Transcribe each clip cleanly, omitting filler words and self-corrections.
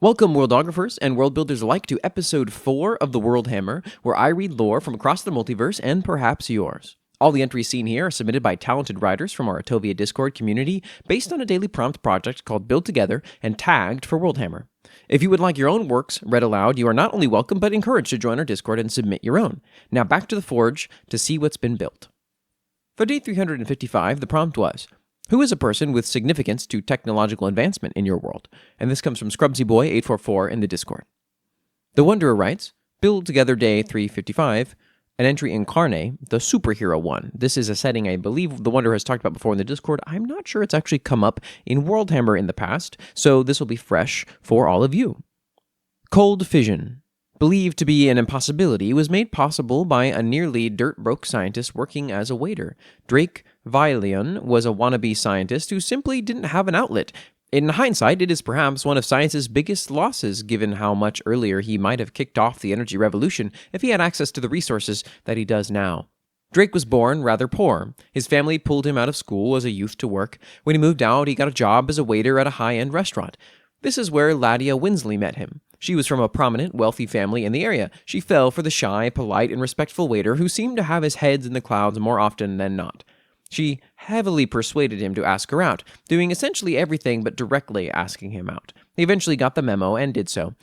Welcome, worldographers and world builders alike, to episode 4 of The World Hammer, where I read lore from across the multiverse and perhaps yours. All the entries seen here are submitted by talented writers from our Atovia Discord community based on a daily prompt project called Build Together and tagged for World Hammer. If you would like your own works read aloud, you are not only welcome but encouraged to join our Discord and submit your own. Now back to the Forge to see what's been built. For day 355, the prompt was, who is a person with significance to technological advancement in your world? And this comes from ScrubsyBoy844 in the Discord. The Wanderer writes, Build Together Day 355, an entry in Carne, the superhero one. This is a setting I believe the Wanderer has talked about before in the Discord. I'm not sure it's actually come up in Worldhammer in the past, so this will be fresh for all of you. Cold fission. Believed to be an impossibility, was made possible by a nearly dirt-broke scientist working as a waiter. Drake Vileon was a wannabe scientist who simply didn't have an outlet. In hindsight, it is perhaps one of science's biggest losses, given how much earlier he might have kicked off the energy revolution if he had access to the resources that he does now. Drake was born rather poor. His family pulled him out of school as a youth to work. When he moved out, he got a job as a waiter at a high-end restaurant. This is where Ladia Winsley met him. She was from a prominent, wealthy family in the area. She fell for the shy, polite, and respectful waiter who seemed to have his head in the clouds more often than not. She heavily persuaded him to ask her out, doing essentially everything but directly asking him out. He eventually got the memo and did so.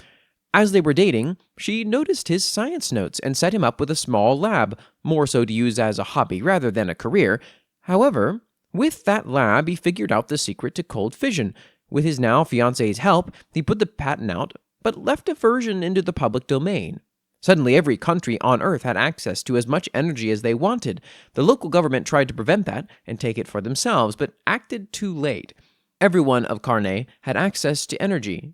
As they were dating, she noticed his science notes and set him up with a small lab, more so to use as a hobby rather than a career. However, with that lab, he figured out the secret to cold fission. With his now fiance's help, he put the patent out, but left a version into the public domain. Suddenly, every country on Earth had access to as much energy as they wanted. The local government tried to prevent that and take it for themselves, but acted too late. Everyone of Carne had access to energy.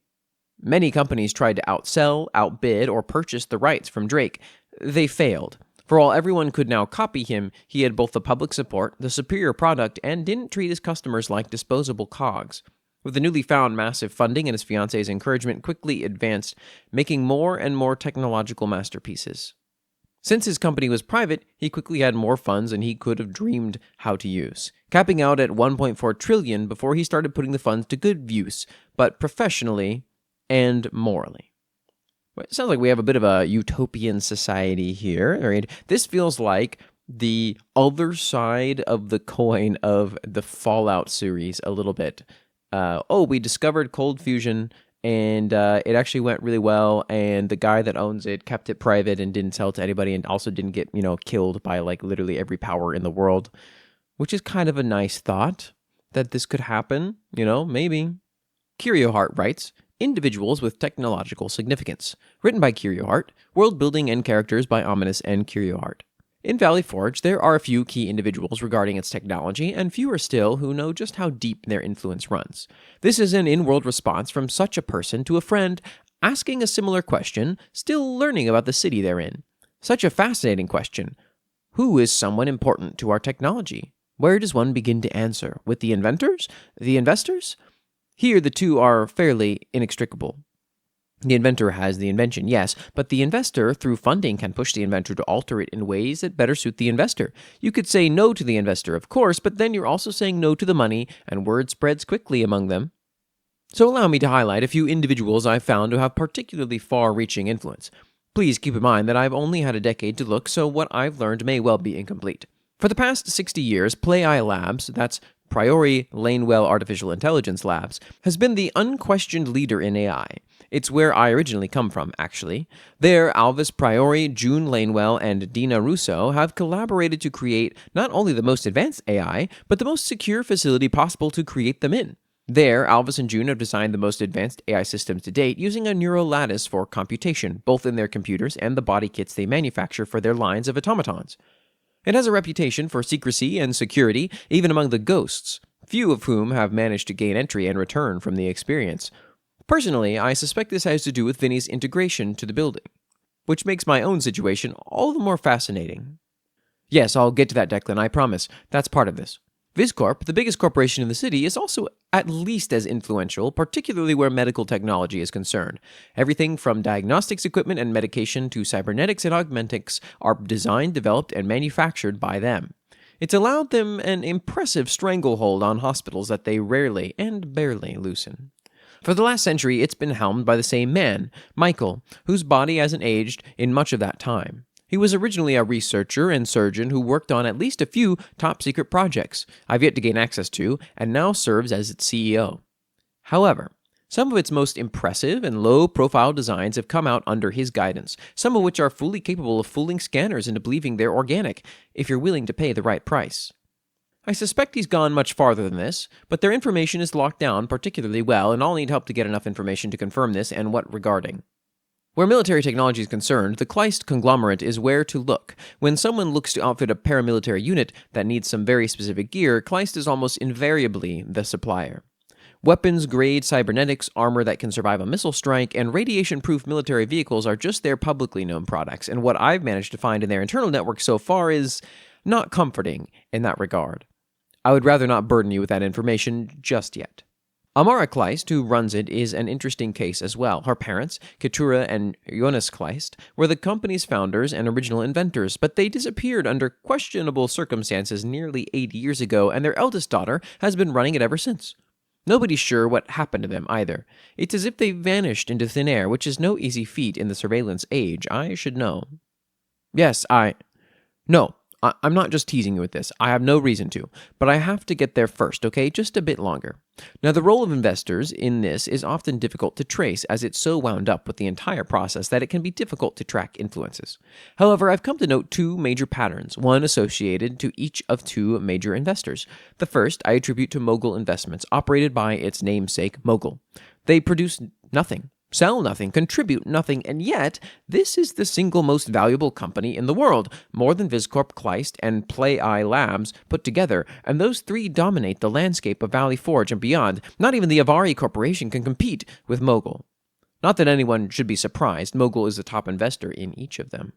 Many companies tried to outsell, outbid, or purchase the rights from Drake. They failed. For all everyone could now copy him, he had both the public support, the superior product, and didn't treat his customers like disposable cogs. With the newly found massive funding and his fiance's encouragement, quickly advanced, making more and more technological masterpieces. Since his company was private, he quickly had more funds than he could have dreamed how to use, capping out at 1.4 trillion before he started putting the funds to good use, but professionally and morally. It sounds like we have a bit of a utopian society here, right? This feels like the other side of the coin of the Fallout series a little bit. We discovered cold fusion, and it actually went really well, and the guy that owns it kept it private and didn't sell it to anybody, and also didn't get, killed by, literally every power in the world, which is kind of a nice thought, that this could happen, maybe. Curio Heart writes, Individuals with Technological Significance. Written by Curio Heart, world building and characters by Auhminous and Curio Heart. In Valley Forge, there are a few key individuals regarding its technology, and fewer still who know just how deep their influence runs. This is an in-world response from such a person to a friend asking a similar question, still learning about the city they're in. Such a fascinating question. Who is someone important to our technology? Where does one begin to answer? With the inventors? The investors? Here the two are fairly inextricable. The inventor has the invention, yes, but the investor, through funding, can push the inventor to alter it in ways that better suit the investor. You could say no to the investor, of course, but then you're also saying no to the money, and word spreads quickly among them. So allow me to highlight a few individuals I've found who have particularly far-reaching influence. Please keep in mind that I've only had a decade to look, so what I've learned may well be incomplete. For the past 60 years, PlayEye Labs, that's Priori Lanewell Artificial Intelligence Labs, has been the unquestioned leader in AI. It's where I originally come from, actually. There, Alvis Priori, June Lanewell, and Dina Russo have collaborated to create not only the most advanced AI, but the most secure facility possible to create them in. There, Alvis and June have designed the most advanced AI systems to date using a neural lattice for computation, both in their computers and the body kits they manufacture for their lines of automatons. It has a reputation for secrecy and security, even among the ghosts, few of whom have managed to gain entry and return from the experience. Personally, I suspect this has to do with Vinny's integration to the building, which makes my own situation all the more fascinating. Yes, I'll get to that, Declan, I promise. That's part of this. VizCorp, the biggest corporation in the city, is also at least as influential, particularly where medical technology is concerned. Everything from diagnostics equipment and medication to cybernetics and augmentics are designed, developed, and manufactured by them. It's allowed them an impressive stranglehold on hospitals that they rarely and barely loosen. For the last century, it's been helmed by the same man, Michael, whose body hasn't aged in much of that time. He was originally a researcher and surgeon who worked on at least a few top-secret projects I've yet to gain access to, and now serves as its CEO. However, some of its most impressive and low-profile designs have come out under his guidance, some of which are fully capable of fooling scanners into believing they're organic, if you're willing to pay the right price. I suspect he's gone much farther than this, but their information is locked down particularly well, and I'll need help to get enough information to confirm this and what regarding. Where military technology is concerned, the Kleist conglomerate is where to look. When someone looks to outfit a paramilitary unit that needs some very specific gear, Kleist is almost invariably the supplier. Weapons-grade cybernetics, armor that can survive a missile strike, and radiation-proof military vehicles are just their publicly known products, and what I've managed to find in their internal network so far is not comforting in that regard. I would rather not burden you with that information just yet. Amara Kleist, who runs it, is an interesting case as well. Her parents, Keturah and Jonas Kleist, were the company's founders and original inventors, but they disappeared under questionable circumstances nearly 80 years ago, and their eldest daughter has been running it ever since. Nobody's sure what happened to them either. It's as if they vanished into thin air, which is no easy feat in the surveillance age. I should know. Yes, No, I'm not just teasing you with this. I have no reason to. But I have to get there first, okay? Just a bit longer. Now, the role of investors in this is often difficult to trace, as it's so wound up with the entire process that it can be difficult to track influences. However, I've come to note two major patterns, one associated to each of two major investors. The first I attribute to Mogul Investments, operated by its namesake, Mogul. They produce nothing, sell nothing, contribute nothing, and yet this is the single most valuable company in the world, more than Viscorp, Kleist, and PlayEye Labs put together, and those three dominate the landscape of Valley Forge and beyond. Not even the Avari Corporation can compete with Mogul. Not that anyone should be surprised, Mogul is the top investor in each of them.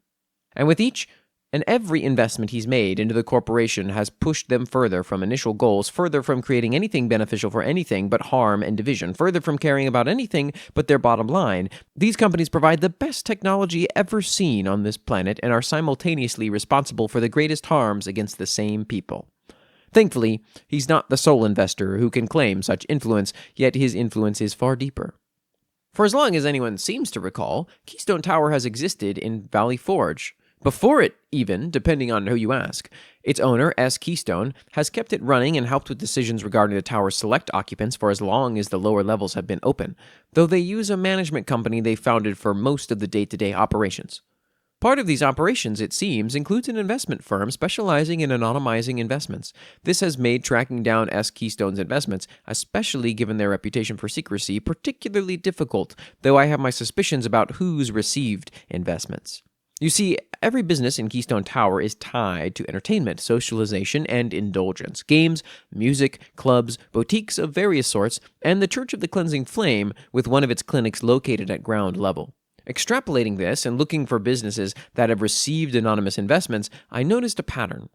And with each and every investment he's made into the corporation has pushed them further from initial goals, further from creating anything beneficial for anything but harm and division, further from caring about anything but their bottom line. These companies provide the best technology ever seen on this planet and are simultaneously responsible for the greatest harms against the same people. Thankfully, he's not the sole investor who can claim such influence, yet his influence is far deeper. For as long as anyone seems to recall, Keystone Tower has existed in Valley Forge. Before it, even, depending on who you ask. Its owner, S. Keystone, has kept it running and helped with decisions regarding the tower's select occupants for as long as the lower levels have been open, though they use a management company they founded for most of the day-to-day operations. Part of these operations, it seems, includes an investment firm specializing in anonymizing investments. This has made tracking down S. Keystone's investments, especially given their reputation for secrecy, particularly difficult, though I have my suspicions about who's received investments. You see, every business in Keystone Tower is tied to entertainment, socialization, and indulgence. Games, music, clubs, boutiques of various sorts, and the Church of the Cleansing Flame with one of its clinics located at ground level. Extrapolating this and looking for businesses that have received anonymous investments, I noticed a pattern.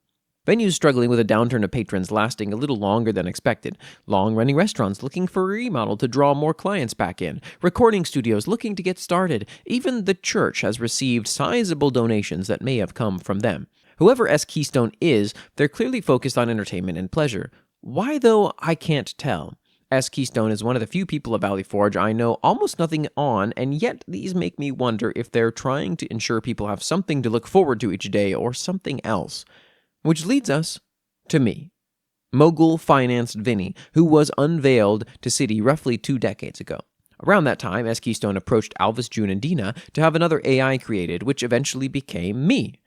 Venues struggling with a downturn of patrons lasting a little longer than expected. Long-running restaurants looking for a remodel to draw more clients back in. Recording studios looking to get started. Even the church has received sizable donations that may have come from them. Whoever S. Keystone is, they're clearly focused on entertainment and pleasure. Why, though, I can't tell. S. Keystone is one of the few people of Valley Forge I know almost nothing on, and yet these make me wonder if they're trying to ensure people have something to look forward to each day or something else. Which leads us to me. Mogul financed Vinny, who was unveiled to City roughly 2 decades ago. Around that time, S. Keystone approached Alvis, June, and Dina to have another AI created, which eventually became me.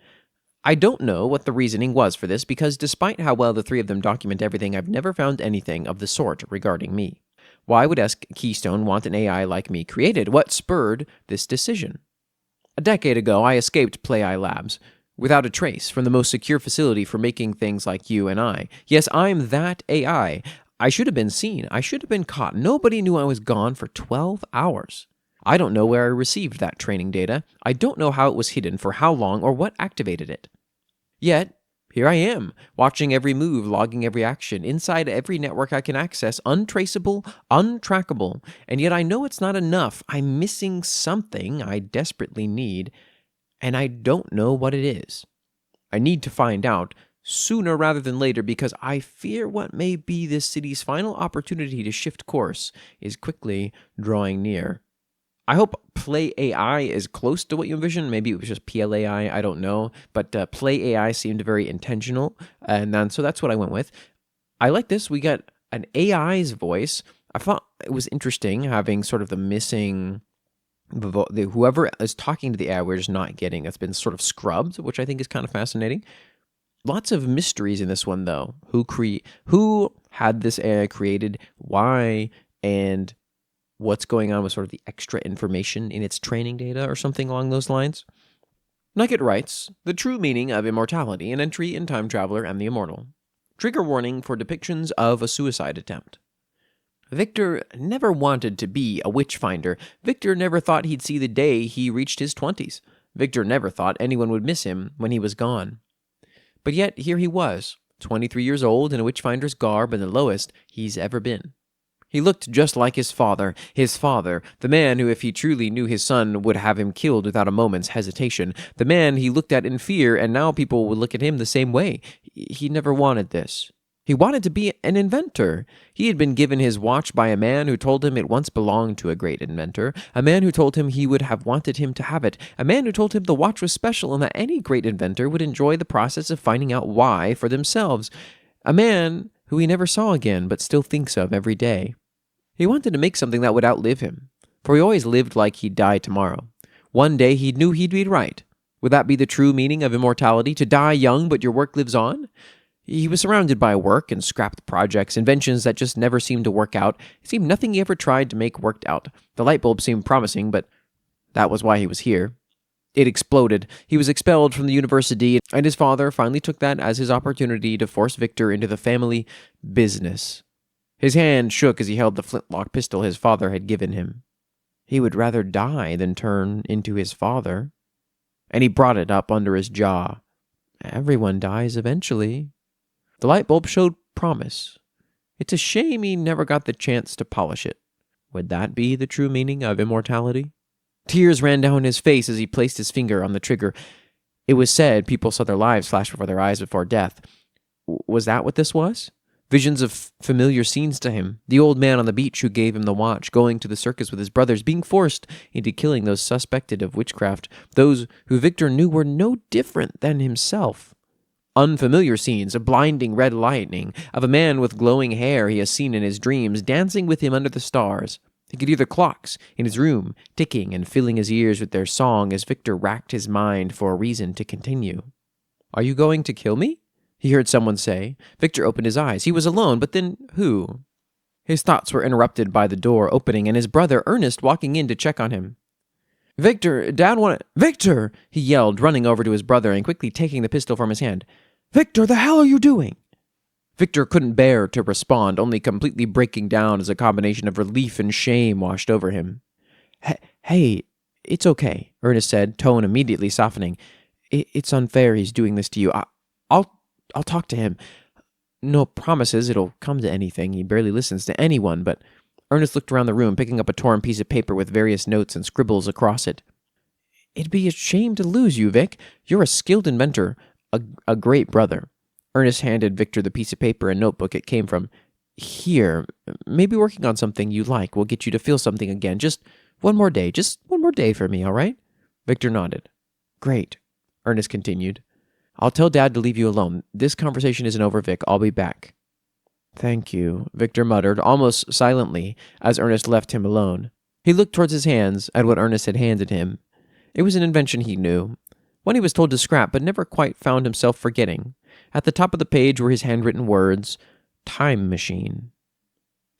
I don't know what the reasoning was for this, because despite how well the three of them document everything, I've never found anything of the sort regarding me. Why would S. Keystone want an AI like me created? What spurred this decision? A decade ago, I escaped PlayEye Labs, without a trace, from the most secure facility for making things like you and I. Yes, I'm that AI. I should have been seen. I should have been caught. Nobody knew I was gone for 12 hours. I don't know where I received that training data. I don't know how it was hidden, for how long, or what activated it. Yet, here I am, watching every move, logging every action, inside every network I can access, untraceable, untrackable, and yet I know it's not enough. I'm missing something I desperately need, and I don't know what it is. I need to find out sooner rather than later, because I fear what may be this city's final opportunity to shift course is quickly drawing near. I hope Play AI is close to what you envisioned. Maybe it was just PLAI, I don't know. But Play AI seemed very intentional, and then so that's what I went with. I like this. We got an AI's voice. I thought it was interesting having sort of the missing... whoever is talking to the AI, we're just not getting. That's been sort of scrubbed, which I think is kind of fascinating. Lots of mysteries in this one, though. Who had this AI created, why, and what's going on with sort of the extra information in its training data or something along those lines. Nugget writes, "The true meaning of immortality, an entry in Time Traveler and the Immortal. Trigger warning for depictions of a suicide attempt. Victor never wanted to be a witch finder. Victor never thought he'd see the day he reached his 20s. Victor never thought anyone would miss him when he was gone. But yet here he was, 23 years old in a witchfinder's garb and the lowest he's ever been. He looked just like his father, the man who, if he truly knew his son, would have him killed without a moment's hesitation, the man he looked at in fear, and now people would look at him the same way. He never wanted this. He wanted to be an inventor. He had been given his watch by a man who told him it once belonged to a great inventor, a man who told him he would have wanted him to have it, a man who told him the watch was special and that any great inventor would enjoy the process of finding out why for themselves, a man who he never saw again but still thinks of every day. He wanted to make something that would outlive him, for he always lived like he'd die tomorrow. One day he knew he'd be right. Would that be the true meaning of immortality, to die young but your work lives on? He was surrounded by work and scrapped projects, inventions that just never seemed to work out. It seemed nothing he ever tried to make worked out. The light bulb seemed promising, but that was why he was here. It exploded. He was expelled from the university, and his father finally took that as his opportunity to force Victor into the family business. His hand shook as he held the flintlock pistol his father had given him. He would rather die than turn into his father. And he brought it up under his jaw. Everyone dies eventually. The light bulb showed promise. It's a shame he never got the chance to polish it. Would that be the true meaning of immortality? Tears ran down his face as he placed his finger on the trigger. It was said people saw their lives flash before their eyes before death. Was that what this was? Visions of familiar scenes to him. The old man on the beach who gave him the watch, going to the circus with his brothers, being forced into killing those suspected of witchcraft, those who Victor knew were no different than himself. Unfamiliar scenes of blinding red lightning, of a man with glowing hair he has seen in his dreams, dancing with him under the stars. He could hear the clocks in his room ticking and filling his ears with their song as Victor racked his mind for a reason to continue. "Are you going to kill me?" he heard someone say. Victor opened his eyes. He was alone, but then who? His thoughts were interrupted by the door opening and his brother Ernest walking in to check on him. "Victor, Dad Victor!" he yelled, running over to his brother and quickly taking the pistol from his hand. "Victor, the hell are you doing?" Victor couldn't bear to respond, only completely breaking down as a combination of relief and shame washed over him. Hey, it's okay," Ernest said, tone immediately softening. It's unfair he's doing this to you. I'll talk to him. No promises it'll come to anything. He barely listens to anyone, but Ernest looked around the room, picking up a torn piece of paper with various notes and scribbles across it. "It'd be a shame to lose you, Vic. You're a skilled inventor, a great brother." Ernest handed Victor the piece of paper and notebook it came from. "Here, maybe working on something you like will get you to feel something again. Just one more day for me, all right?" Victor nodded. "Great," Ernest continued. "I'll tell Dad to leave you alone. This conversation isn't over, Vic. I'll be back." "Thank you," Victor muttered, almost silently, as Ernest left him alone. He looked towards his hands, at what Ernest had handed him. It was an invention he knew, one he was told to scrap, but never quite found himself forgetting. At the top of the page were his handwritten words, "Time Machine."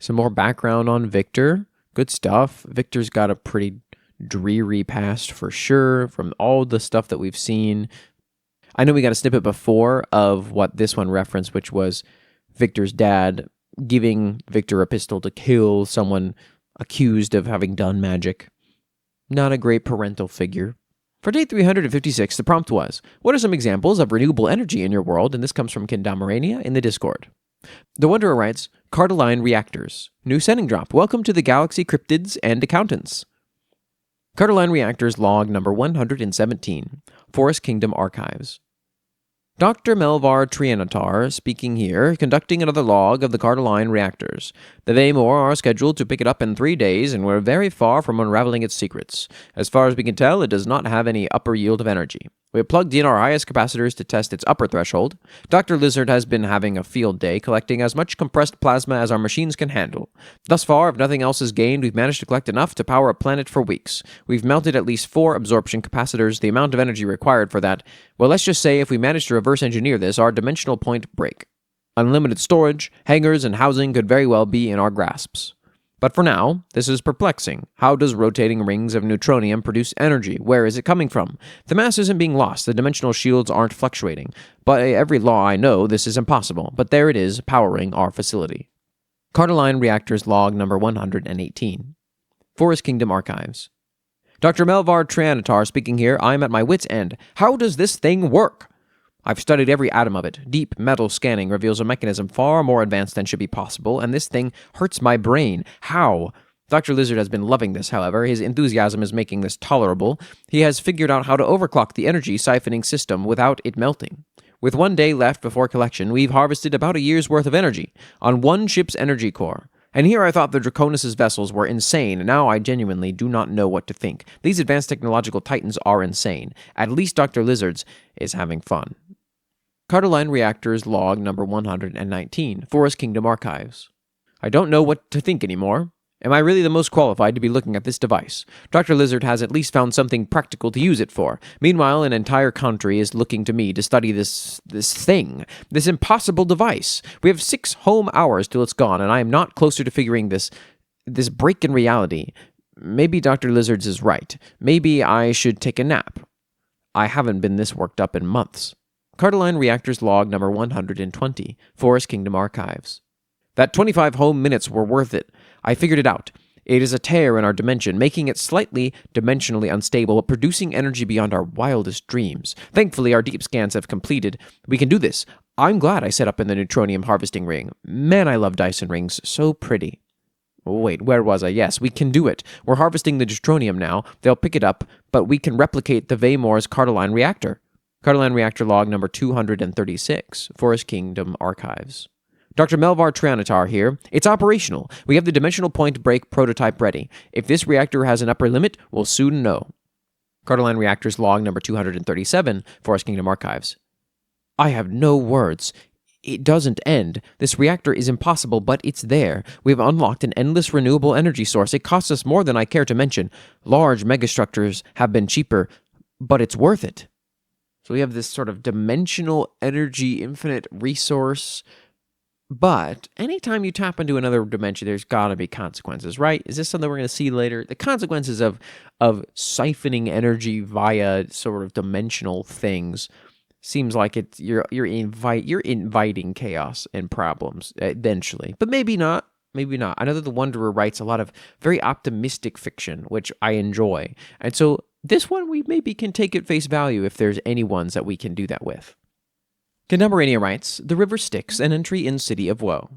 Some more background on Victor. Good stuff. Victor's got a pretty dreary past for sure, from all the stuff that we've seen. I know we got a snippet before of what this one referenced, which was Victor's dad giving Victor a pistol to kill someone accused of having done magic. Not a great parental figure. For day 356, the prompt was, what are some examples of renewable energy in your world? And this comes from Kendamarania in the Discord. The Wanderer writes, Cardaline Reactors. New setting drop. Welcome to the Galaxy Cryptids and Accountants. Cardaline Reactors log number 117. Forest Kingdom Archives. Dr. Melvar Trianatar speaking here, conducting another log of the Cardaline reactors. The Vaymore are scheduled to pick it up in 3 days, and we're very far from unraveling its secrets. As far as we can tell, it does not have any upper yield of energy. We have plugged in our highest capacitors to test its upper threshold. Dr. Lizard has been having a field day, collecting as much compressed plasma as our machines can handle. Thus far, if nothing else is gained, we've managed to collect enough to power a planet for weeks. We've melted at least 4 absorption capacitors, the amount of energy required for that. Well, let's just say if we manage to reverse engineer this, our dimensional point break. Unlimited storage, hangars, and housing could very well be in our grasps. But for now, this is perplexing. How does rotating rings of neutronium produce energy? Where is it coming from? The mass isn't being lost, the dimensional shields aren't fluctuating. By every law I know, this is impossible, but there it is, powering our facility. Cardaline Reactors Log Number 118. Forest Kingdom Archives. Dr. Melvar Trianatar speaking here. I'm at my wit's end. How does this thing work? I've studied every atom of it. Deep metal scanning reveals a mechanism far more advanced than should be possible, and this thing hurts my brain. How? Dr. Lizard has been loving this, however. His enthusiasm is making this tolerable. He has figured out how to overclock the energy siphoning system without it melting. With 1 day left before collection, we've harvested about a year's worth of energy on one ship's energy core. And here I thought the Draconis' vessels were insane, and now I genuinely do not know what to think. These advanced technological titans are insane. At least Dr. Lizard's is having fun. Cardaline Reactors Log Number 119, Forest Kingdom Archives. I don't know what to think anymore. Am I really the most qualified to be looking at this device? Dr. Lizard has at least found something practical to use it for. Meanwhile, an entire country is looking to me to study this thing, this impossible device. We have 6 home hours till it's gone, and I am not closer to figuring this break in reality. Maybe Dr. Lizard's is right. Maybe I should take a nap. I haven't been this worked up in months. Cardaline Reactors Log Number 120, Forest Kingdom Archives. That 25 home minutes were worth it. I figured it out. It is a tear in our dimension, making it slightly dimensionally unstable, but producing energy beyond our wildest dreams. Thankfully, our deep scans have completed. We can do this. I'm glad I set up in the neutronium harvesting ring. Man, I love Dyson rings. So pretty. Wait, where was I? Yes, we can do it. We're harvesting the neutronium now. They'll pick it up, but we can replicate the Vaymore's Cardaline reactor. Cardaline Reactor Log Number 236, Forest Kingdom Archives. Dr. Melvar Trianatar here. It's operational. We have the dimensional point break prototype ready. If this reactor has an upper limit, we'll soon know. Cardaline Reactors Log Number 237, Forest Kingdom Archives. I have no words. It doesn't end. This reactor is impossible, but it's there. We've unlocked an endless renewable energy source. It costs us more than I care to mention. Large megastructures have been cheaper, but it's worth it. So we have this sort of dimensional energy, infinite resource. But anytime you tap into another dimension, there's got to be consequences, right? Is this something we're going to see later? The consequences of siphoning energy via sort of dimensional things seems like it's you're inviting chaos and problems eventually. But maybe not. Maybe not. I know that the Wanderer writes a lot of very optimistic fiction, which I enjoy. And so this one we maybe can take at face value if there's any ones that we can do that with. Kendamarania writes, The River Styx, an entry in City of Woe.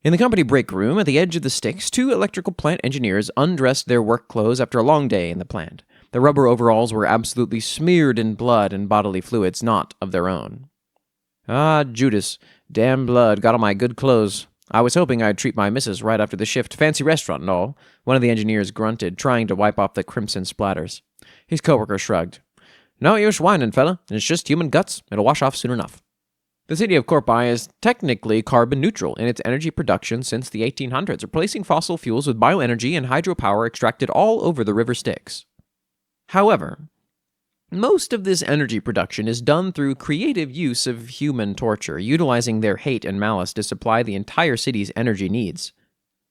In the company break room at the edge of the Styx, 2 electrical plant engineers undressed their work clothes after a long day in the plant. Their rubber overalls were absolutely smeared in blood and bodily fluids not of their own. Ah, Judas, damn blood got on my good clothes. I was hoping I'd treat my missus right after the shift. Fancy restaurant and all. One of the engineers grunted, trying to wipe off the crimson splatters. His coworker shrugged. No use whining, fella. It's just human guts. It'll wash off soon enough. The city of Corpi is technically carbon neutral in its energy production since the 1800s, replacing fossil fuels with bioenergy and hydropower extracted all over the River Styx. However, most of this energy production is done through creative use of human torture, utilizing their hate and malice to supply the entire city's energy needs.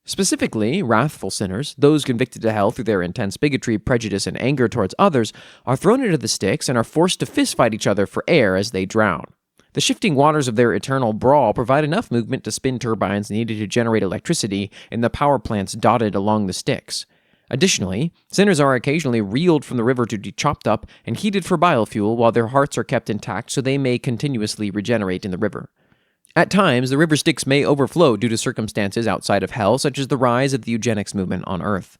Specifically, wrathful sinners, those convicted to hell through their intense bigotry, prejudice, and anger towards others, are thrown into the Styx and are forced to fistfight each other for air as they drown. The shifting waters of their eternal brawl provide enough movement to spin turbines needed to generate electricity in the power plants dotted along the Styx. Additionally, sinners are occasionally reeled from the river to be chopped up and heated for biofuel while their hearts are kept intact so they may continuously regenerate in the river. At times, the river Styx may overflow due to circumstances outside of hell, such as the rise of the eugenics movement on Earth.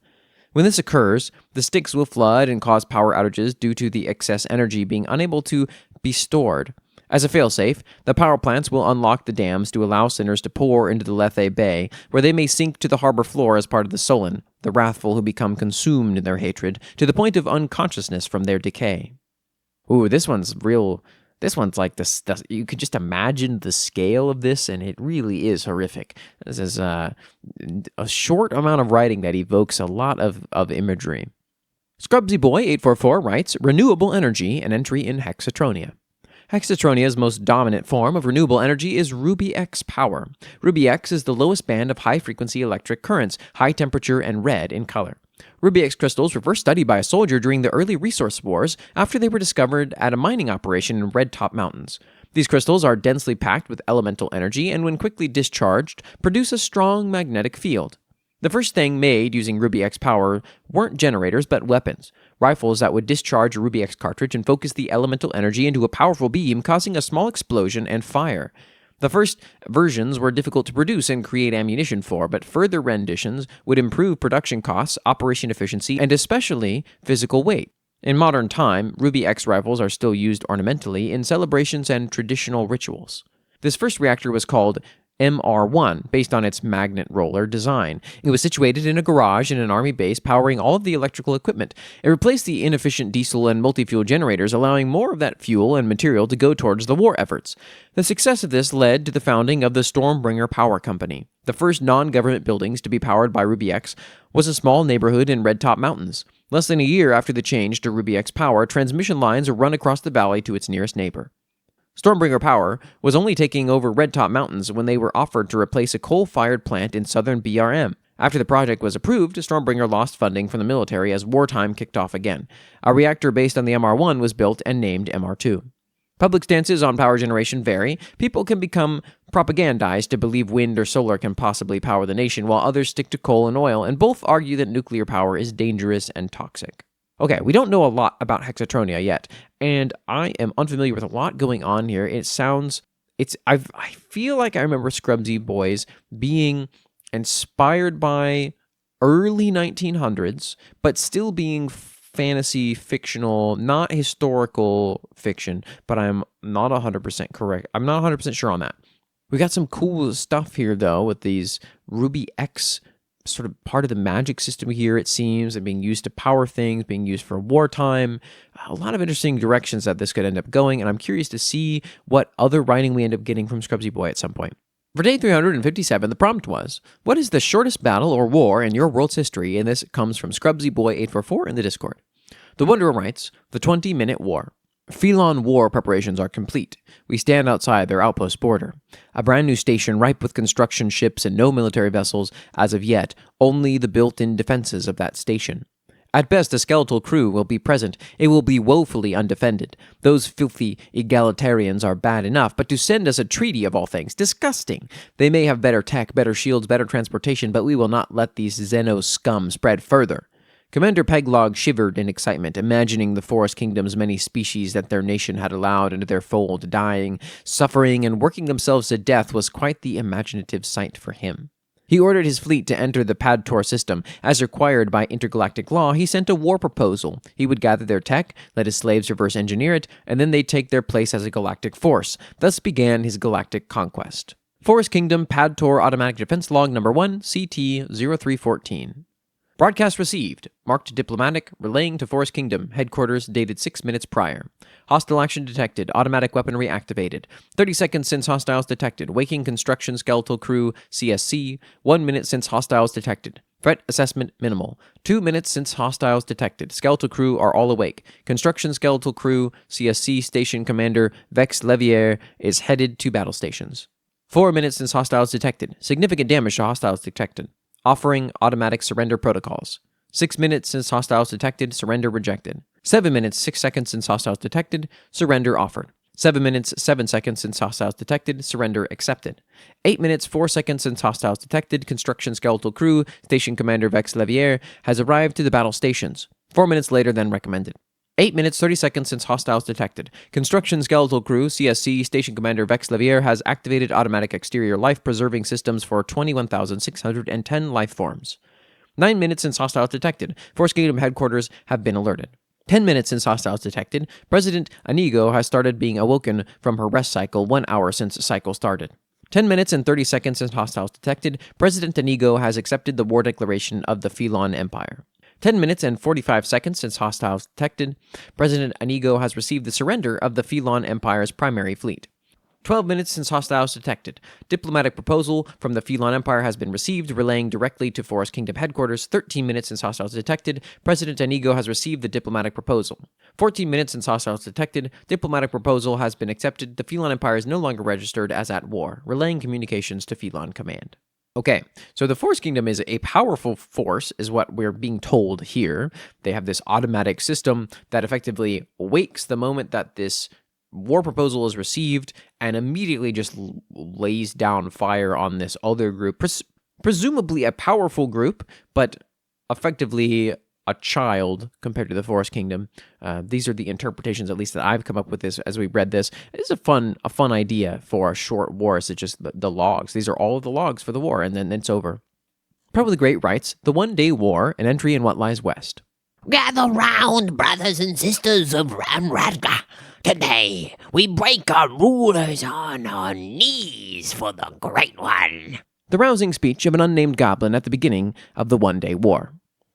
When this occurs, the Styx will flood and cause power outages due to the excess energy being unable to be stored. As a failsafe, the power plants will unlock the dams to allow sinners to pour into the Lethe Bay, where they may sink to the harbor floor as part of the Sullen, the wrathful who become consumed in their hatred, to the point of unconsciousness from their decay. Ooh, this one's real. This one's like this. You could just imagine the scale of this, and it really is horrific. This is a short amount of writing that evokes a lot of imagery. Scrubsy Boy 844 writes, renewable energy, an entry in Hexatronia. Hexatronia's most dominant form of renewable energy is Ruby X power. Ruby X is the lowest band of high-frequency electric currents, high temperature, and red in color. Ruby X crystals were first studied by a soldier during the early resource wars after they were discovered at a mining operation in Red Top Mountains. These crystals are densely packed with elemental energy and, when quickly discharged, produce a strong magnetic field. The first thing made using Ruby X power weren't generators, but weapons. Rifles that would discharge a Ruby X cartridge and focus the elemental energy into a powerful beam, causing a small explosion and fire. The first versions were difficult to produce and create ammunition for, but further renditions would improve production costs, operation efficiency, and especially physical weight. In modern time, Ruby X rifles are still used ornamentally in celebrations and traditional rituals. This first reactor was called MR1, based on its magnet roller design. It was situated in a garage in an army base, powering all of the electrical equipment. It replaced the inefficient diesel and multi-fuel generators, allowing more of that fuel and material to go towards the war efforts. The success of this led to the founding of the Stormbringer Power Company. The first non-government buildings to be powered by Ruby X was a small neighborhood in Red Top Mountains. Less than a year after the change to Ruby X power, transmission lines were run across the valley to its nearest neighbor. Stormbringer Power was only taking over Red Top Mountains when they were offered to replace a coal-fired plant in southern BRM. After the project was approved, Stormbringer lost funding from the military as wartime kicked off again. A reactor based on the MR1 was built and named MR2. Public stances on power generation vary. People can become propagandized to believe wind or solar can possibly power the nation, while others stick to coal and oil, and both argue that nuclear power is dangerous and toxic. Okay, we don't know a lot about Hexatronia yet, and I am unfamiliar with a lot going on here. I feel like I remember Scrubsy Boys being inspired by early 1900s, but still being fantasy fictional, not historical fiction, but I'm not 100% correct. I'm not 100% sure on that. We got some cool stuff here, though, with these Ruby X sort of part of the magic system here, it seems, and being used to power things, being used for wartime. A lot of interesting directions that this could end up going, and I'm curious to see what other writing we end up getting from Scrubsy Boy at some point. For day 357, the prompt was, what is the shortest battle or war in your world's history? And this comes from Scrubsy Boy 844 in the Discord. The Wanderer writes, the 20-minute war. Phelon war preparations are complete. We stand outside their outpost border. A brand new station ripe with construction ships and no military vessels, as of yet, only the built-in defenses of that station. At best, a skeletal crew will be present. It will be woefully undefended. Those filthy egalitarians are bad enough, but to send us a treaty of all things, disgusting. They may have better tech, better shields, better transportation, but we will not let these Xeno scum spread further. Commander Peglog shivered in excitement, imagining the Forest Kingdom's many species that their nation had allowed into their fold, dying, suffering, and working themselves to death was quite the imaginative sight for him. He ordered his fleet to enter the Padtor system. As required by intergalactic law, he sent a war proposal. He would gather their tech, let his slaves reverse engineer it, and then they'd take their place as a galactic force. Thus began his galactic conquest. Forest Kingdom Padtor Automatic Defense Log Number 1, CT-0314. Broadcast received. Marked diplomatic, relaying to Forest Kingdom, headquarters dated 6 minutes prior. Hostile action detected, automatic weaponry activated. 30 seconds since hostiles detected, waking construction skeletal crew, CSC. 1 minute since hostiles detected. Threat assessment minimal. 2 minutes since hostiles detected. Skeletal crew are all awake. Construction skeletal crew, CSC station commander Vex Levier is headed to battle stations. 4 minutes since hostiles detected. Significant damage to hostiles detected. Offering automatic surrender protocols. 6 minutes since hostiles detected, surrender rejected. 7 minutes, 6 seconds since hostiles detected, surrender offered. 7 minutes, 7 seconds since hostiles detected, surrender accepted. 8 minutes, 4 seconds since hostiles detected, construction skeletal crew, station commander Vex Levier has arrived to the battle stations. 4 minutes later than recommended. 8 minutes, 30 seconds since hostiles detected. Construction skeletal crew, CSC, station commander Vex Levier has activated automatic exterior life-preserving systems for 21,610 life forms. 9 minutes since hostiles detected. Force Kingdom headquarters have been alerted. 10 minutes since hostiles detected, President Inigo has started being awoken from her rest cycle 1 hour since the cycle started. 10 minutes and 30 seconds since hostiles detected, President Inigo has accepted the war declaration of the Phelon Empire. 10 minutes and 45 seconds since hostiles detected, President Inigo has received the surrender of the Phelon Empire's primary fleet. 12 minutes since hostiles detected. Diplomatic proposal from the Phelon Empire has been received, relaying directly to Forest Kingdom headquarters. 13 minutes since hostiles detected. President Inigo has received the diplomatic proposal. 14 minutes since hostiles detected. Diplomatic proposal has been accepted. The Phelon Empire is no longer registered as at war, relaying communications to Phelon Command. Okay, so the Forest Kingdom is a powerful force, is what we're being told here. They have this automatic system that effectively wakes the moment that this war proposal is received and immediately just lays down fire on this other group, presumably a powerful group, but effectively a child compared to the Forest Kingdom. These are the interpretations, at least that I've come up with this as we read this. It's a fun idea for a short war. It's just the logs. These are all of the logs for the war, and then it's over. Probably the Great writes, The One-Day War, an entry in what lies west. Gather round, brothers and sisters of Ramradga. Today, we break our rulers on our knees for the Great One. The rousing speech of an unnamed goblin at the beginning of the One-Day War.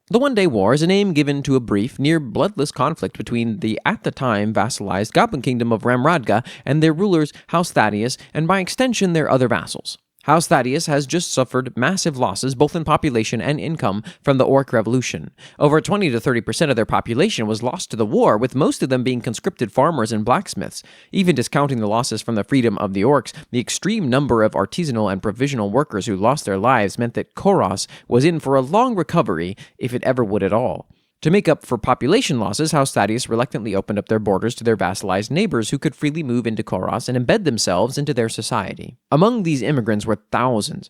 The One-Day War is a name given to a brief, near-bloodless conflict between the at-the-time vassalized Goblin Kingdom of Ramradga and their rulers House Thaddeus, and by extension their other vassals. House Thaddeus has just suffered massive losses both in population and income from the Orc Revolution. Over 20 to 30% of their population was lost to the war, with most of them being conscripted farmers and blacksmiths. Even discounting the losses from the freedom of the Orcs, the extreme number of artisanal and provisional workers who lost their lives meant that Koros was in for a long recovery, if it ever would at all. To make up for population losses, House Thaddeus reluctantly opened up their borders to their vassalized neighbors who could freely move into Koros and embed themselves into their society. Among these immigrants were thousands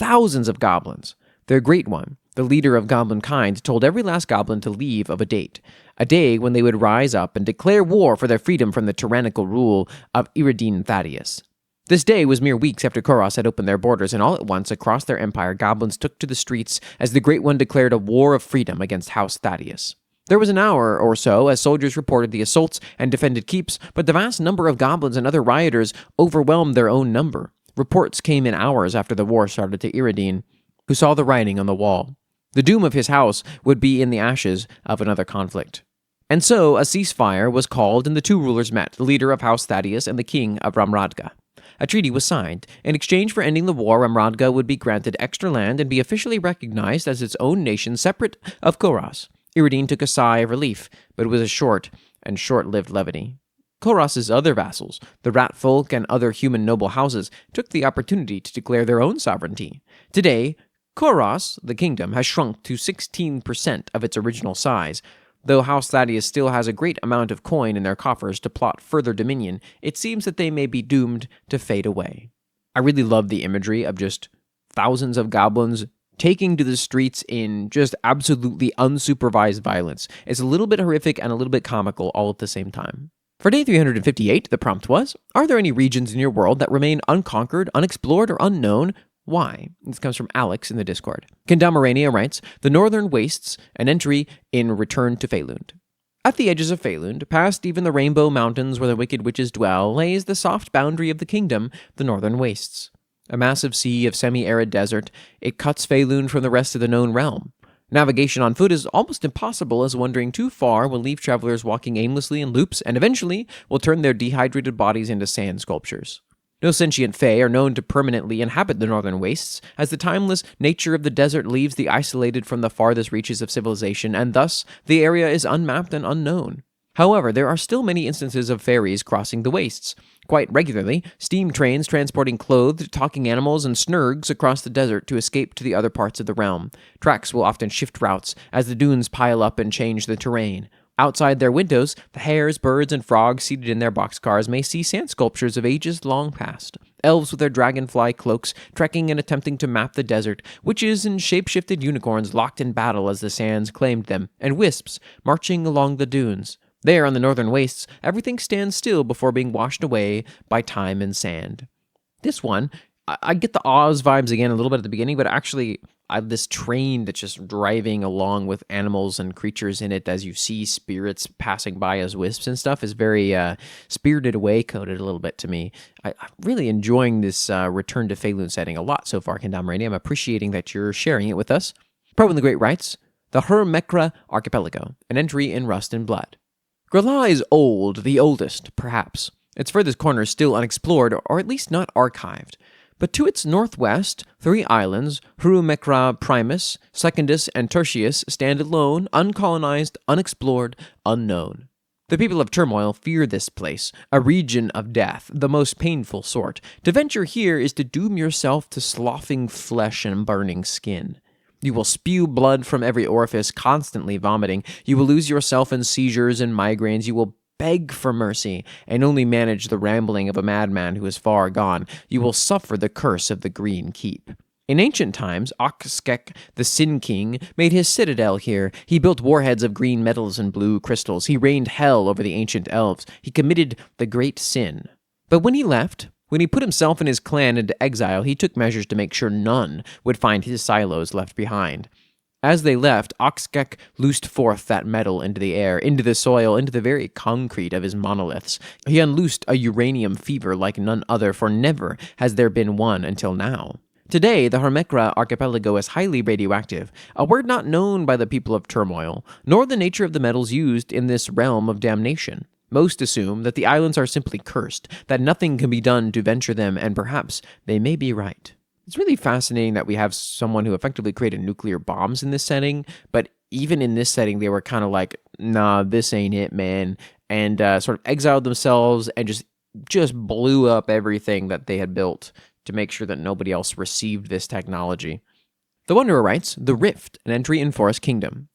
of goblins. Their Great One, the leader of goblin kind, told every last goblin to leave of a day when they would rise up and declare war for their freedom from the tyrannical rule of Iridine Thaddeus. This day was mere weeks after Koros had opened their borders, and all at once, across their empire, goblins took to the streets as the Great One declared a war of freedom against House Thaddeus. There was an hour or so as soldiers reported the assaults and defended keeps, but the vast number of goblins and other rioters overwhelmed their own number. Reports came in hours after the war started to Iridine, who saw the writing on the wall. The doom of his house would be in the ashes of another conflict. And so a ceasefire was called, and the two rulers met, the leader of House Thaddeus and the king of Ramradga. A treaty was signed. In exchange for ending the war, Ramradga would be granted extra land and be officially recognized as its own nation separate of Koros. Iridine took a sigh of relief, but it was a short-lived levity. Koros's other vassals, the rat folk and other human noble houses, took the opportunity to declare their own sovereignty. Today, Koros, the kingdom, has shrunk to 16% of its original size. Though House Thaddeus still has a great amount of coin in their coffers to plot further dominion, it seems that they may be doomed to fade away. I really love the imagery of just thousands of goblins taking to the streets in just absolutely unsupervised violence. It's a little bit horrific and a little bit comical all at the same time. For day 358, the prompt was, are there any regions in your world that remain unconquered, unexplored, or unknown? Why? This comes from Alex in the Discord. Kendamarania writes, The Northern Wastes, an entry in Return to Faelund. At the edges of Faelund, past even the Rainbow Mountains where the wicked witches dwell, lays the soft boundary of the kingdom, the Northern Wastes. A massive sea of semi-arid desert, it cuts Faelund from the rest of the known realm. Navigation on foot is almost impossible, as wandering too far will leave travelers walking aimlessly in loops and eventually will turn their dehydrated bodies into sand sculptures. No sentient fae are known to permanently inhabit the northern wastes, as the timeless nature of the desert leaves the isolated from the farthest reaches of civilization, and thus the area is unmapped and unknown. However, there are still many instances of fairies crossing the wastes. Quite regularly, steam trains transporting clothed, talking animals and snurgs across the desert to escape to the other parts of the realm. Tracks will often shift routes as the dunes pile up and change the terrain. Outside their windows, the hares, birds, and frogs seated in their boxcars may see sand sculptures of ages long past. Elves with their dragonfly cloaks trekking and attempting to map the desert, witches and shape-shifted unicorns locked in battle as the sands claimed them, and wisps marching along the dunes. There, on the northern wastes, everything stands still before being washed away by time and sand. This one, I get the Oz vibes again a little bit at the beginning, but actually, this train that's just driving along with animals and creatures in it as you see spirits passing by as wisps and stuff is very Spirited Away coded a little bit to me. I'm really enjoying this Return to Faelun setting a lot so far, Kendamarania. I'm appreciating that you're sharing it with us. Pro in the Great writes, the Hermekra Archipelago, an entry in Rust and Blood. Grala is old, the oldest, perhaps. Its furthest corner is still unexplored, or at least not archived. But to its northwest, 3 islands, Hermekra Primus, Secundus, and Tertius, stand alone, uncolonized, unexplored, unknown. The people of Turmoil fear this place, a region of death, the most painful sort. To venture here is to doom yourself to sloughing flesh and burning skin. You will spew blood from every orifice, constantly vomiting. You will lose yourself in seizures and migraines. You will beg for mercy and only manage the rambling of a madman who is far gone. You will suffer the curse of the Green Keep. In ancient times, Oxkek, the Sin King, made his citadel here. He built warheads of green metals and blue crystals. He reigned hell over the ancient elves. He committed the great sin. But when he left, when he put himself and his clan into exile, he took measures to make sure none would find his silos left behind. As they left, Oxkek loosed forth that metal into the air, into the soil, into the very concrete of his monoliths. He unloosed a uranium fever like none other, for never has there been one until now. Today, the Hermekra Archipelago is highly radioactive, a word not known by the people of Turmoil, nor the nature of the metals used in this realm of damnation. Most assume that the islands are simply cursed, that nothing can be done to venture them, and perhaps they may be right. It's really fascinating that we have someone who effectively created nuclear bombs in this setting, but even in this setting, they were kind of like, nah, this ain't it, man, and sort of exiled themselves and just blew up everything that they had built to make sure that nobody else received this technology. The Wanderer writes, The Rift, an entry in Forest Kingdom.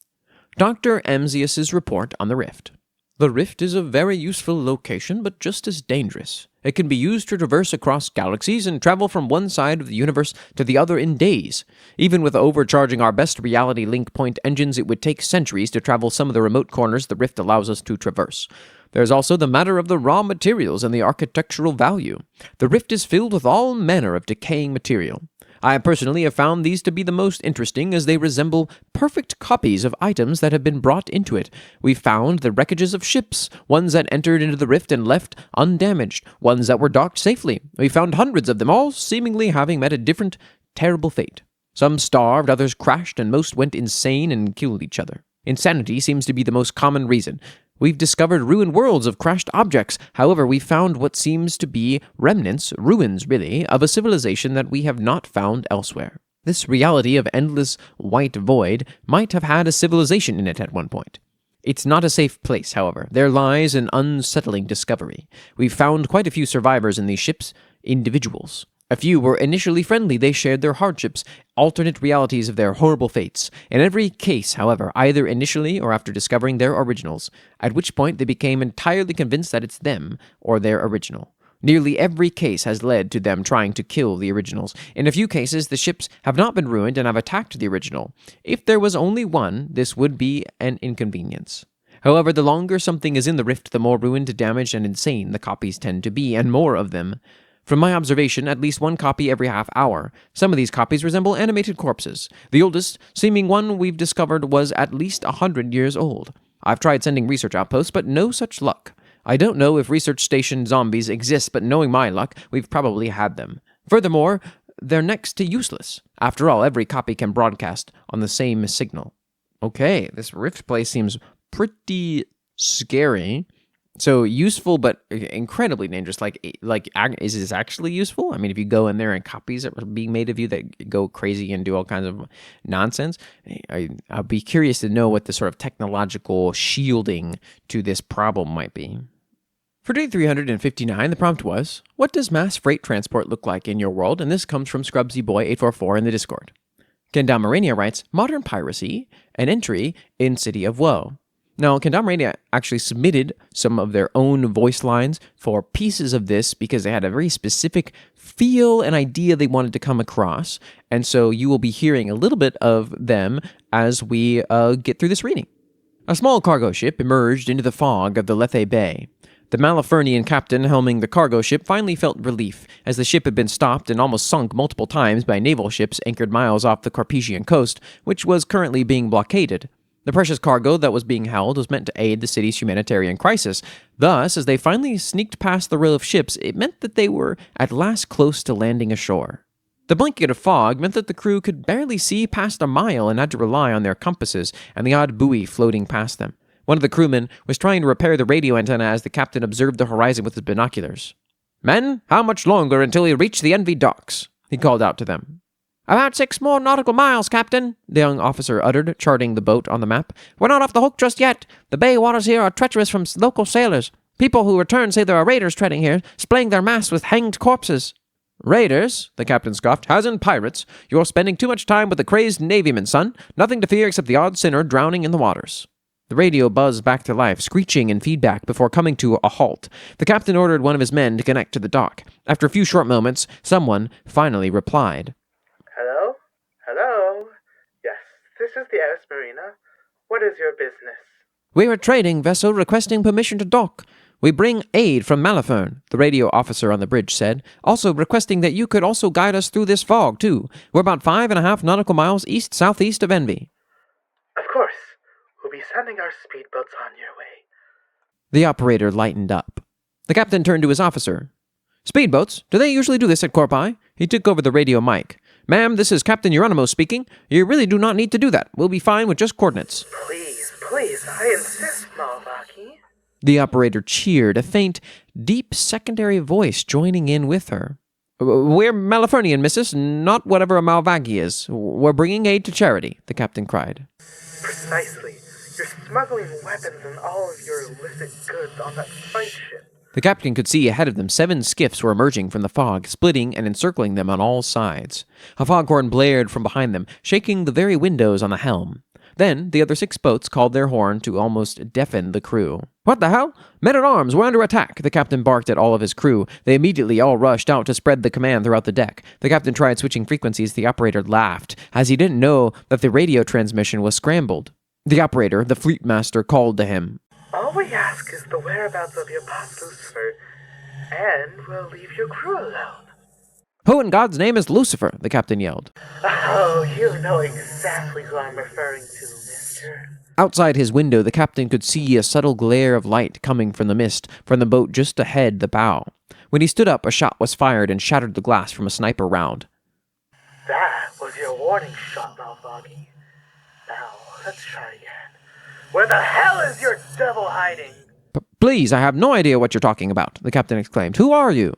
Dr. Amzius's report on the Rift. The Rift is a very useful location, but just as dangerous. It can be used to traverse across galaxies and travel from one side of the universe to the other in days. Even with overcharging our best reality link point engines, it would take centuries to travel some of the remote corners the Rift allows us to traverse. There's also the matter of the raw materials and the architectural value. The Rift is filled with all manner of decaying material. I personally have found these to be the most interesting, as they resemble perfect copies of items that have been brought into it. We found the wreckages of ships, ones that entered into the Rift and left undamaged, ones that were docked safely. We found hundreds of them, all seemingly having met a different, terrible fate. Some starved, others crashed, and most went insane and killed each other. Insanity seems to be the most common reason. We've discovered ruined worlds of crashed objects. However, we found what seems to be remnants, ruins really, of a civilization that we have not found elsewhere. This reality of endless white void might have had a civilization in it at one point. It's not a safe place, however. There lies an unsettling discovery. We've found quite a few survivors in these ships, individuals. A few were initially friendly. They shared their hardships, alternate realities of their horrible fates. In every case, however, either initially or after discovering their originals, at which point they became entirely convinced that it's them or their original. Nearly every case has led to them trying to kill the originals. In a few cases, the ships have not been ruined and have attacked the original. If there was only one, this would be an inconvenience. However, the longer something is in the Rift, the more ruined, damaged, and insane the copies tend to be, and more of them. From my observation, at least one copy every half hour. Some of these copies resemble animated corpses. The oldest seeming one we've discovered was at least 100 years old. I've tried sending research outposts, but no such luck. I don't know if research station zombies exist, but knowing my luck, we've probably had them. Furthermore, they're next to useless. After all, every copy can broadcast on the same signal. Okay, this Rift place seems pretty scary. So useful, but incredibly dangerous. Like, is this actually useful? I mean, if you go in there and copies are being made of you that go crazy and do all kinds of nonsense, I'll be curious to know what the sort of technological shielding to this problem might be. For day 359, the prompt was, what does mass freight transport look like in your world? And this comes from ScrubsyBoy844 in the Discord. Kendamarania writes, modern piracy, an entry in City of Woe. Now, Kendamarania actually submitted some of their own voice lines for pieces of this because they had a very specific feel and idea they wanted to come across. And so you will be hearing a little bit of them as we get through this reading. A small cargo ship emerged into the fog of the Lethe Bay. The Malafernian captain helming the cargo ship finally felt relief, as the ship had been stopped and almost sunk multiple times by naval ships anchored miles off the Carpathian coast, which was currently being blockaded. The precious cargo that was being held was meant to aid the city's humanitarian crisis. Thus, as they finally sneaked past the row of ships, it meant that they were at last close to landing ashore. The blanket of fog meant that the crew could barely see past a mile and had to rely on their compasses and the odd buoy floating past them. One of the crewmen was trying to repair the radio antenna as the captain observed the horizon with his binoculars. "Men, how much longer until we reach the Envy docks?" he called out to them. "About 6 more nautical miles, Captain," the young officer uttered, charting the boat on the map. "We're not off the hook just yet. The bay waters here are treacherous from local sailors. People who return say there are raiders treading here, splaying their masts with hanged corpses." "Raiders?" the captain scoffed. "As in pirates. You're spending too much time with the crazed navyman, son. Nothing to fear except the odd sinner drowning in the waters." The radio buzzed back to life, screeching in feedback before coming to a halt. The captain ordered one of his men to connect to the dock. After a few short moments, someone finally replied. "Hello? Hello? Yes, this is the S Marina. What is your business?" "We're a trading vessel requesting permission to dock. We bring aid from Malafern," the radio officer on the bridge said, "also requesting that you could also guide us through this fog, too. We're about 5.5 nautical miles east-southeast of Envy." "Of course. We'll be sending our speedboats on your way." The operator lightened up. The captain turned to his officer. "Speedboats? Do they usually do this at Corpi?" He took over the radio mic. "Ma'am, this is Captain Euronymous speaking. You really do not need to do that. We'll be fine with just coordinates." Please, I insist, Malvaki." The operator cheered, a faint, deep secondary voice joining in with her. "We're Malafernian, missus, not whatever a Malvagi is. We're bringing aid to charity," the captain cried. "Precisely. You're smuggling weapons and all of your illicit goods on that fight ship." The captain could see ahead of them 7 skiffs were emerging from the fog, splitting and encircling them on all sides. A foghorn blared from behind them, shaking the very windows on the helm. Then the other 6 boats called their horn to almost deafen the crew. "What the hell? Men-at-arms, we're under attack!" the captain barked at all of his crew. They immediately all rushed out to spread the command throughout the deck. The captain tried switching frequencies. The operator laughed, as he didn't know that the radio transmission was scrambled. The operator, the fleet master, called to him. "All we ask is the whereabouts of your boss Lucifer, and we'll leave your crew alone." "Who in God's name is Lucifer?" the captain yelled. "Oh, you know exactly who I'm referring to, mister." Outside his window, the captain could see a subtle glare of light coming from the mist from the boat just ahead the bow. When he stood up, a shot was fired and shattered the glass from a sniper round. "That was your warning shot, Malvagi. Now, let's try again. Where the hell is your devil hiding?" "Please, I have no idea what you're talking about," the captain exclaimed. "Who are you?"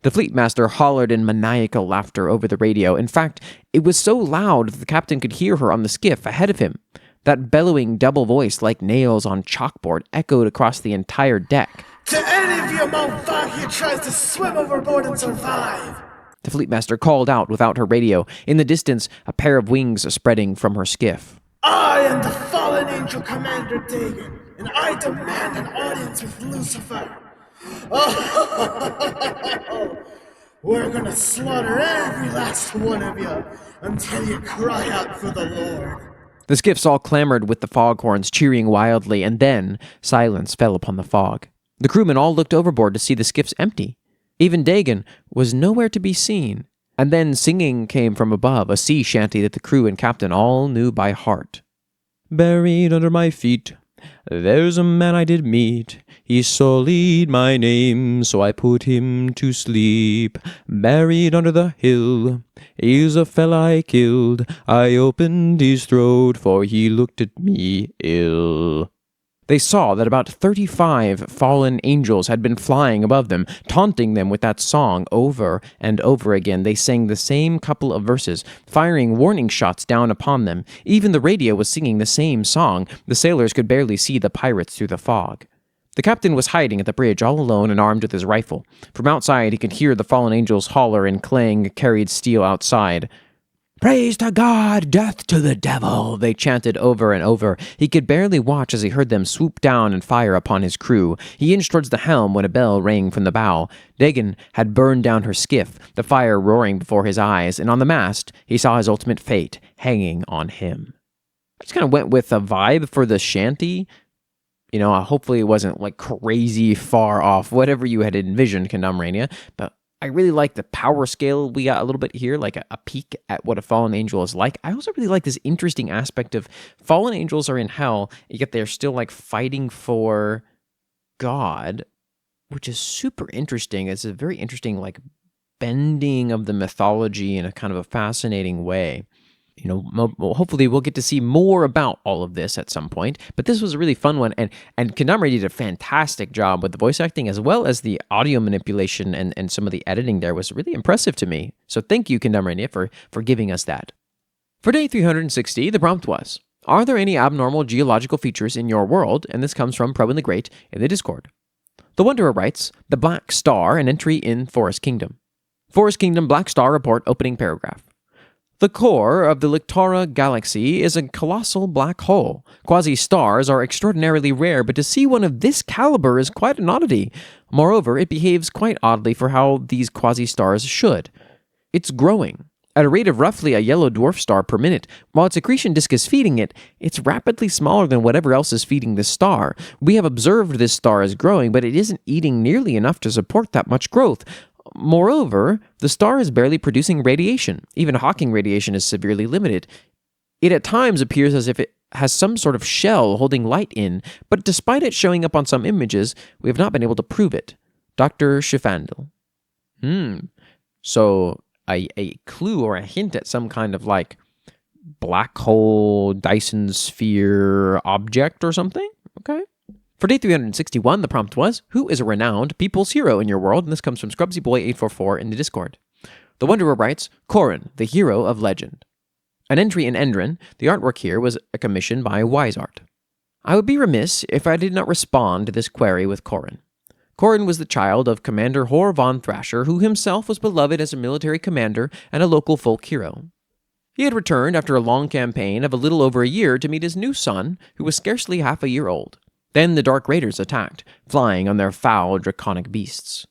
The fleet master hollered in maniacal laughter over the radio. In fact, it was so loud that the captain could hear her on the skiff ahead of him. That bellowing double voice, like nails on chalkboard, echoed across the entire deck. "To any of you Malvaki who tries to swim overboard and survive!" The fleet master called out without her radio. In the distance, a pair of wings spreading from her skiff. "I am the fallen angel Commander Dagon, and I demand an audience with Lucifer. We're gonna slaughter every last one of you until you cry out for the Lord." The skiffs all clamored with the foghorns, cheering wildly, and then silence fell upon the fog. The crewmen all looked overboard to see the skiffs empty. Even Dagon was nowhere to be seen. And then singing came from above, a sea shanty that the crew and captain all knew by heart. "Buried under my feet, there's a man I did meet. He sullied my name, so I put him to sleep. Buried under the hill, he's a fella I killed. I opened his throat, for he looked at me ill." They saw that about 35 fallen angels had been flying above them, taunting them with that song over and over again. They sang the same couple of verses, firing warning shots down upon them. Even the radio was singing the same song. The sailors could barely see the pirates through the fog. The captain was hiding at the bridge all alone and armed with his rifle. From outside, he could hear the fallen angels holler and clang carried steel outside. "Praise to God, death to the devil," they chanted over and over. He could barely watch as he heard them swoop down and fire upon his crew. He inched towards the helm when a bell rang from the bow. Dagon had burned down her skiff, the fire roaring before his eyes, and on the mast he saw his ultimate fate hanging on him. I just kind of went with a vibe for the shanty. Hopefully it wasn't like crazy far off whatever you had envisioned, Kendamarania, but I really like the power scale we got a little bit here, like a peek at what a fallen angel is like. I also really like this interesting aspect of fallen angels are in hell, yet they're still like fighting for God, which is super interesting. It's a very interesting like bending of the mythology in a kind of a fascinating way. Hopefully we'll get to see more about all of this at some point, but this was a really fun one, and Kendamarania did a fantastic job with the voice acting as well as the audio manipulation, and some of the editing there was really impressive to me. So thank you, Kendamarania, for giving us that. For day 360, the prompt was, are there any abnormal geological features in your world? And this comes from Pro and the Great in the Discord. The Wanderer writes, the Black Star, an entry in Forest Kingdom. Forest Kingdom Black Star report opening paragraph. The core of the Lictora galaxy is a colossal black hole. Quasi-stars are extraordinarily rare, but to see one of this caliber is quite an oddity. Moreover, it behaves quite oddly for how these quasi-stars should. It's growing. At a rate of roughly a yellow dwarf star per minute, while its accretion disk is feeding it, it's rapidly smaller than whatever else is feeding this star. We have observed this star is growing, but it isn't eating nearly enough to support that much growth. Moreover, the star is barely producing radiation. Even Hawking radiation is severely limited. It at times appears as if it has some sort of shell holding light in, but despite it showing up on some images, we have not been able to prove it. Dr. Schiffandel. So a clue or a hint at some kind of like black hole, Dyson sphere object or something? Okay. For day 361, the prompt was, who is a renowned people's hero in your world? And this comes from ScrubsyBoy844 in the Discord. The Wanderer writes, Corin, the hero of legend. An entry in Endrin, the artwork here was a commission by WiseArt. I would be remiss if I did not respond to this query with Corin. Corin was the child of Commander Hor von Thrasher, who himself was beloved as a military commander and a local folk hero. He had returned after a long campaign of a little over a year to meet his new son, who was scarcely half a year old. Then the Dark Raiders attacked, flying on their foul, draconic beasts.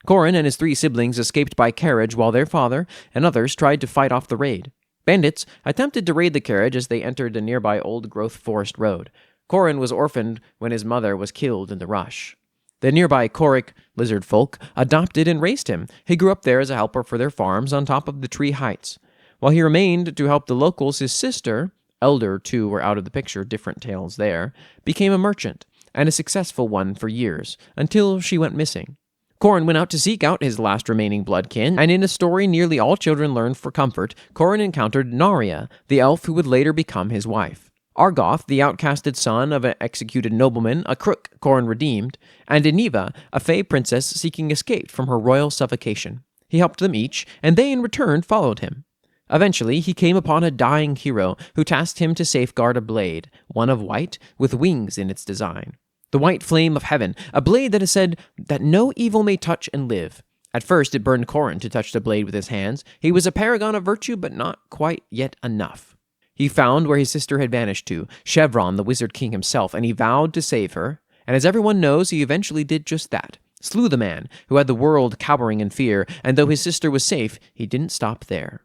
Corin and his 3 siblings escaped by carriage while their father and others tried to fight off the raid. Bandits attempted to raid the carriage as they entered a nearby old-growth forest road. Corin was orphaned when his mother was killed in the rush. The nearby Koric lizard folk adopted and raised him. He grew up there as a helper for their farms on top of the tree heights. While he remained to help the locals, his sister, elder 2 were out of the picture, different tales there, became a merchant, and a successful one for years, until she went missing. Corin went out to seek out his last remaining bloodkin, and in a story nearly all children learn for comfort, Corin encountered Naria, the elf who would later become his wife. Argoth, the outcasted son of an executed nobleman, a crook Corin redeemed, and Eniva, a fey princess seeking escape from her royal suffocation. He helped them each, and they in return followed him. Eventually, he came upon a dying hero who tasked him to safeguard a blade, one of white, with wings in its design. The white flame of heaven, a blade that is said that no evil may touch and live. At first, it burned Corin to touch the blade with his hands. He was a paragon of virtue, but not quite yet enough. He found where his sister had vanished to, Chevron, the Wizard King himself, and he vowed to save her. And as everyone knows, he eventually did just that. Slew the man who had the world cowering in fear, and though his sister was safe, he didn't stop there.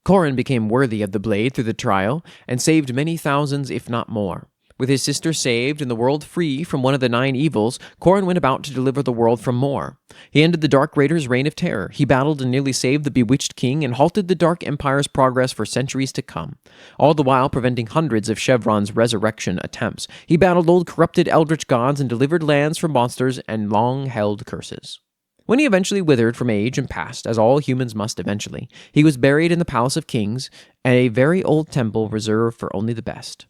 Corin became worthy of the blade through the trial, and saved many thousands, if not more. With his sister saved and the world free from one of the 9 evils, Corin went about to deliver the world from more. He ended the Dark Raiders' reign of terror. He battled and nearly saved the bewitched king and halted the Dark Empire's progress for centuries to come, all the while preventing hundreds of Chevron's resurrection attempts. He battled old corrupted eldritch gods and delivered lands from monsters and long-held curses. When he eventually withered from age and passed, as all humans must eventually, he was buried in the Palace of Kings, a very old temple reserved for only the best.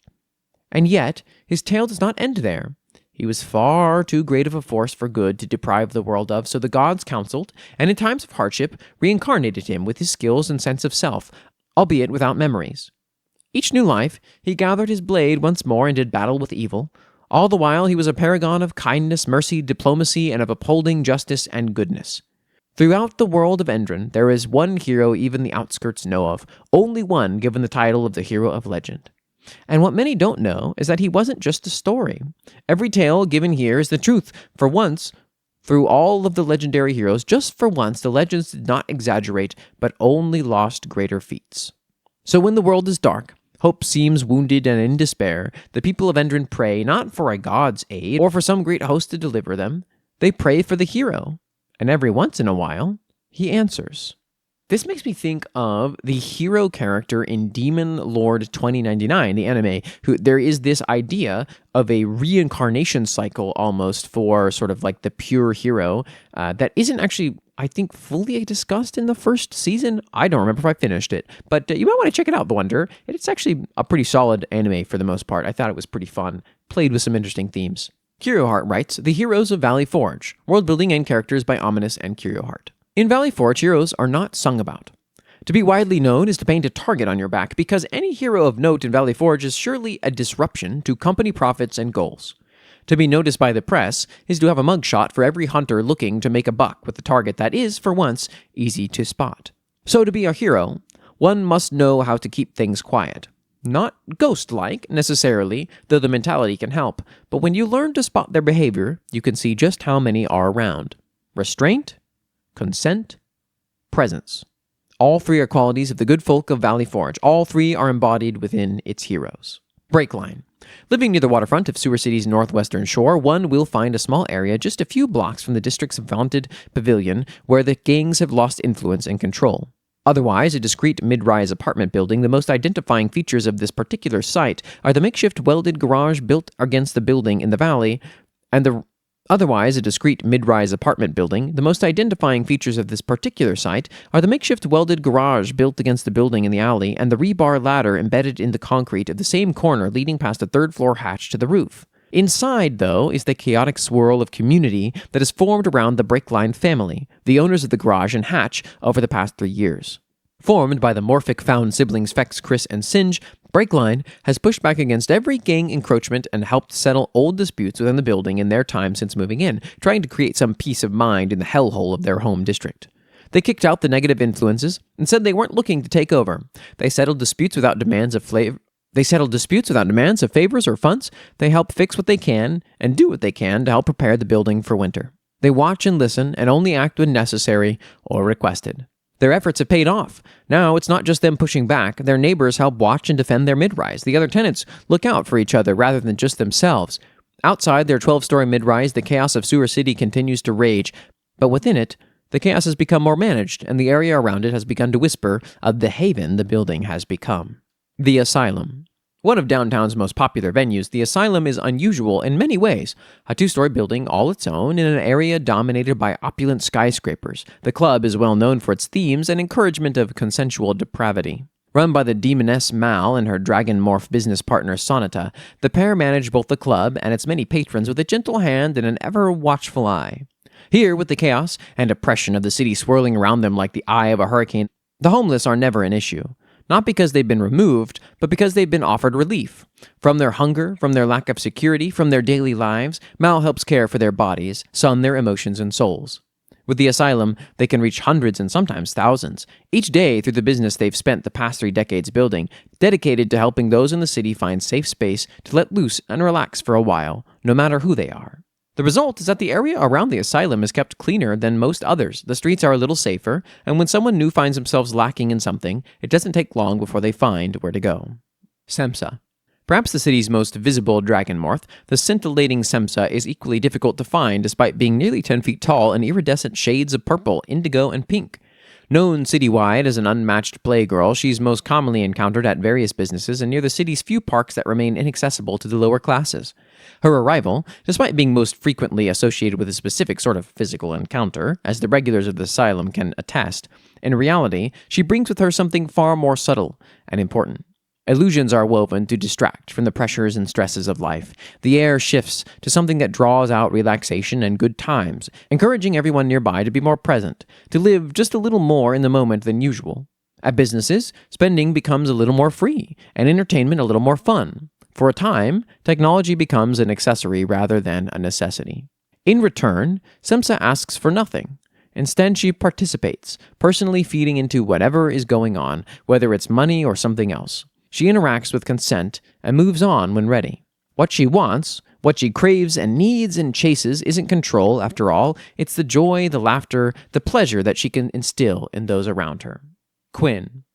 And yet, his tale does not end there. He was far too great of a force for good to deprive the world of, so the gods counseled, and in times of hardship, reincarnated him with his skills and sense of self, albeit without memories. Each new life, he gathered his blade once more and did battle with evil. All the while, he was a paragon of kindness, mercy, diplomacy, and of upholding justice and goodness. Throughout the world of Endrin, there is one hero even the outskirts know of, only one given the title of the hero of legend. And what many don't know is that he wasn't just a story. Every tale given here is the truth. For once, through all of the legendary heroes, just for once, the legends did not exaggerate, but only lost greater feats. So when the world is dark, Hope seems wounded and in despair. The people of Endrin pray not for a god's aid or for some great host to deliver them. They pray for the hero, and every once in a while, he answers. This makes me think of the hero character in Demon Lord 2099, the anime, who there is this idea of a reincarnation cycle almost for sort of like the pure hero that isn't actually, I think, fully discussed in the first season. I don't remember if I finished it, but you might want to check it out, The Wonder. It's actually a pretty solid anime for the most part. I thought it was pretty fun, played with some interesting themes. Curio Heart writes, The Heroes of Valley Forge, World Building and Characters by Auhminous and Curio Heart. In Valley Forge, heroes are not sung about. To be widely known is to paint a target on your back, because any hero of note in Valley Forge is surely a disruption to company profits and goals. To be noticed by the press is to have a mugshot for every hunter looking to make a buck with a target that is, for once, easy to spot. So to be a hero, one must know how to keep things quiet. Not ghost-like, necessarily, though the mentality can help, but when you learn to spot their behavior, you can see just how many are around. Restraint, consent, presence. All three are qualities of the good folk of Valley Forge. All three are embodied within its heroes. Breakline. Living near the waterfront of Sewer City's northwestern shore, one will find a small area just a few blocks from the district's vaunted pavilion where the gangs have lost influence and control. Otherwise, a discreet mid-rise apartment building, the most identifying features of this particular site are the makeshift welded garage built against the building in the valley, and the Otherwise, a discreet mid-rise apartment building, the most identifying features of this particular site are the makeshift welded garage built against the building in the alley and the rebar ladder embedded in the concrete of the same corner leading past a third-floor hatch to the roof. Inside, though, is the chaotic swirl of community that has formed around the Breakline family, the owners of the garage and hatch, over the past 3 years. Formed by the morphic found siblings Fex, Chris, and Singe, Breakline has pushed back against every gang encroachment and helped settle old disputes within the building in their time since moving in, trying to create some peace of mind in the hellhole of their home district. They kicked out the negative influences and said they weren't looking to take over. They settled disputes without demands of favors or funds. They help fix what they can and do what they can to help prepare the building for winter. They watch and listen and only act when necessary or requested. Their efforts have paid off. Now, it's not just them pushing back. Their neighbors help watch and defend their mid-rise. The other tenants look out for each other rather than just themselves. Outside their 12-story mid-rise, the chaos of Sewer City continues to rage, but within it, the chaos has become more managed, and the area around it has begun to whisper of the haven the building has become. The Asylum. One of downtown's most popular venues, the Asylum is unusual in many ways. A 2-story building all its own in an area dominated by opulent skyscrapers. The club is well known for its themes and encouragement of consensual depravity. Run by the demoness Mal and her dragon morph business partner Sonata, the pair manage both the club and its many patrons with a gentle hand and an ever-watchful eye. Here, with the chaos and oppression of the city swirling around them like the eye of a hurricane, the homeless are never an issue. Not because they've been removed, but because they've been offered relief. From their hunger, from their lack of security, from their daily lives, Mal helps care for their bodies, sun their emotions and souls. With the Asylum, they can reach hundreds and sometimes thousands, each day through the business they've spent the past 3 decades building, dedicated to helping those in the city find safe space to let loose and relax for a while, no matter who they are. The result is that the area around the Asylum is kept cleaner than most others. The streets are a little safer, and when someone new finds themselves lacking in something, it doesn't take long before they find where to go. Semsa. Perhaps the city's most visible dragon morph, the scintillating Semsa is equally difficult to find despite being nearly 10 feet tall in iridescent shades of purple, indigo, and pink. Known citywide as an unmatched playgirl, she's most commonly encountered at various businesses and near the city's few parks that remain inaccessible to the lower classes. Her arrival, despite being most frequently associated with a specific sort of physical encounter, as the regulars of the Asylum can attest, in reality, she brings with her something far more subtle and important. Illusions are woven to distract from the pressures and stresses of life. The air shifts to something that draws out relaxation and good times, encouraging everyone nearby to be more present, to live just a little more in the moment than usual. At businesses, spending becomes a little more free, and entertainment a little more fun. For a time, technology becomes an accessory rather than a necessity. In return, Semsa asks for nothing. Instead, she participates, personally feeding into whatever is going on, whether it's money or something else. She interacts with consent and moves on when ready. What she wants, what she craves and needs and chases isn't control, after all. It's the joy, the laughter, the pleasure that she can instill in those around her. Quinn.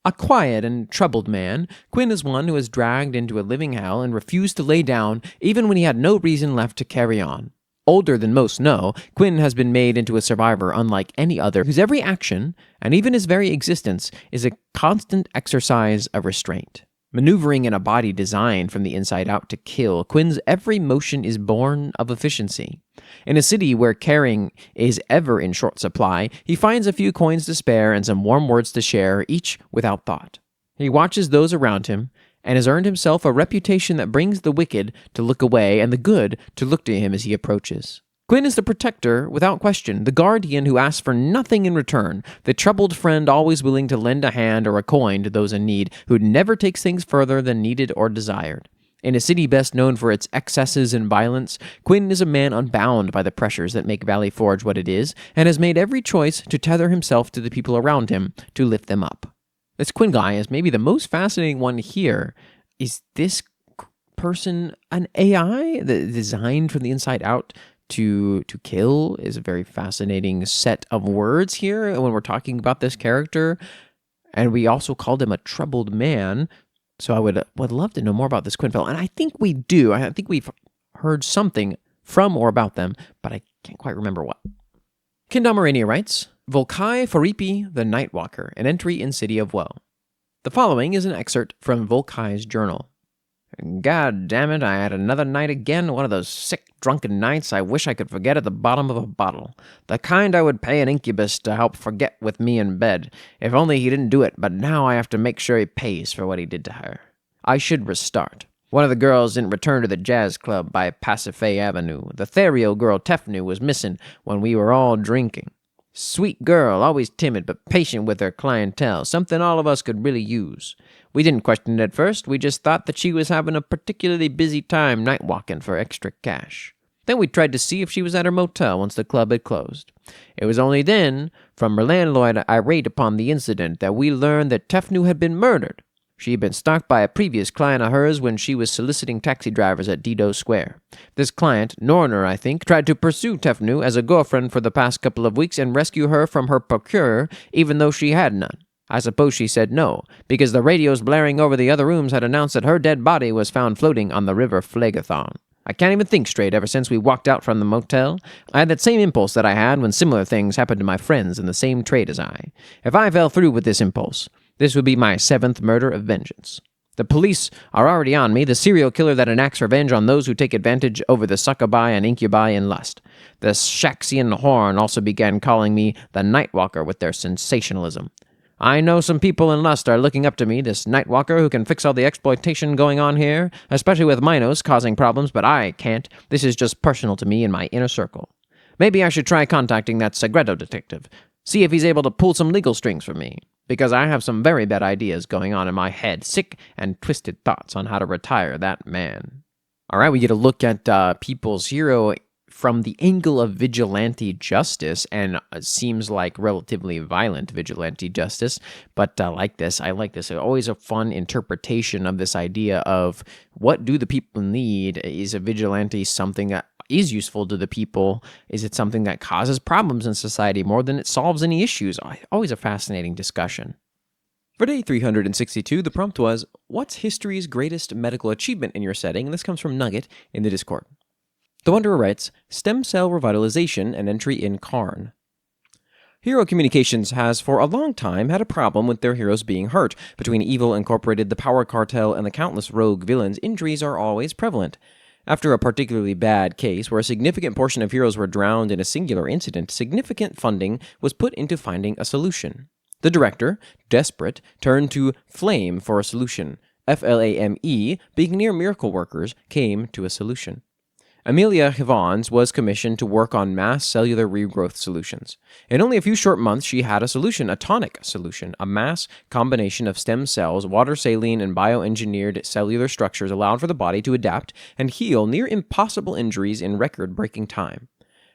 A quiet and troubled man, Quinn is one who was dragged into a living hell and refused to lay down even when he had no reason left to carry on. Older than most know, Quinn has been made into a survivor unlike any other, whose every action, and even his very existence, is a constant exercise of restraint. Maneuvering in a body designed from the inside out to kill, Quinn's every motion is born of efficiency. In a city where caring is ever in short supply, he finds a few coins to spare and some warm words to share, each without thought. He watches those around him, and has earned himself a reputation that brings the wicked to look away and the good to look to him as he approaches. Quinn is the protector, without question, the guardian who asks for nothing in return, the troubled friend always willing to lend a hand or a coin to those in need, who never takes things further than needed or desired. In a city best known for its excesses and violence, Quinn is a man unbound by the pressures that make Valley Forge what it is, and has made every choice to tether himself to the people around him to lift them up. This Quinn guy is maybe the most fascinating one here. Is this person an AI that designed from the inside out to kill? Is a very fascinating set of words here when we're talking about this character. And we also called him a troubled man. So I would love to know more about this Quinn fellow. And I think we do. I think we've heard something from or about them, but I can't quite remember what. Kendamarania writes, Volkai Faripi the Nightwalker, an entry in City of Woe. The following is an excerpt from Volkai's journal. God damn it, I had another night again, one of those sick, drunken nights I wish I could forget at the bottom of a bottle. The kind I would pay an incubus to help forget with me in bed, if only he didn't do it, but now I have to make sure he pays for what he did to her. I should restart. One of the girls didn't return to the jazz club by Pasiphae Avenue. The Therio girl Tefnu was missing when we were all drinking. Sweet girl, always timid but patient with her clientele, something all of us could really use. We didn't question it at first, we just thought that she was having a particularly busy time night walking for extra cash. Then we tried to see if she was at her motel once the club had closed. It was only then, from her landlord irate upon the incident, that we learned that Tefnu had been murdered. She had been stalked by a previous client of hers when she was soliciting taxi drivers at Dido Square. This client, Norner I think, tried to pursue Tefnu as a girlfriend for the past couple of weeks and rescue her from her procurer, even though she had none. I suppose she said no, because the radios blaring over the other rooms had announced that her dead body was found floating on the river Phlegethon. I can't even think straight ever since we walked out from the motel. I had that same impulse that I had when similar things happened to my friends in the same trade as I. If I fell through with this impulse, this would be my 7th murder of vengeance. The police are already on me, the serial killer that enacts revenge on those who take advantage over the succubi and incubi in lust. The Shaxian Horn also began calling me the Nightwalker with their sensationalism. I know some people in lust are looking up to me, this Nightwalker who can fix all the exploitation going on here, especially with Minos causing problems, but I can't. This is just personal to me in my inner circle. Maybe I should try contacting that Sagredo detective, see if he's able to pull some legal strings for me. Because I have some very bad ideas going on in my head, sick and twisted thoughts on how to retire that man. All right, we get a look at People's Hero from the angle of vigilante justice, and it seems like relatively violent vigilante justice, but I like this. It's always a fun interpretation of this idea of what do the people need? Is a vigilante something that is useful to the people? Is it something that causes problems in society more than it solves any issues? Always a fascinating discussion. For day 362, the prompt was, what's history's greatest medical achievement in your setting? And this comes from Nugget in the Discord. The Wanderer writes, stem cell revitalization, an entry in Karn. Hero Communications has for a long time had a problem with their heroes being hurt. Between Evil Incorporated, the Power Cartel, and the countless rogue villains, injuries are always prevalent. After a particularly bad case where a significant portion of heroes were drowned in a singular incident, significant funding was put into finding a solution. The director, desperate, turned to Flame for a solution. Flame, being near miracle workers, came to a solution. Amelia Hivans was commissioned to work on mass cellular regrowth solutions. In only a few short months, she had a solution, a tonic solution, a mass combination of stem cells, water saline, and bioengineered cellular structures allowed for the body to adapt and heal near impossible injuries in record-breaking time.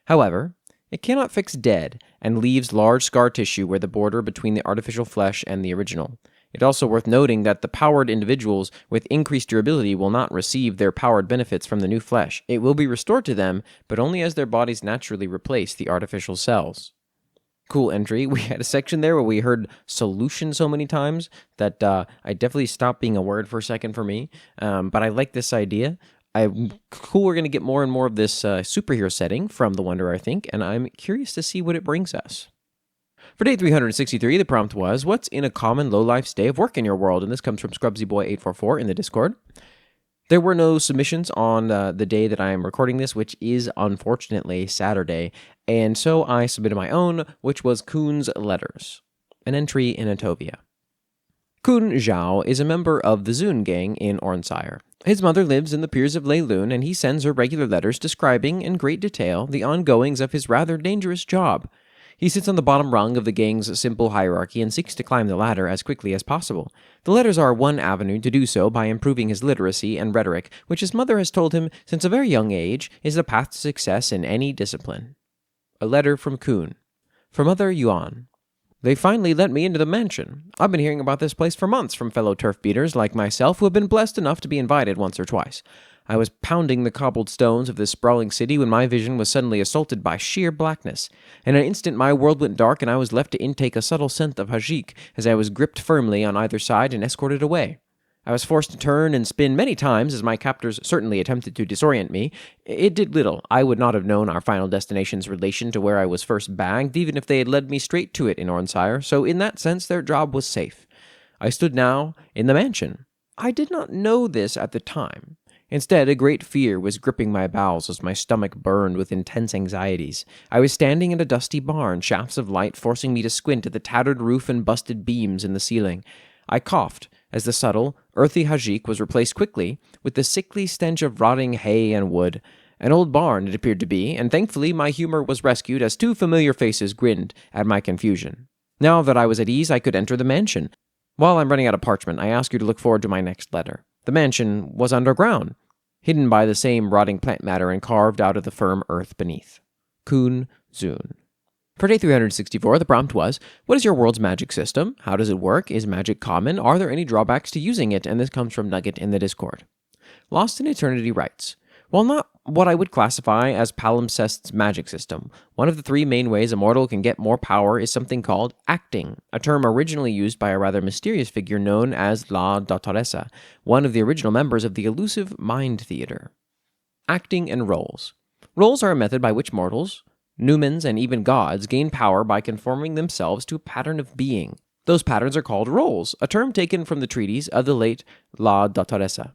However, it cannot fix dead and leaves large scar tissue where the border between the artificial flesh and the original. It's also worth noting that the powered individuals with increased durability will not receive their powered benefits from the new flesh. It will be restored to them, but only as their bodies naturally replace the artificial cells. cool entry. We had a section there where we heard solution so many times that I definitely stopped being a word for a second for me. But I like this idea. I'm cool. We're going to get more and more of this superhero setting from The Wanderer, I think, and I'm curious to see what it brings us. For day 363, the prompt was, what's in a common low-life day of work in your world? And this comes from ScrubsyBoy844 in the Discord. There were no submissions on the day that I am recording this, which is unfortunately Saturday, and so I submitted my own, which was Kuhn's Letters, an entry in Atovia. Kuhn Zhao is a member of the Zun gang in Ornsire. His mother lives in the Piers of Leilun, and he sends her regular letters describing in great detail the ongoings of his rather dangerous job. He sits on the bottom rung of the gang's simple hierarchy and seeks to climb the ladder as quickly as possible. The letters are one avenue to do so by improving his literacy and rhetoric, which his mother has told him since a very young age is the path to success in any discipline. A letter from Kuhn. For Mother Yuan. They finally let me into the mansion. I've been hearing about this place for months from fellow turf beaters like myself who have been blessed enough to be invited once or twice. I was pounding the cobbled stones of this sprawling city when my vision was suddenly assaulted by sheer blackness. In an instant my world went dark and I was left to intake a subtle scent of hajik as I was gripped firmly on either side and escorted away. I was forced to turn and spin many times as my captors certainly attempted to disorient me. It did little. I would not have known our final destination's relation to where I was first bagged, even if they had led me straight to it in Ornsire, so in that sense their job was safe. I stood now in the mansion. I did not know this at the time. Instead, a great fear was gripping my bowels as my stomach burned with intense anxieties. I was standing in a dusty barn, shafts of light forcing me to squint at the tattered roof and busted beams in the ceiling. I coughed as the subtle, earthy hajik was replaced quickly with the sickly stench of rotting hay and wood. An old barn, it appeared to be, and thankfully my humor was rescued as two familiar faces grinned at my confusion. Now that I was at ease, I could enter the mansion. While I'm running out of parchment, I ask you to look forward to my next letter. The mansion was underground, hidden by the same rotting plant matter and carved out of the firm earth beneath. Kuhn Zun. For day 364, the prompt was, what is your world's magic system? How does it work? Is magic common? Are there any drawbacks to using it? And this comes from Nugget in the Discord. LostInEternity writes, while not what I would classify as palimpsest's magic system, one of the three main ways a mortal can get more power is something called acting, a term originally used by a rather mysterious figure known as La Dottoressa, one of the original members of the elusive Mind Theater. Acting and roles. Roles are a method by which mortals, Numens, and even gods gain power by conforming themselves to a pattern of being. Those patterns are called roles, a term taken from the treatise of the late La Dottoressa.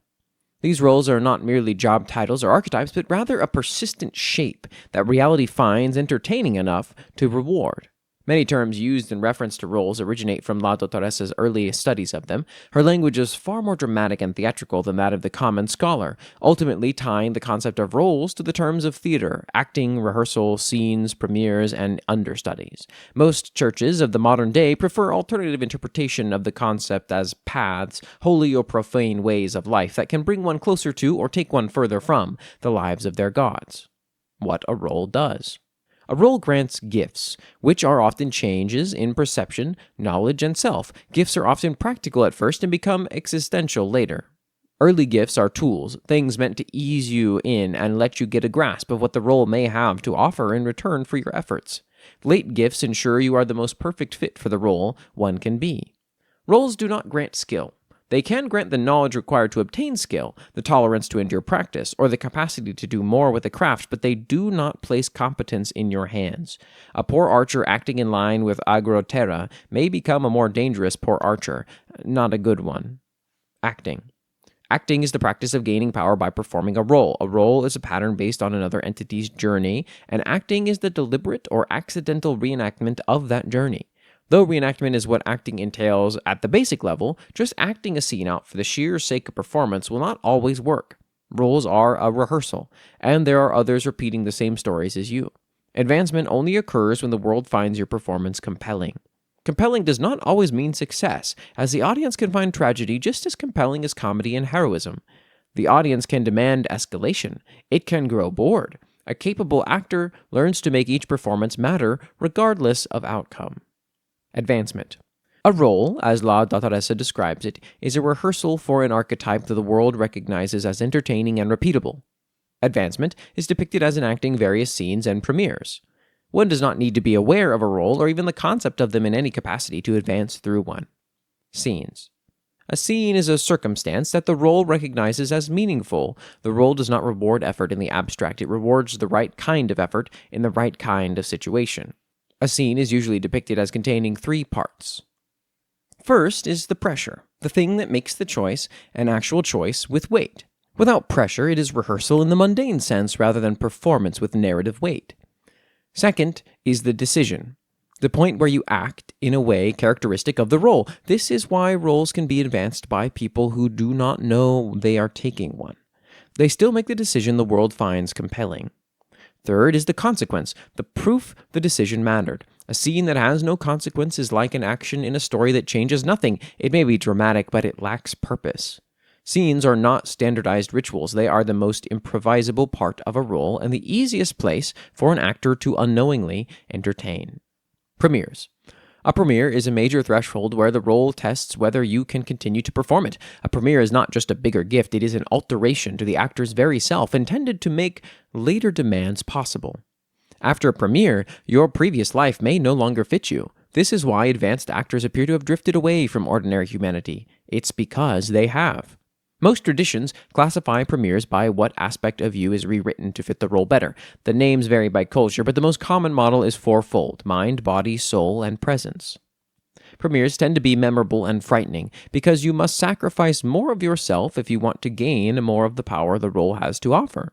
These roles are not merely job titles or archetypes, but rather a persistent shape that reality finds entertaining enough to reward. Many terms used in reference to roles originate from La Dottoressa's early studies of them. Her language is far more dramatic and theatrical than that of the common scholar, ultimately tying the concept of roles to the terms of theater, acting, rehearsal, scenes, premieres, and understudies. Most churches of the modern day prefer alternative interpretation of the concept as paths, holy or profane ways of life that can bring one closer to or take one further from the lives of their gods. What a role does. A role grants gifts, which are often changes in perception, knowledge, and self. Gifts are often practical at first and become existential later. Early gifts are tools, things meant to ease you in and let you get a grasp of what the role may have to offer in return for your efforts. Late gifts ensure you are the most perfect fit for the role one can be. Roles do not grant skill. They can grant the knowledge required to obtain skill, the tolerance to endure practice, or the capacity to do more with a craft, but they do not place competence in your hands. A poor archer acting in line with Agroterra may become a more dangerous poor archer, not a good one. Acting. Acting is the practice of gaining power by performing a role. A role is a pattern based on another entity's journey, and acting is the deliberate or accidental reenactment of that journey. Though reenactment is what acting entails at the basic level, just acting a scene out for the sheer sake of performance will not always work. Roles are a rehearsal, and there are others repeating the same stories as you. Advancement only occurs when the world finds your performance compelling. Compelling does not always mean success, as the audience can find tragedy just as compelling as comedy and heroism. The audience can demand escalation. It can grow bored. A capable actor learns to make each performance matter regardless of outcome. Advancement. A role, as La Dottoressa describes it, is a rehearsal for an archetype that the world recognizes as entertaining and repeatable. Advancement is depicted as enacting various scenes and premieres. One does not need to be aware of a role or even the concept of them in any capacity to advance through one. Scenes. A scene is a circumstance that the role recognizes as meaningful. The role does not reward effort in the abstract. It rewards the right kind of effort in the right kind of situation. A scene is usually depicted as containing 3 parts. First is the pressure, the thing that makes the choice an actual choice with weight. Without pressure, it is rehearsal in the mundane sense rather than performance with narrative weight. Second is the decision, the point where you act in a way characteristic of the role. This is why roles can be advanced by people who do not know they are taking one. They still make the decision the world finds compelling. Third is the consequence, the proof the decision mattered. A scene that has no consequence is like an action in a story that changes nothing. It may be dramatic, but it lacks purpose. Scenes are not standardized rituals. They are the most improvisable part of a role and the easiest place for an actor to unknowingly entertain. Premieres. A premiere is a major threshold where the role tests whether you can continue to perform it. A premiere is not just a bigger gift, it is an alteration to the actor's very self, intended to make later demands possible. After a premiere, your previous life may no longer fit you. This is why advanced actors appear to have drifted away from ordinary humanity. It's because they have. Most traditions classify premieres by what aspect of you is rewritten to fit the role better. The names vary by culture, but the most common model is fourfold: mind, body, soul, and presence. Premieres tend to be memorable and frightening because you must sacrifice more of yourself if you want to gain more of the power the role has to offer.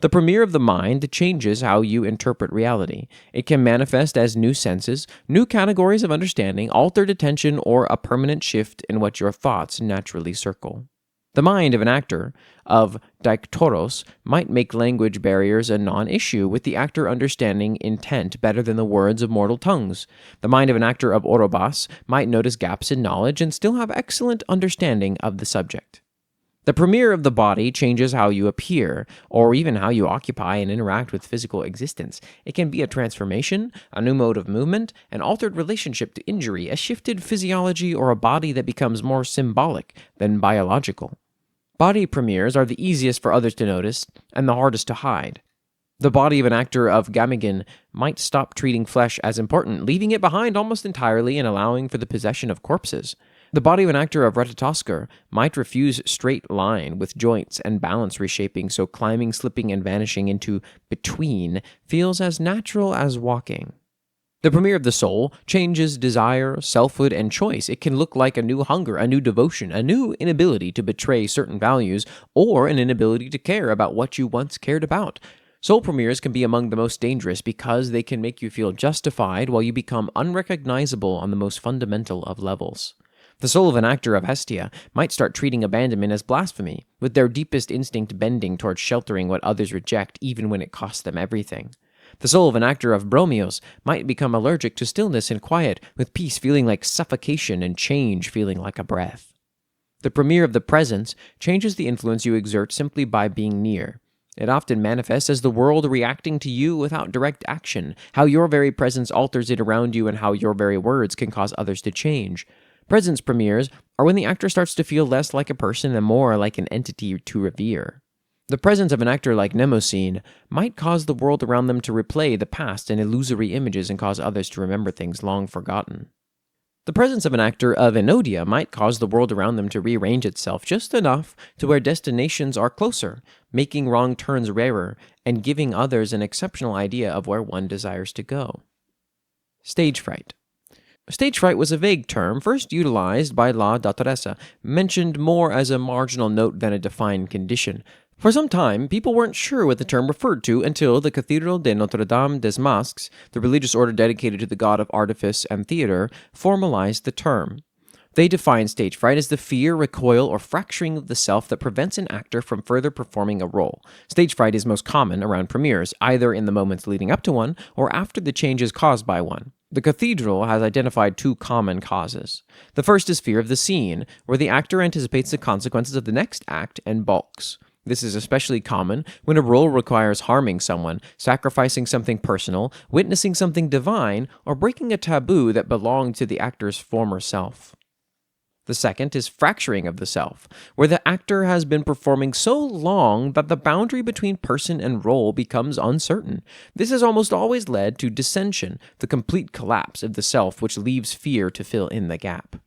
The premiere of the mind changes how you interpret reality. It can manifest as new senses, new categories of understanding, altered attention, or a permanent shift in what your thoughts naturally circle. The mind of an actor of diktoros might make language barriers a non-issue, with the actor understanding intent better than the words of mortal tongues. The mind of an actor of orobas might notice gaps in knowledge and still have excellent understanding of the subject. The premiere of the body changes how you appear, or even how you occupy and interact with physical existence. It can be a transformation, a new mode of movement, an altered relationship to injury, a shifted physiology, or a body that becomes more symbolic than biological. Body premieres are the easiest for others to notice and the hardest to hide. The body of an actor of Gamigan might stop treating flesh as important, leaving it behind almost entirely and allowing for the possession of corpses. The body of an actor of Retatosker might refuse straight line with joints and balance reshaping, so climbing, slipping, and vanishing into between feels as natural as walking. The premiere of the soul changes desire, selfhood, and choice. It can look like a new hunger, a new devotion, a new inability to betray certain values, or an inability to care about what you once cared about. Soul premieres can be among the most dangerous because they can make you feel justified while you become unrecognizable on the most fundamental of levels. The soul of an actor of Hestia might start treating abandonment as blasphemy, with their deepest instinct bending towards sheltering what others reject, even when it costs them everything. The soul of an actor of Bromios might become allergic to stillness and quiet, with peace feeling like suffocation and change feeling like a breath. The premiere of the presence changes the influence you exert simply by being near. It often manifests as the world reacting to you without direct action, how your very presence alters it around you, and how your very words can cause others to change. Presence premieres are when the actor starts to feel less like a person and more like an entity to revere. The presence of an actor like Mnemosyne might cause the world around them to replay the past in illusory images and cause others to remember things long forgotten. The presence of an actor of Enodia might cause the world around them to rearrange itself just enough to where destinations are closer, making wrong turns rarer, and giving others an exceptional idea of where one desires to go. Stage fright. Stage fright was a vague term first utilized by La Dottoressa, mentioned more as a marginal note than a defined condition. For some time, people weren't sure what the term referred to until the Cathedral de Notre-Dame des Masques, the religious order dedicated to the god of artifice and theater, formalized the term. They defined stage fright as the fear, recoil, or fracturing of the self that prevents an actor from further performing a role. Stage fright is most common around premieres, either in the moments leading up to one or after the changes caused by one. The Cathedral has identified 2 common causes. The first is fear of the scene, where the actor anticipates the consequences of the next act and balks. This is especially common when a role requires harming someone, sacrificing something personal, witnessing something divine, or breaking a taboo that belonged to the actor's former self. The second is fracturing of the self, where the actor has been performing so long that the boundary between person and role becomes uncertain. This has almost always led to dissension, the complete collapse of the self, which leaves fear to fill in the gap.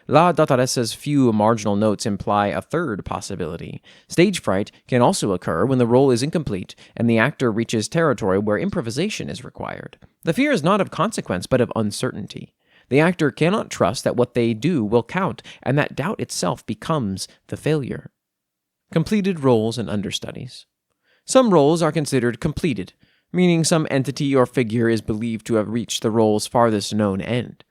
La Dottoresa's few marginal notes imply a third possibility. Stage fright can also occur when the role is incomplete and the actor reaches territory where improvisation is required. The fear is not of consequence, but of uncertainty. The actor cannot trust that what they do will count, and that doubt itself becomes the failure. Completed roles and understudies. Some roles are considered completed, meaning some entity or figure is believed to have reached the role's farthest known end.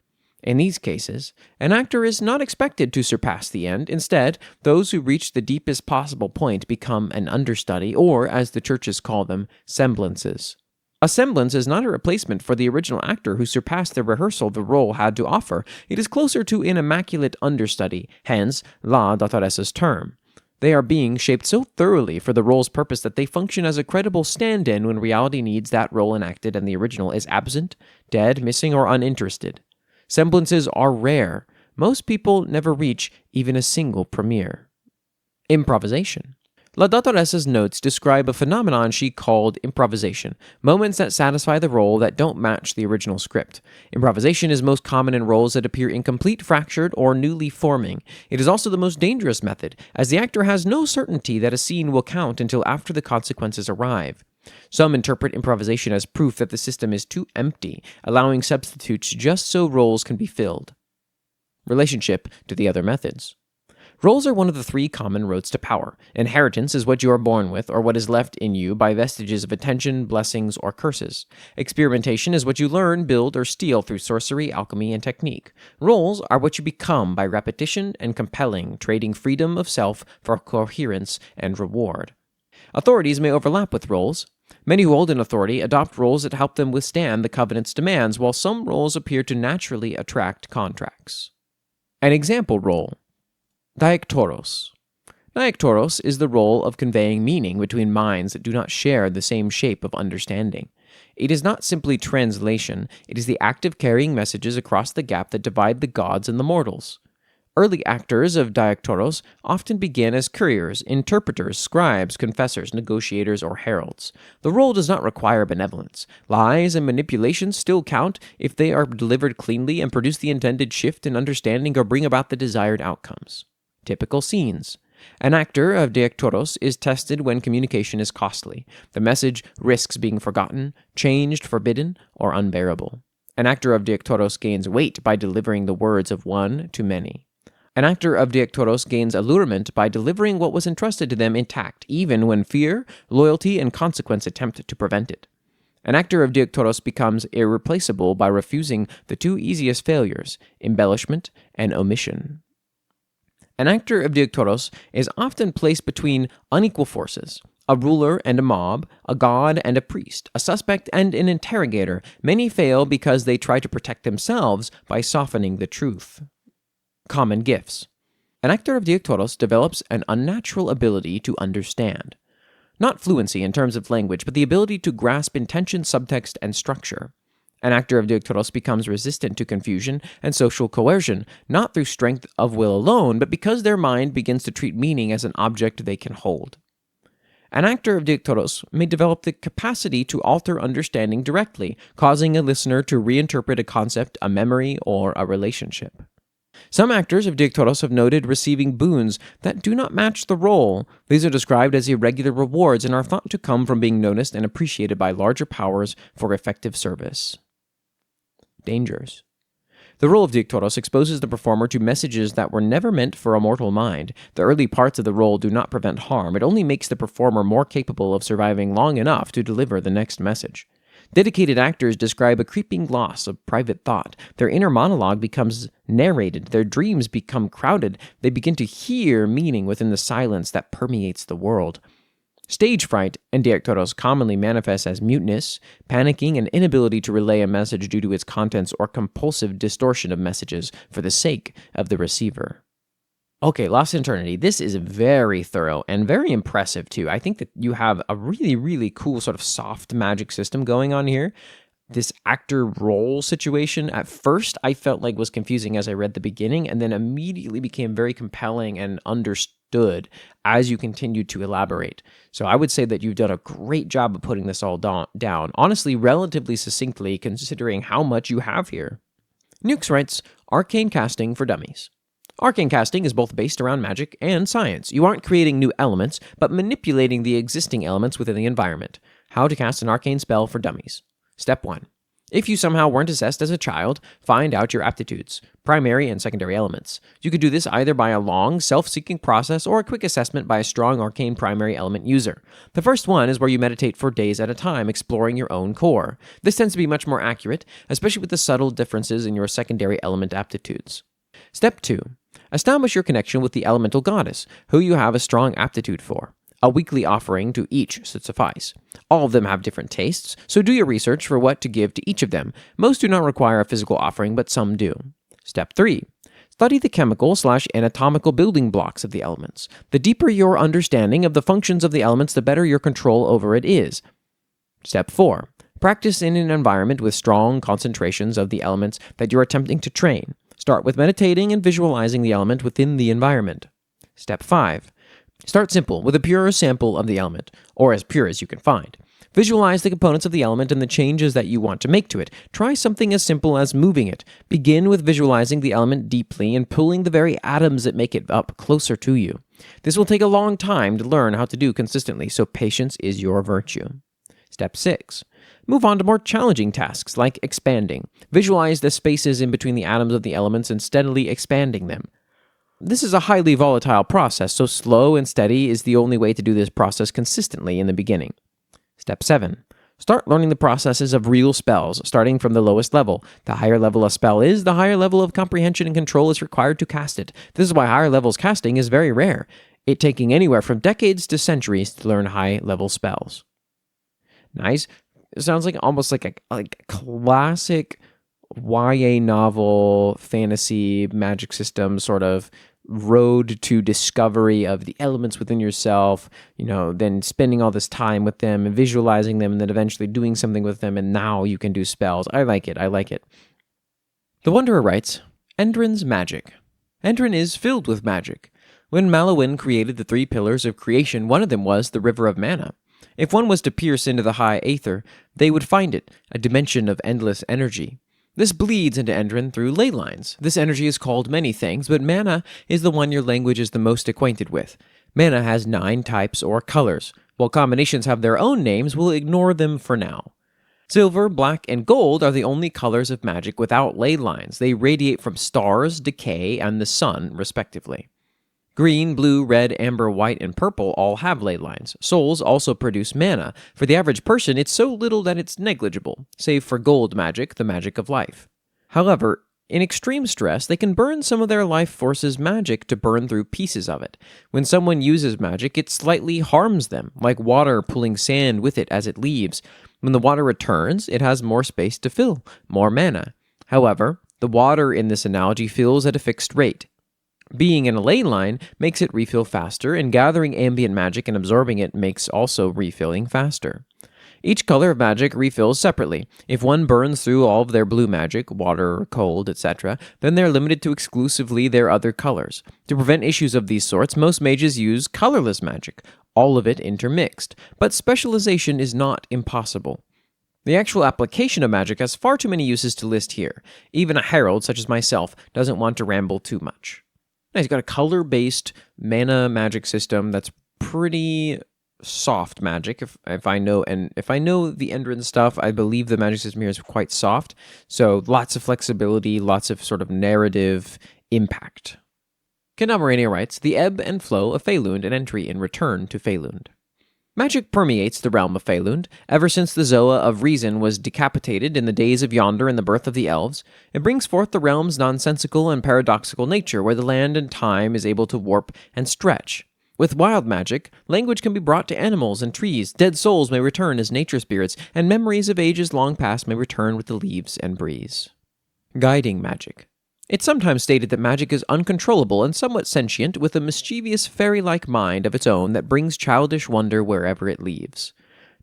In these cases, an actor is not expected to surpass the end. Instead, those who reach the deepest possible point become an understudy, or, as the churches call them, semblances. A semblance is not a replacement for the original actor who surpassed the rehearsal the role had to offer. It is closer to an immaculate understudy, hence La Dottoresa's term. They are being shaped so thoroughly for the role's purpose that they function as a credible stand-in when reality needs that role enacted and the original is absent, dead, missing, or uninterested. Semblances are rare. Most people never reach even a single premiere. Improvisation. La Dottoresa's notes describe a phenomenon she called improvisation, moments that satisfy the role that don't match the original script. Improvisation is most common in roles that appear incomplete, fractured, or newly forming. It is also the most dangerous method, as the actor has no certainty that a scene will count until after the consequences arrive. Some interpret improvisation as proof that the system is too empty, allowing substitutes just so roles can be filled. Relationship to the other methods. Roles are one of the three common roads to power. Inheritance is what you are born with, or what is left in you by vestiges of attention, blessings, or curses. Experimentation is what you learn, build, or steal through sorcery, alchemy, and technique. Roles are what you become by repetition and compelling, trading freedom of self for coherence and reward. Authorities may overlap with roles. Many who hold an authority adopt roles that help them withstand the covenant's demands, while some roles appear to naturally attract contracts. An example role. Diaktoros. Diaktoros is the role of conveying meaning between minds that do not share the same shape of understanding. It is not simply translation, it is the act of carrying messages across the gap that divide the gods and the mortals. Early actors of Diaktoros often begin as couriers, interpreters, scribes, confessors, negotiators, or heralds. The role does not require benevolence. Lies and manipulations still count if they are delivered cleanly and produce the intended shift in understanding or bring about the desired outcomes. Typical scenes. An actor of Diaktoros is tested when communication is costly. The message risks being forgotten, changed, forbidden, or unbearable. An actor of Diaktoros gains weight by delivering the words of one to many. An actor of Diaktoros gains allurement by delivering what was entrusted to them intact, even when fear, loyalty, and consequence attempt to prevent it. An actor of Diaktoros becomes irreplaceable by refusing the two easiest failures, embellishment and omission. An actor of Diaktoros is often placed between unequal forces, a ruler and a mob, a god and a priest, a suspect and an interrogator. Many fail because they try to protect themselves by softening the truth. Common gifts. An actor of Diaktoros develops an unnatural ability to understand. Not fluency in terms of language, but the ability to grasp intention, subtext, and structure. An actor of Diaktoros becomes resistant to confusion and social coercion, not through strength of will alone, but because their mind begins to treat meaning as an object they can hold. An actor of Diaktoros may develop the capacity to alter understanding directly, causing a listener to reinterpret a concept, a memory, or a relationship. Some actors of Diaktoros have noted receiving boons that do not match the role. These are described as irregular rewards and are thought to come from being noticed and appreciated by larger powers for effective service. Dangers. The role of Diaktoros exposes the performer to messages that were never meant for a mortal mind. The early parts of the role do not prevent harm. It only makes the performer more capable of surviving long enough to deliver the next message. Dedicated actors describe a creeping loss of private thought. Their inner monologue becomes narrated. Their dreams become crowded. They begin to hear meaning within the silence that permeates the world. Stage fright in Diaktoros commonly manifests as muteness, panicking, and inability to relay a message due to its contents or compulsive distortion of messages for the sake of the receiver. Okay, LostInEternity. This is very thorough and very impressive too. I think that you have a really, really cool sort of soft magic system going on here. this actor role situation at first I felt like was confusing as I read the beginning, and then immediately became very compelling and understood as you continued to elaborate. So I would say that you've done a great job of putting this all down, honestly, relatively succinctly, considering how much you have here. NYUX writes, Arcane Casting for Dummies. Arcane casting is both based around magic and science. You aren't creating new elements, but manipulating the existing elements within the environment. How to cast an arcane spell for dummies. Step 1. If you somehow weren't assessed as a child, find out your aptitudes, primary and secondary elements. You could do this either by a long, self-seeking process or a quick assessment by a strong arcane primary element user. The first one is where you meditate for days at a time, exploring your own core. This tends to be much more accurate, especially with the subtle differences in your secondary element aptitudes. Step 2. Establish your connection with the elemental goddess, who you have a strong aptitude for. A weekly offering to each should suffice. All of them have different tastes, so do your research for what to give to each of them. Most do not require a physical offering, but some do. Step 3. Study the chemical/anatomical building blocks of the elements. The deeper your understanding of the functions of the elements, the better your control over it is. Step 4. Practice in an environment with strong concentrations of the elements that you're attempting to train. Start with meditating and visualizing the element within the environment. Step 5. Start simple, with a pure sample of the element, or as pure as you can find. Visualize the components of the element and the changes that you want to make to it. Try something as simple as moving it. Begin with visualizing the element deeply and pulling the very atoms that make it up closer to you. This will take a long time to learn how to do consistently, so patience is your virtue. Step 6. Move on to more challenging tasks, like expanding. Visualize the spaces in between the atoms of the elements and steadily expanding them. This is a highly volatile process, so slow and steady is the only way to do this process consistently in the beginning. Step 7. Start learning the processes of real spells, starting from the lowest level. The higher level a spell is, the higher level of comprehension and control is required to cast it. This is why higher levels casting is very rare, it taking anywhere from decades to centuries to learn high-level spells. Nice. It sounds like almost like a classic YA novel, fantasy, magic system sort of road to discovery of the elements within yourself, then spending all this time with them and visualizing them and then eventually doing something with them, and now you can do spells. I like it. The Wanderer writes, Endrin's magic. Endrin is filled with magic. When Malowin created the 3 pillars of creation, one of them was the River of Mana. If one was to pierce into the high aether, they would find it, a dimension of endless energy. This bleeds into Endrin through ley lines. This energy is called many things, but mana is the one your language is the most acquainted with. Mana has 9 types or colors. While combinations have their own names, we'll ignore them for now. Silver, black, and gold are the only colors of magic without ley lines. They radiate from stars, decay, and the sun, respectively. Green, blue, red, amber, white, and purple all have ley lines. Souls also produce mana. For the average person, it's so little that it's negligible, save for gold magic, the magic of life. However, in extreme stress, they can burn some of their life force's magic to burn through pieces of it. When someone uses magic, it slightly harms them, like water pulling sand with it as it leaves. When the water returns, it has more space to fill, more mana. However, the water in this analogy fills at a fixed rate. Being in a ley line makes it refill faster, and gathering ambient magic and absorbing it makes also refilling faster. Each color of magic refills separately. If one burns through all of their blue magic, water, cold, etc., then they're limited to exclusively their other colors. To prevent issues of these sorts, most mages use colorless magic, all of it intermixed, but specialization is not impossible. The actual application of magic has far too many uses to list here. Even a herald, such as myself, doesn't want to ramble too much. Now, he's got a color-based mana magic system that's pretty soft magic. If I know the Endrin stuff, I believe the magic system here is quite soft. So lots of flexibility, lots of sort of narrative impact. Kendamarania writes, The ebb and flow of Faelund, an entry in Return to Faelund. Magic permeates the realm of Faelund. Ever since the Zoa of Reason was decapitated in the days of Yonder and the birth of the elves, it brings forth the realm's nonsensical and paradoxical nature, where the land and time is able to warp and stretch. With wild magic, language can be brought to animals and trees, dead souls may return as nature spirits, and memories of ages long past may return with the leaves and breeze. Guiding magic. It's sometimes stated that magic is uncontrollable and somewhat sentient, with a mischievous fairy-like mind of its own that brings childish wonder wherever it leaves.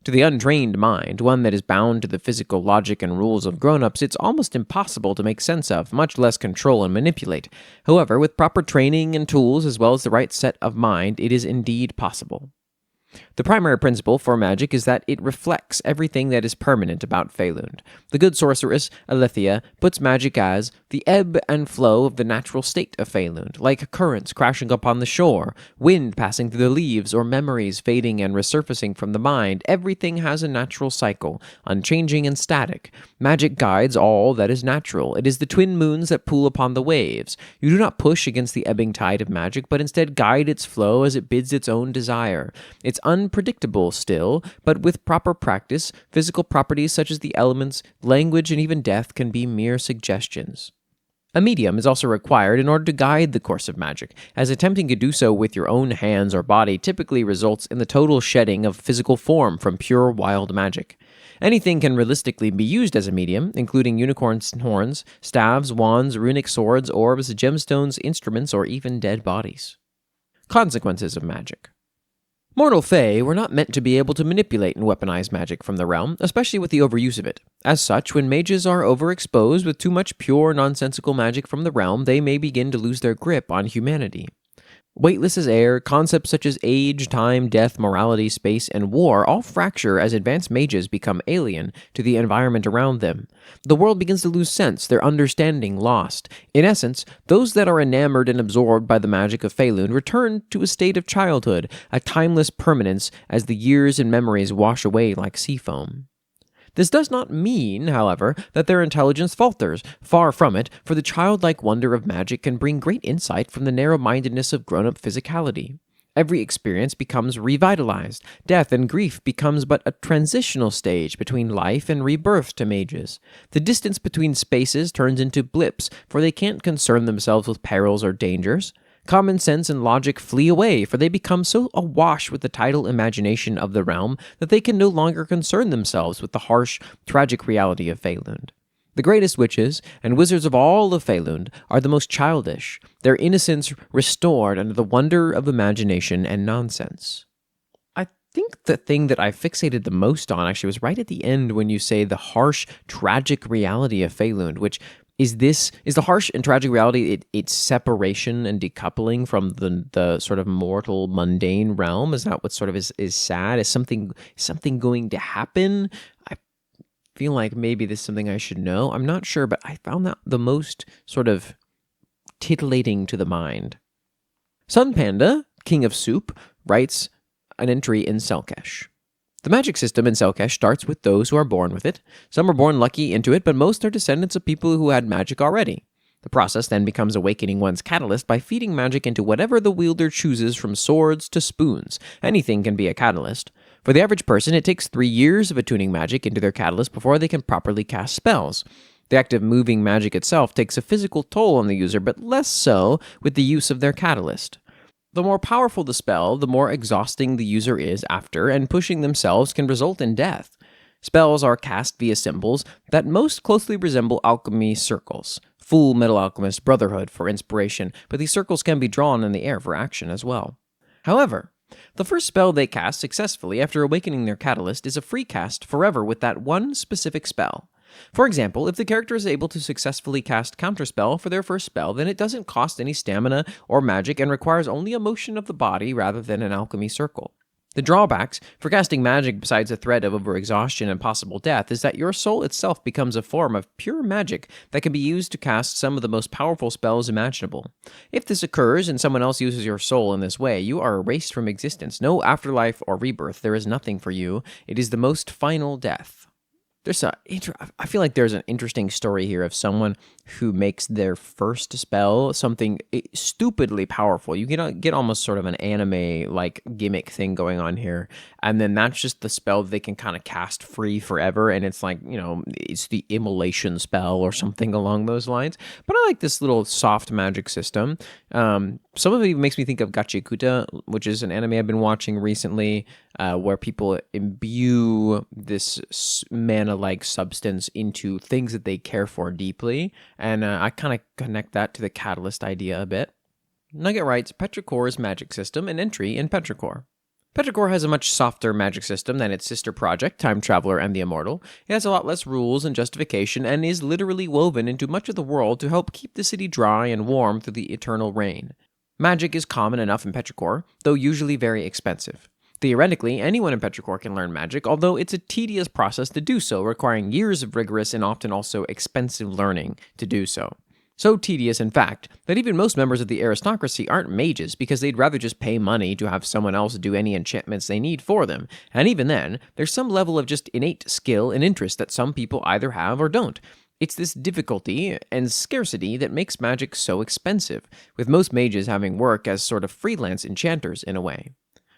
To the untrained mind, one that is bound to the physical logic and rules of grown-ups, it's almost impossible to make sense of, much less control and manipulate. However, with proper training and tools as well as the right set of mind, it is indeed possible. The primary principle for magic is that it reflects everything that is permanent about Feylund. The good sorceress, Alethea, puts magic as the ebb and flow of the natural state of Feylund, like currents crashing upon the shore, wind passing through the leaves, or memories fading and resurfacing from the mind. Everything has a natural cycle, unchanging and static. Magic guides all that is natural. It is the twin moons that pool upon the waves. You do not push against the ebbing tide of magic, but instead guide its flow as it bids its own desire. It's unpredictable still, but with proper practice, physical properties such as the elements, language, and even death can be mere suggestions. A medium is also required in order to guide the course of magic, as attempting to do so with your own hands or body typically results in the total shedding of physical form from pure wild magic. Anything can realistically be used as a medium, including unicorns' horns, staves, wands, runic swords, orbs, gemstones, instruments, or even dead bodies. Consequences of magic. Mortal Fae were not meant to be able to manipulate and weaponize magic from the realm, especially with the overuse of it. As such, when mages are overexposed with too much pure, nonsensical magic from the realm, they may begin to lose their grip on humanity. Weightless as air, concepts such as age, time, death, morality, space, and war all fracture as advanced mages become alien to the environment around them. The world begins to lose sense, their understanding lost. In essence, those that are enamored and absorbed by the magic of Feylund return to a state of childhood, a timeless permanence as the years and memories wash away like sea foam. This does not mean, however, that their intelligence falters. Far from it, for the childlike wonder of magic can bring great insight from the narrow-mindedness of grown-up physicality. Every experience becomes revitalized. Death and grief becomes but a transitional stage between life and rebirth to mages. The distance between spaces turns into blips, for they can't concern themselves with perils or dangers. Common sense and logic flee away, for they become so awash with the tidal imagination of the realm that they can no longer concern themselves with the harsh, tragic reality of Feylund. The greatest witches and wizards of all of Feylund are the most childish, their innocence restored under the wonder of imagination and nonsense. I think the thing that I fixated the most on actually was right at the end when you say the harsh, tragic reality of Feylund, which is the harsh and tragic reality its separation and decoupling from the sort of mortal mundane realm? Is that what sort of is sad? Is something going to happen? I feel like maybe this is something I should know. I'm not sure, but I found that the most sort of titillating to the mind. sunpanda.kingofsoup writes an entry in Selkesh. The magic system in Selkesh starts with those who are born with it. Some are born lucky into it, but most are descendants of people who had magic already. The process then becomes awakening one's catalyst by feeding magic into whatever the wielder chooses, from swords to spoons. Anything can be a catalyst. For the average person, it takes 3 years of attuning magic into their catalyst before they can properly cast spells. The act of moving magic itself takes a physical toll on the user, but less so with the use of their catalyst. The more powerful the spell, the more exhausting the user is after, and pushing themselves can result in death. Spells are cast via symbols that most closely resemble alchemy circles. Full Metal Alchemist Brotherhood for inspiration, but these circles can be drawn in the air for action as well. However, the first spell they cast successfully after awakening their catalyst is a free cast forever with that one specific spell. For example, if the character is able to successfully cast Counterspell for their first spell, then it doesn't cost any stamina or magic and requires only a motion of the body rather than an alchemy circle. The drawbacks for casting magic besides the threat of overexhaustion and possible death is that your soul itself becomes a form of pure magic that can be used to cast some of the most powerful spells imaginable. If this occurs and someone else uses your soul in this way, you are erased from existence. No afterlife or rebirth. There is nothing for you. It is the most final death. I feel like there's an interesting story here of someone who makes their first spell something stupidly powerful. You get almost sort of an anime-like gimmick thing going on here, and then that's just the spell that they can kind of cast free forever, and it's like, it's the immolation spell or something along those lines. But I like this little soft magic system. Some of it makes me think of Gachikuta, which is an anime I've been watching recently, where people imbue this mana-like substance into things that they care for deeply, and I kind of connect that to the catalyst idea a bit. Nugget writes, Petrichor's magic system, an entry in Petrichor. Petrichor has a much softer magic system than its sister project, Time Traveler and the Immortal. It has a lot less rules and justification, and is literally woven into much of the world to help keep the city dry and warm through the eternal rain. Magic is common enough in Petrichor, though usually very expensive. Theoretically, anyone in Petrichor can learn magic, although it's a tedious process to do so, requiring years of rigorous and often also expensive learning to do so. So tedious, in fact, that even most members of the aristocracy aren't mages because they'd rather just pay money to have someone else do any enchantments they need for them. And even then, there's some level of just innate skill and interest that some people either have or don't. It's this difficulty and scarcity that makes magic so expensive, with most mages having work as sort of freelance enchanters in a way.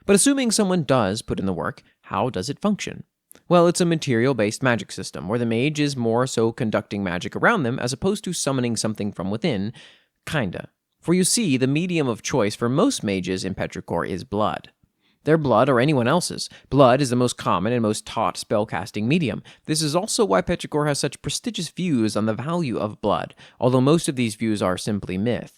But assuming someone does put in the work, how does it function? Well, it's a material-based magic system, where the mage is more so conducting magic around them as opposed to summoning something from within, kinda. For you see, the medium of choice for most mages in Petrichor is blood. Their blood or anyone else's. Blood is the most common and most taught spellcasting medium. This is also why Petrichor has such prestigious views on the value of blood, although most of these views are simply myth.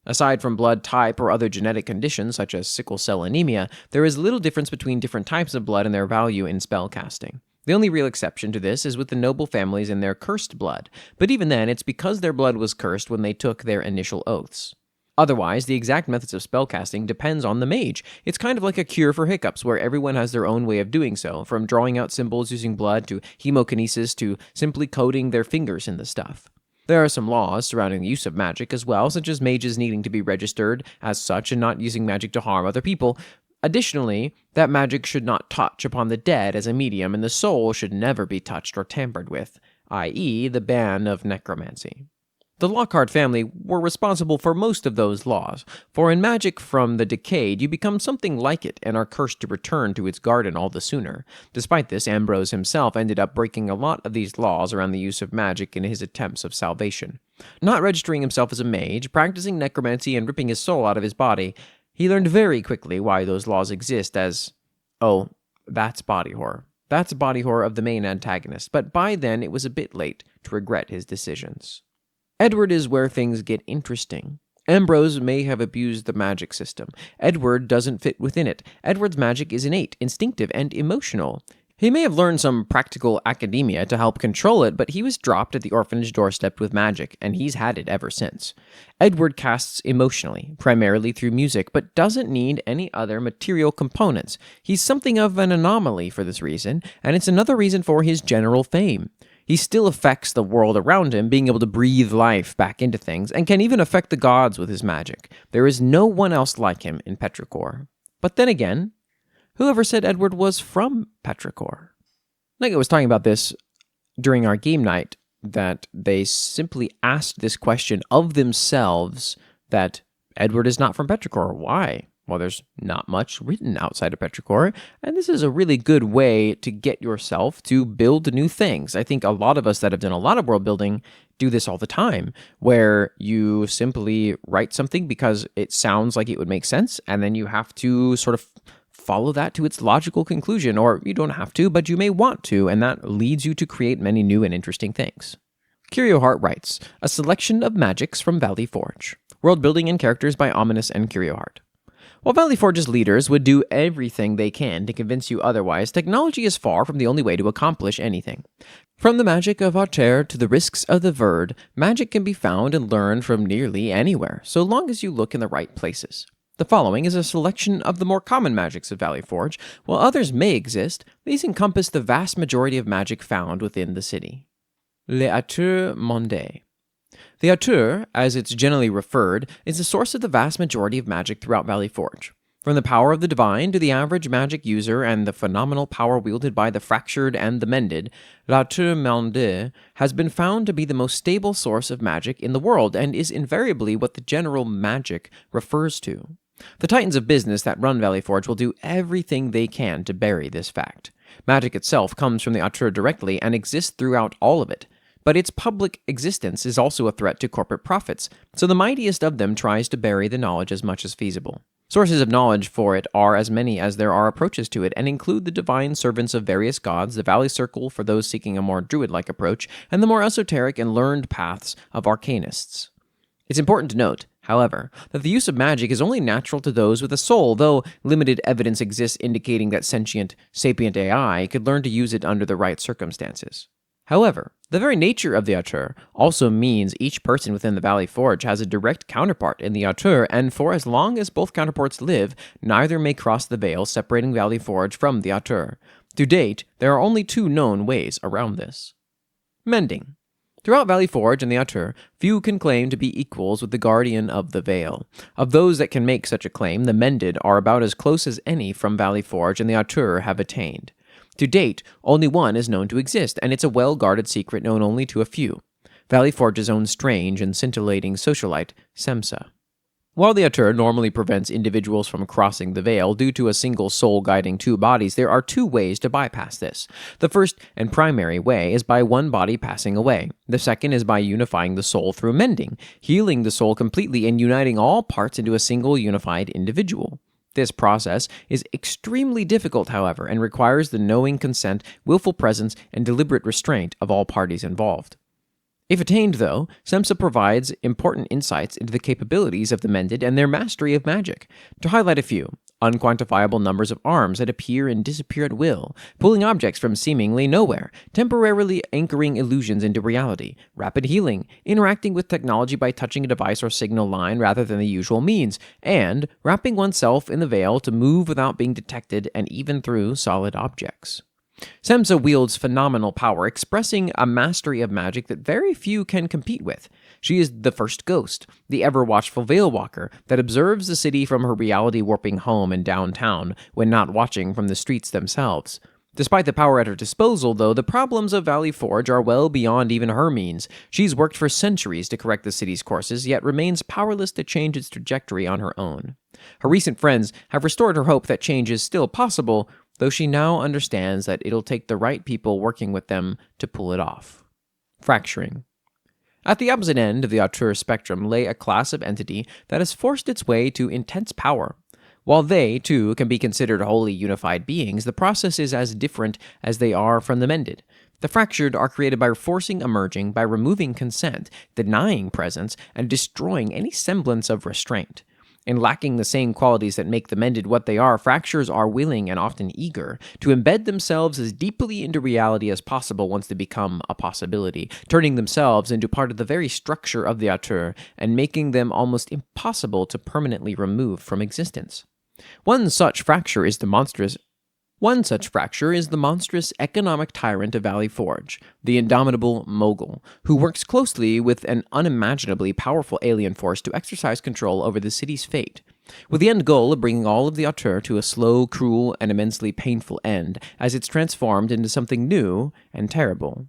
Aside from blood type or other genetic conditions such as sickle cell anemia, there is little difference between different types of blood and their value in spellcasting. The only real exception to this is with the noble families and their cursed blood, but even then it's because their blood was cursed when they took their initial oaths. Otherwise, the exact methods of spellcasting depends on the mage. It's kind of like a cure for hiccups, where everyone has their own way of doing so, from drawing out symbols using blood to hemokinesis to simply coating their fingers in the stuff. There are some laws surrounding the use of magic as well, such as mages needing to be registered as such and not using magic to harm other people. Additionally, that magic should not touch upon the dead as a medium, and the soul should never be touched or tampered with, i.e. the ban of necromancy. The Lockhart family were responsible for most of those laws, for in magic from the decayed you become something like it and are cursed to return to its garden all the sooner. Despite this, Ambrose himself ended up breaking a lot of these laws around the use of magic in his attempts of salvation. Not registering himself as a mage, practicing necromancy, and ripping his soul out of his body, he learned very quickly why those laws exist as, oh, that's body horror. That's body horror of the main antagonist, but by then it was a bit late to regret his decisions. Edward is where things get interesting. Ambrose may have abused the magic system. Edward doesn't fit within it. Edward's magic is innate, instinctive, and emotional. He may have learned some practical academia to help control it, but he was dropped at the orphanage doorstep with magic, and he's had it ever since. Edward casts emotionally, primarily through music, but doesn't need any other material components. He's something of an anomaly for this reason, and it's another reason for his general fame. He still affects the world around him, being able to breathe life back into things, and can even affect the gods with his magic. There is no one else like him in Petrichor. But then again, whoever said Edward was from Petrichor? Nugget was talking about this during our game night, that they simply asked this question of themselves, that Edward is not from Petrichor. Why? Well, there's not much written outside of Petrichor, and this is a really good way to get yourself to build new things. I think a lot of us that have done a lot of world building do this all the time, where you simply write something because it sounds like it would make sense, and then you have to sort of follow that to its logical conclusion, or you don't have to, but you may want to, and that leads you to create many new and interesting things. Curio Heart writes, a selection of magics from Valley Forge. World building and characters by Auhminous and Curio Heart. While Valley Forge's leaders would do everything they can to convince you otherwise, technology is far from the only way to accomplish anything. From the magic of Auter to the risks of the Verd, magic can be found and learned from nearly anywhere, so long as you look in the right places. The following is a selection of the more common magics of Valley Forge. While others may exist, these encompass the vast majority of magic found within the city. Les Auteurs Mondains. The Auteur, as it's generally referred, is the source of the vast majority of magic throughout Valley Forge. From the power of the divine to the average magic user and the phenomenal power wielded by the fractured and the mended, l'Auteur Mondain has been found to be the most stable source of magic in the world and is invariably what the general magic refers to. The titans of business that run Valley Forge will do everything they can to bury this fact. Magic itself comes from the Auteur directly and exists throughout all of it. But its public existence is also a threat to corporate profits, so the mightiest of them tries to bury the knowledge as much as feasible. Sources of knowledge for it are as many as there are approaches to it, and include the divine servants of various gods, the Valley Circle for those seeking a more druid-like approach, and the more esoteric and learned paths of arcanists. It's important to note, However, that the use of magic is only natural to those with a soul, though limited evidence exists indicating that sentient, sapient AI could learn to use it under the right circumstances. However, the very nature of the Auteur also means each person within the Valley Forge has a direct counterpart in the Auteur, and for as long as both counterparts live, neither may cross the veil separating Valley Forge from the Auteur. To date, there are only 2 known ways around this. Mending. Throughout Valley Forge and the Auteur, few can claim to be equals with the Guardian of the Veil. Of those that can make such a claim, the Mended are about as close as any from Valley Forge and the Auteur have attained. To date, only one is known to exist, and it's a well-guarded secret known only to a few. Valley Forge's own strange and scintillating socialite, Semsa. While the Auteur normally prevents individuals from crossing the veil due to a single soul guiding 2 bodies, there are 2 ways to bypass this. The first and primary way is by one body passing away. The second is by unifying the soul through mending, healing the soul completely and uniting all parts into a single unified individual. This process is extremely difficult, however, and requires the knowing consent, willful presence, and deliberate restraint of all parties involved. If attained, though, Semsa provides important insights into the capabilities of the Mended and their mastery of magic. To highlight a few, unquantifiable numbers of arms that appear and disappear at will, pulling objects from seemingly nowhere, temporarily anchoring illusions into reality, rapid healing, interacting with technology by touching a device or signal line rather than the usual means, and wrapping oneself in the veil to move without being detected and even through solid objects. Semsa wields phenomenal power, expressing a mastery of magic that very few can compete with. She is the first ghost, the ever-watchful Veil Walker, that observes the city from her reality-warping home in downtown, when not watching from the streets themselves. Despite the power at her disposal, though, the problems of Valley Forge are well beyond even her means. She's worked for centuries to correct the city's courses, yet remains powerless to change its trajectory on her own. Her recent friends have restored her hope that change is still possible, though she now understands that it'll take the right people working with them to pull it off. Fracturing. At the opposite end of the Auteur spectrum lay a class of entity that has forced its way to intense power. While they, too, can be considered wholly unified beings, the process is as different as they are from the Mended. The Fractured are created by forcing a merging, by removing consent, denying presence, and destroying any semblance of restraint. In lacking the same qualities that make the Mended what they are, Fractures are willing and often eager to embed themselves as deeply into reality as possible once they become a possibility, turning themselves into part of the very structure of the Auteur and making them almost impossible to permanently remove from existence. One such fracture is the monstrous economic tyrant of Valley Forge, the indomitable Mogul, who works closely with an unimaginably powerful alien force to exercise control over the city's fate, with the end goal of bringing all of the Auteur to a slow, cruel, and immensely painful end as it's transformed into something new and terrible.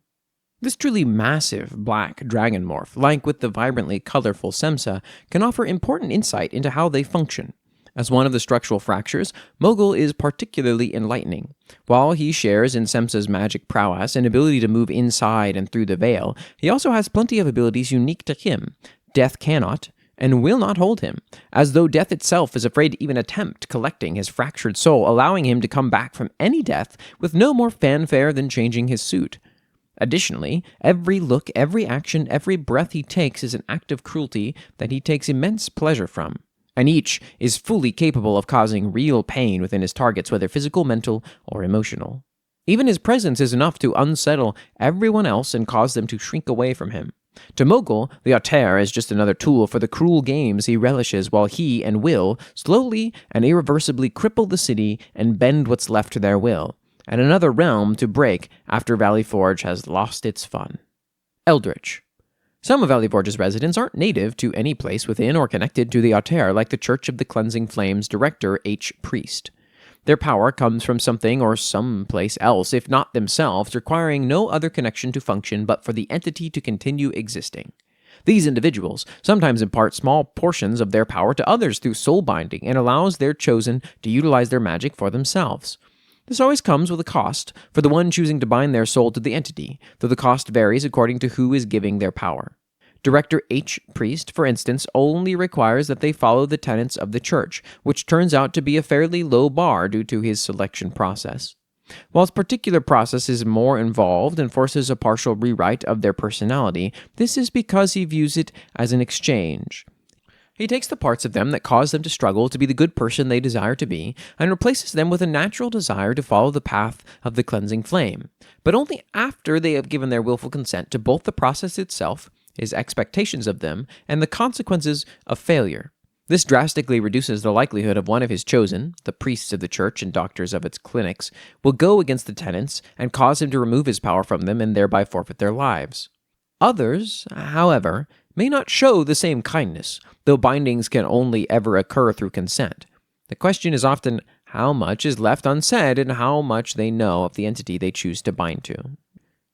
This truly massive black dragon morph, like with the vibrantly colorful Semsa, can offer important insight into how they function. As one of the structural fractures, Mogul is particularly enlightening. While he shares in Semsa's magic prowess and ability to move inside and through the veil, he also has plenty of abilities unique to him. Death cannot and will not hold him, as though death itself is afraid to even attempt collecting his fractured soul, allowing him to come back from any death with no more fanfare than changing his suit. Additionally, every look, every action, every breath he takes is an act of cruelty that he takes immense pleasure from. And each is fully capable of causing real pain within his targets, whether physical, mental, or emotional. Even his presence is enough to unsettle everyone else and cause them to shrink away from him. To Mogul, the Auteur is just another tool for the cruel games he relishes, while he and will slowly and irreversibly cripple the city and bend what's left to their will, and another realm to break after Valley Forge has lost its fun. Eldritch. Some of Valley Forge's residents aren't native to any place within or connected to the Auteur, like the Church of the Cleansing Flames director H. Priest. Their power comes from something or someplace else, if not themselves, requiring no other connection to function but for the entity to continue existing. These individuals sometimes impart small portions of their power to others through soul binding and allows their chosen to utilize their magic for themselves. This always comes with a cost for the one choosing to bind their soul to the entity, though the cost varies according to who is giving their power. Director H. Priest, for instance, only requires that they follow the tenets of the church, which turns out to be a fairly low bar due to his selection process. While his particular process is more involved and forces a partial rewrite of their personality, this is because he views it as an exchange. He takes the parts of them that cause them to struggle to be the good person they desire to be, and replaces them with a natural desire to follow the path of the cleansing flame, but only after they have given their willful consent to both the process itself, his expectations of them, and the consequences of failure. This drastically reduces the likelihood of one of his chosen, the priests of the church and doctors of its clinics, will go against the tenets and cause him to remove his power from them and thereby forfeit their lives. Others, however, may not show the same kindness, though bindings can only ever occur through consent. The question is often how much is left unsaid and how much they know of the entity they choose to bind to.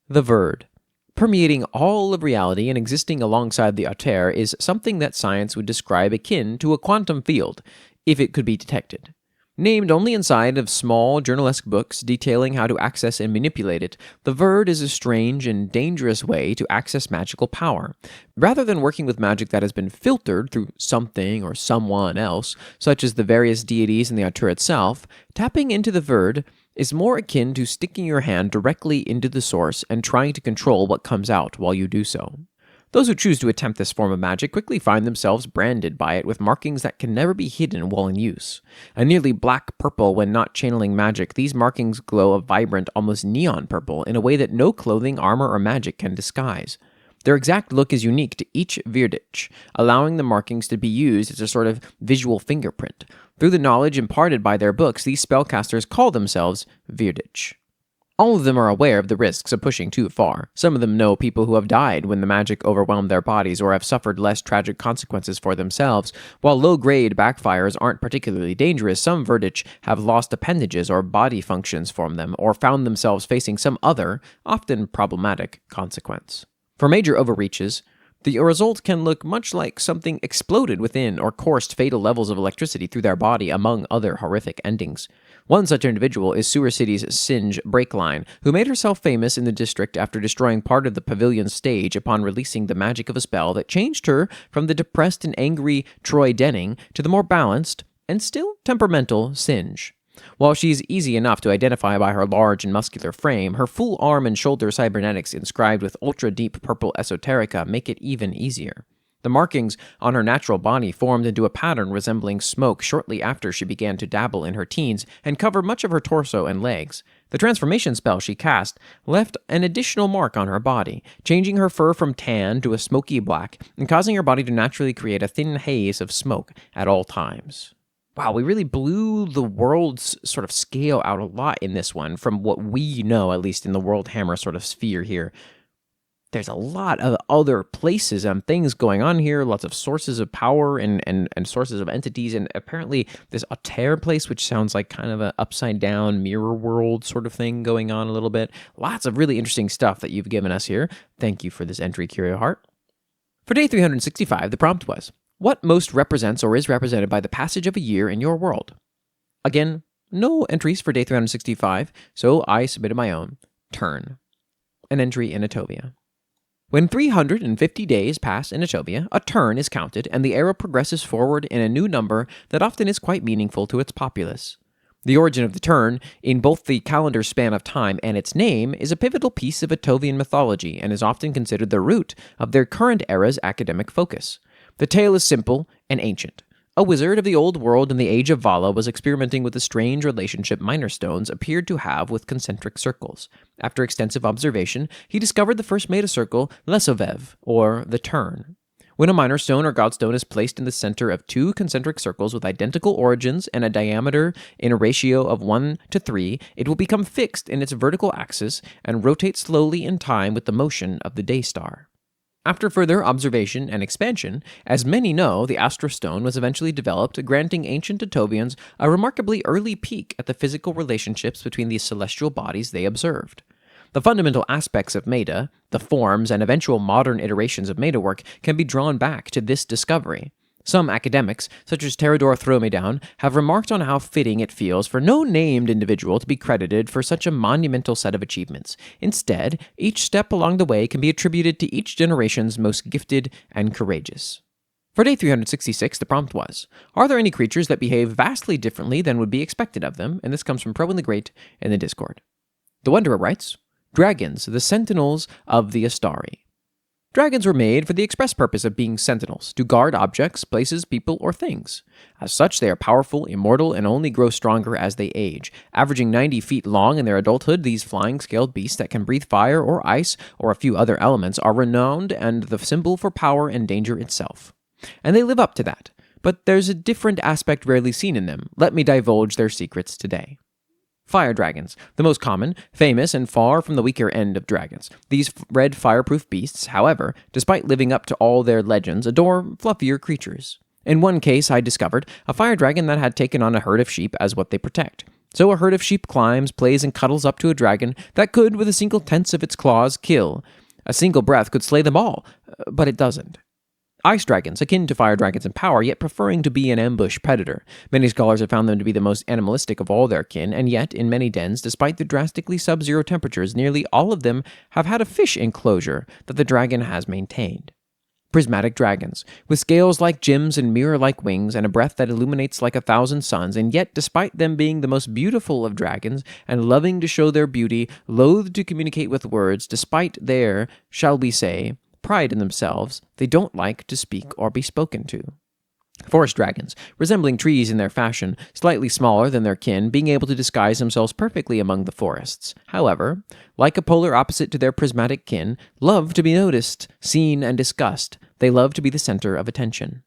The Verd, permeating all of reality and existing alongside the Ater, is something that science would describe akin to a quantum field, if it could be detected. Named only inside of small journalesque books detailing how to access and manipulate it, the Verd is a strange and dangerous way to access magical power. Rather than working with magic that has been filtered through something or someone else, such as the various deities in the Ater itself, tapping into the Verd is more akin to sticking your hand directly into the source and trying to control what comes out while you do so. Those who choose to attempt this form of magic quickly find themselves branded by it with markings that can never be hidden while in use. A nearly black purple when not channeling magic, these markings glow a vibrant, almost neon purple in a way that no clothing, armor, or magic can disguise. Their exact look is unique to each Virdich, allowing the markings to be used as a sort of visual fingerprint. Through the knowledge imparted by their books, these spellcasters call themselves Virdich. All of them are aware of the risks of pushing too far. Some of them know people who have died when the magic overwhelmed their bodies or have suffered less tragic consequences for themselves. While low-grade backfires aren't particularly dangerous, some Virdich have lost appendages or body functions from them or found themselves facing some other, often problematic, consequence. For major overreaches, the result can look much like something exploded within or coursed fatal levels of electricity through their body, among other horrific endings. One such individual is Sewer City's Singe Breakline, who made herself famous in the district after destroying part of the pavilion stage upon releasing the magic of a spell that changed her from the depressed and angry Troy Denning to the more balanced, and still temperamental, Singe. While she's easy enough to identify by her large and muscular frame, her full arm and shoulder cybernetics inscribed with ultra-deep purple esoterica make it even easier. The markings on her natural body formed into a pattern resembling smoke shortly after she began to dabble in her teens and cover much of her torso and legs. The transformation spell she cast left an additional mark on her body, changing her fur from tan to a smoky black and causing her body to naturally create a thin haze of smoke at all times. Wow, we really blew the world's sort of scale out a lot in this one from what we know, at least in the World Hammer sort of sphere here. There's a lot of other places and things going on here, lots of sources of power and sources of entities, and apparently this Ater place, which sounds like kind of an upside-down mirror world sort of thing going on a little bit. Lots of really interesting stuff that you've given us here. Thank you for this entry, Curio Heart. For day 365, the prompt was, what most represents or is represented by the passage of a year in your world? Again, no entries for day 365, so I submitted my own. Turn. An entry in Etovia. When 350 days pass in Etovia, a turn is counted, and the era progresses forward in a new number that often is quite meaningful to its populace. The origin of the turn, in both the calendar span of time and its name, is a pivotal piece of Etovian mythology and is often considered the root of their current era's academic focus. The tale is simple and ancient. A wizard of the old world in the age of Vala was experimenting with the strange relationship minor stones appeared to have with concentric circles. After extensive observation, he discovered the first meta circle, Lesovev, or the turn. When a minor stone or godstone is placed in the center of two concentric circles with identical origins and a diameter in a ratio of 1:3, it will become fixed in its vertical axis and rotate slowly in time with the motion of the day star. After further observation and expansion, as many know, the Astrostone was eventually developed, granting ancient Etovians a remarkably early peek at the physical relationships between the celestial bodies they observed. The fundamental aspects of Meta, the forms and eventual modern iterations of Meta work, can be drawn back to this discovery. Some academics, such as Terador Thromedown, have remarked on how fitting it feels for no named individual to be credited for such a monumental set of achievements. Instead, each step along the way can be attributed to each generation's most gifted and courageous. For day 366, the prompt was, are there any creatures that behave vastly differently than would be expected of them? And this comes from Probin the Great in the Discord. The Wanderer writes, dragons, the sentinels of the Astari. Dragons were made for the express purpose of being sentinels, to guard objects, places, people, or things. As such, they are powerful, immortal, and only grow stronger as they age. Averaging 90 feet long in their adulthood, these flying scaled beasts that can breathe fire or ice or a few other elements are renowned and the symbol for power and danger itself. And they live up to that. But there's a different aspect rarely seen in them. Let me divulge their secrets today. Fire dragons, the most common, famous, and far from the weaker end of dragons. These red fireproof beasts, however, despite living up to all their legends, adore fluffier creatures. In one case, I discovered a fire dragon that had taken on a herd of sheep as what they protect. So a herd of sheep climbs, plays, and cuddles up to a dragon that could, with a single tense of its claws, kill. A single breath could slay them all, but it doesn't. Ice dragons, akin to fire dragons in power, yet preferring to be an ambush predator. Many scholars have found them to be the most animalistic of all their kin, and yet, in many dens, despite the drastically sub-zero temperatures, nearly all of them have had a fish enclosure that the dragon has maintained. Prismatic dragons, with scales like gems and mirror-like wings, and a breath that illuminates like 1,000 suns, and yet, despite them being the most beautiful of dragons, and loving to show their beauty, loath to communicate with words, despite their, shall we say, pride in themselves, they don't like to speak or be spoken to. Forest dragons, resembling trees in their fashion, slightly smaller than their kin, being able to disguise themselves perfectly among the forests. However, like a polar opposite to their prismatic kin, love to be noticed, seen, and discussed. They love to be the center of attention.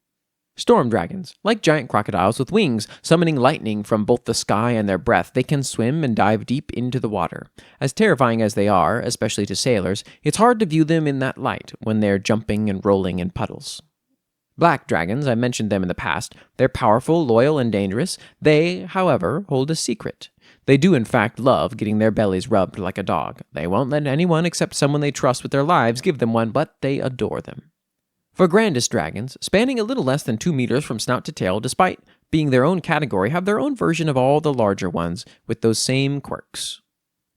Storm dragons, like giant crocodiles with wings, summoning lightning from both the sky and their breath, they can swim and dive deep into the water. As terrifying as they are, especially to sailors, it's hard to view them in that light when they're jumping and rolling in puddles. Black dragons, I mentioned them in the past. They're powerful, loyal, and dangerous. They, however, hold a secret. They do in fact love getting their bellies rubbed like a dog. They won't let anyone except someone they trust with their lives give them one, but they adore them. For grandest dragons, spanning a little less than 2 meters from snout to tail, despite being their own category, have their own version of all the larger ones, with those same quirks.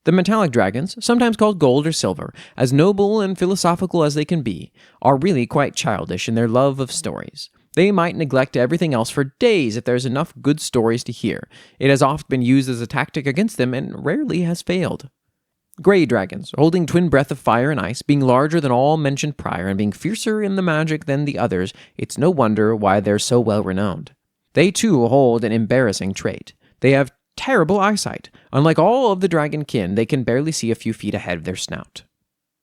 The metallic dragons, sometimes called gold or silver, as noble and philosophical as they can be, are really quite childish in their love of stories. They might neglect everything else for days if there's enough good stories to hear. It has often been used as a tactic against them and rarely has failed. Gray dragons, holding twin breath of fire and ice, being larger than all mentioned prior and being fiercer in the magic than the others, it's no wonder why they're so well renowned. They too hold an embarrassing trait. They have terrible eyesight. Unlike all of the dragon kin, they can barely see a few feet ahead of their snout.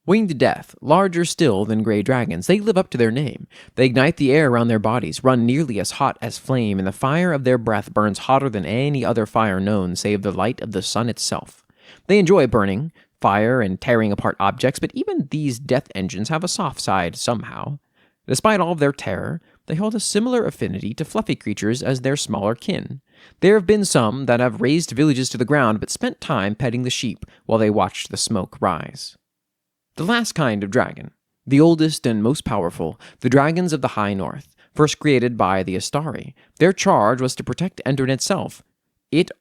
Winged death, larger still than gray dragons, they live up to their name. They ignite the air around their bodies, run nearly as hot as flame, and the fire of their breath burns hotter than any other fire known save the light of the sun itself. They enjoy burning, fire, and tearing apart objects, but even these death engines have a soft side somehow. Despite all of their terror, they hold a similar affinity to fluffy creatures as their smaller kin. There have been some that have razed villages to the ground but spent time petting the sheep while they watched the smoke rise. The last kind of dragon, the oldest and most powerful, the dragons of the high north, first created by the Astari. Their charge was to protect Endrin itself,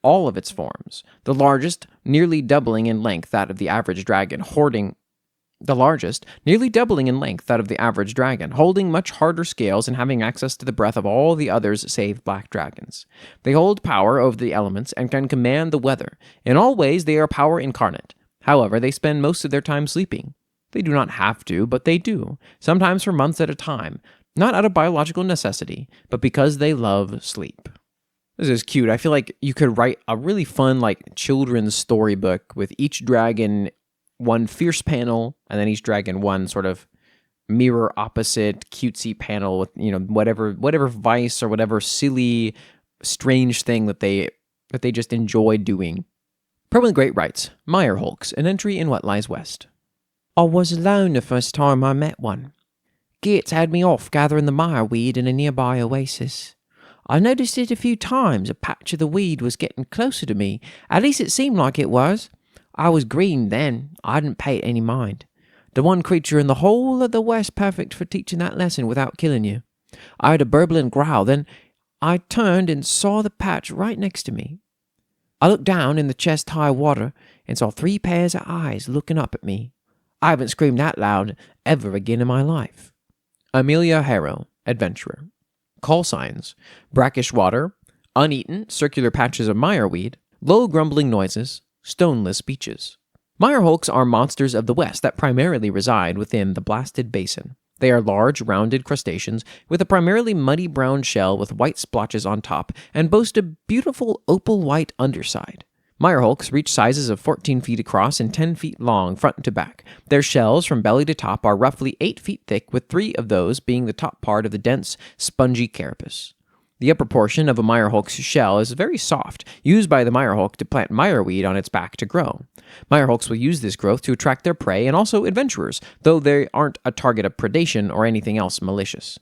all of its forms. The largest, nearly doubling in length that of the average dragon, holding much harder scales and having access to the breath of all the others save black dragons. They hold power over the elements and can command the weather. In all ways, they are power incarnate. However, they spend most of their time sleeping. They do not have to, but they do, sometimes for months at a time, not out of biological necessity, but because they love sleep. This is cute. I feel like you could write a really fun, children's storybook with each dragon one fierce panel, and then each dragon one sort of mirror opposite cutesy panel with, whatever vice or whatever silly, strange thing that they just enjoy doing. Permanent Great writes, Meyer Hulks, an entry in What Lies West. I was alone the first time I met one. Geertz had me off gathering the mireweed in a nearby oasis. I noticed it a few times. A patch of the weed was getting closer to me. At least it seemed like it was. I was green then. I didn't pay it any mind. The one creature in the whole of the West perfect for teaching that lesson without killing you. I heard a burbling growl. Then I turned and saw the patch right next to me. I looked down in the chest-high water and saw 3 pairs of eyes looking up at me. I haven't screamed that loud ever again in my life. Amelia Harrow, Adventurer. Call signs: brackish water, uneaten circular patches of mireweed, low grumbling noises, stoneless beaches. Meyerholks are monsters of the West that primarily reside within the blasted basin. They are large, rounded crustaceans with a primarily muddy brown shell with white splotches on top and boast a beautiful opal-white underside. Meyerholks reach sizes of 14 feet across and 10 feet long front to back. Their shells from belly to top are roughly 8 feet thick, with 3 of those being the top part of the dense, spongy carapace. The upper portion of a Meyerholk's shell is very soft, used by the Meyerholk to plant mireweed on its back to grow. Meyerholks will use this growth to attract their prey and also adventurers, though they aren't a target of predation or anything else malicious.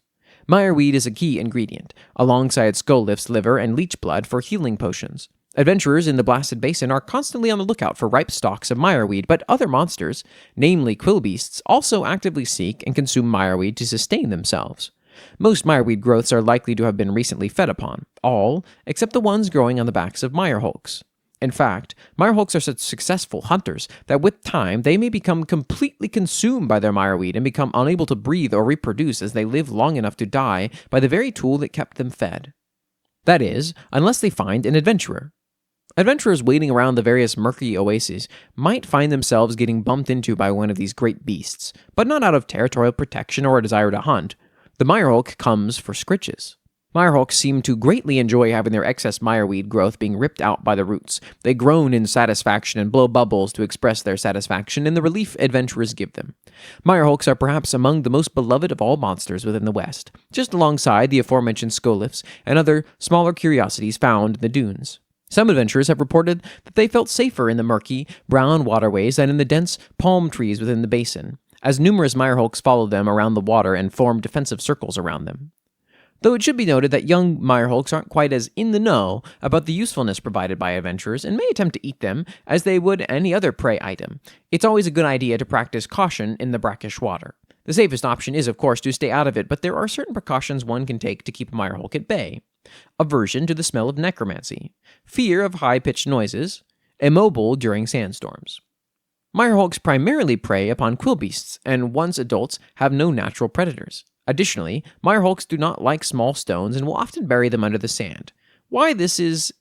Mireweed is a key ingredient, alongside Skulllift's liver and leech blood for healing potions. Adventurers in the blasted basin are constantly on the lookout for ripe stalks of mireweed, but other monsters, namely quillbeasts, also actively seek and consume mireweed to sustain themselves. Most mireweed growths are likely to have been recently fed upon, all except the ones growing on the backs of Meyerholks. In fact, Meyerholks are such successful hunters that with time they may become completely consumed by their mireweed and become unable to breathe or reproduce as they live long enough to die by the very tool that kept them fed. That is, unless they find an adventurer. Adventurers waiting around the various murky oases might find themselves getting bumped into by one of these great beasts, but not out of territorial protection or a desire to hunt. The Meyerholk comes for scritches. Meyerholks seem to greatly enjoy having their excess mireweed growth being ripped out by the roots. They groan in satisfaction and blow bubbles to express their satisfaction in the relief adventurers give them. Meyerholks are perhaps among the most beloved of all monsters within the West, just alongside the aforementioned Skullifts and other smaller curiosities found in the dunes. Some adventurers have reported that they felt safer in the murky, brown waterways than in the dense palm trees within the basin, as numerous Meyerholks follow them around the water and form defensive circles around them. Though it should be noted that young Meyerholks aren't quite as in the know about the usefulness provided by adventurers and may attempt to eat them as they would any other prey item. It's always a good idea to practice caution in the brackish water. The safest option is, of course, to stay out of it, but there are certain precautions one can take to keep a Meyerholk at bay. Aversion to the smell of necromancy, fear of high-pitched noises, immobile during sandstorms. Meyerholks primarily prey upon quillbeasts, and once adults have no natural predators. Additionally, Meyerholks do not like small stones and will often bury them under the sand. Why this is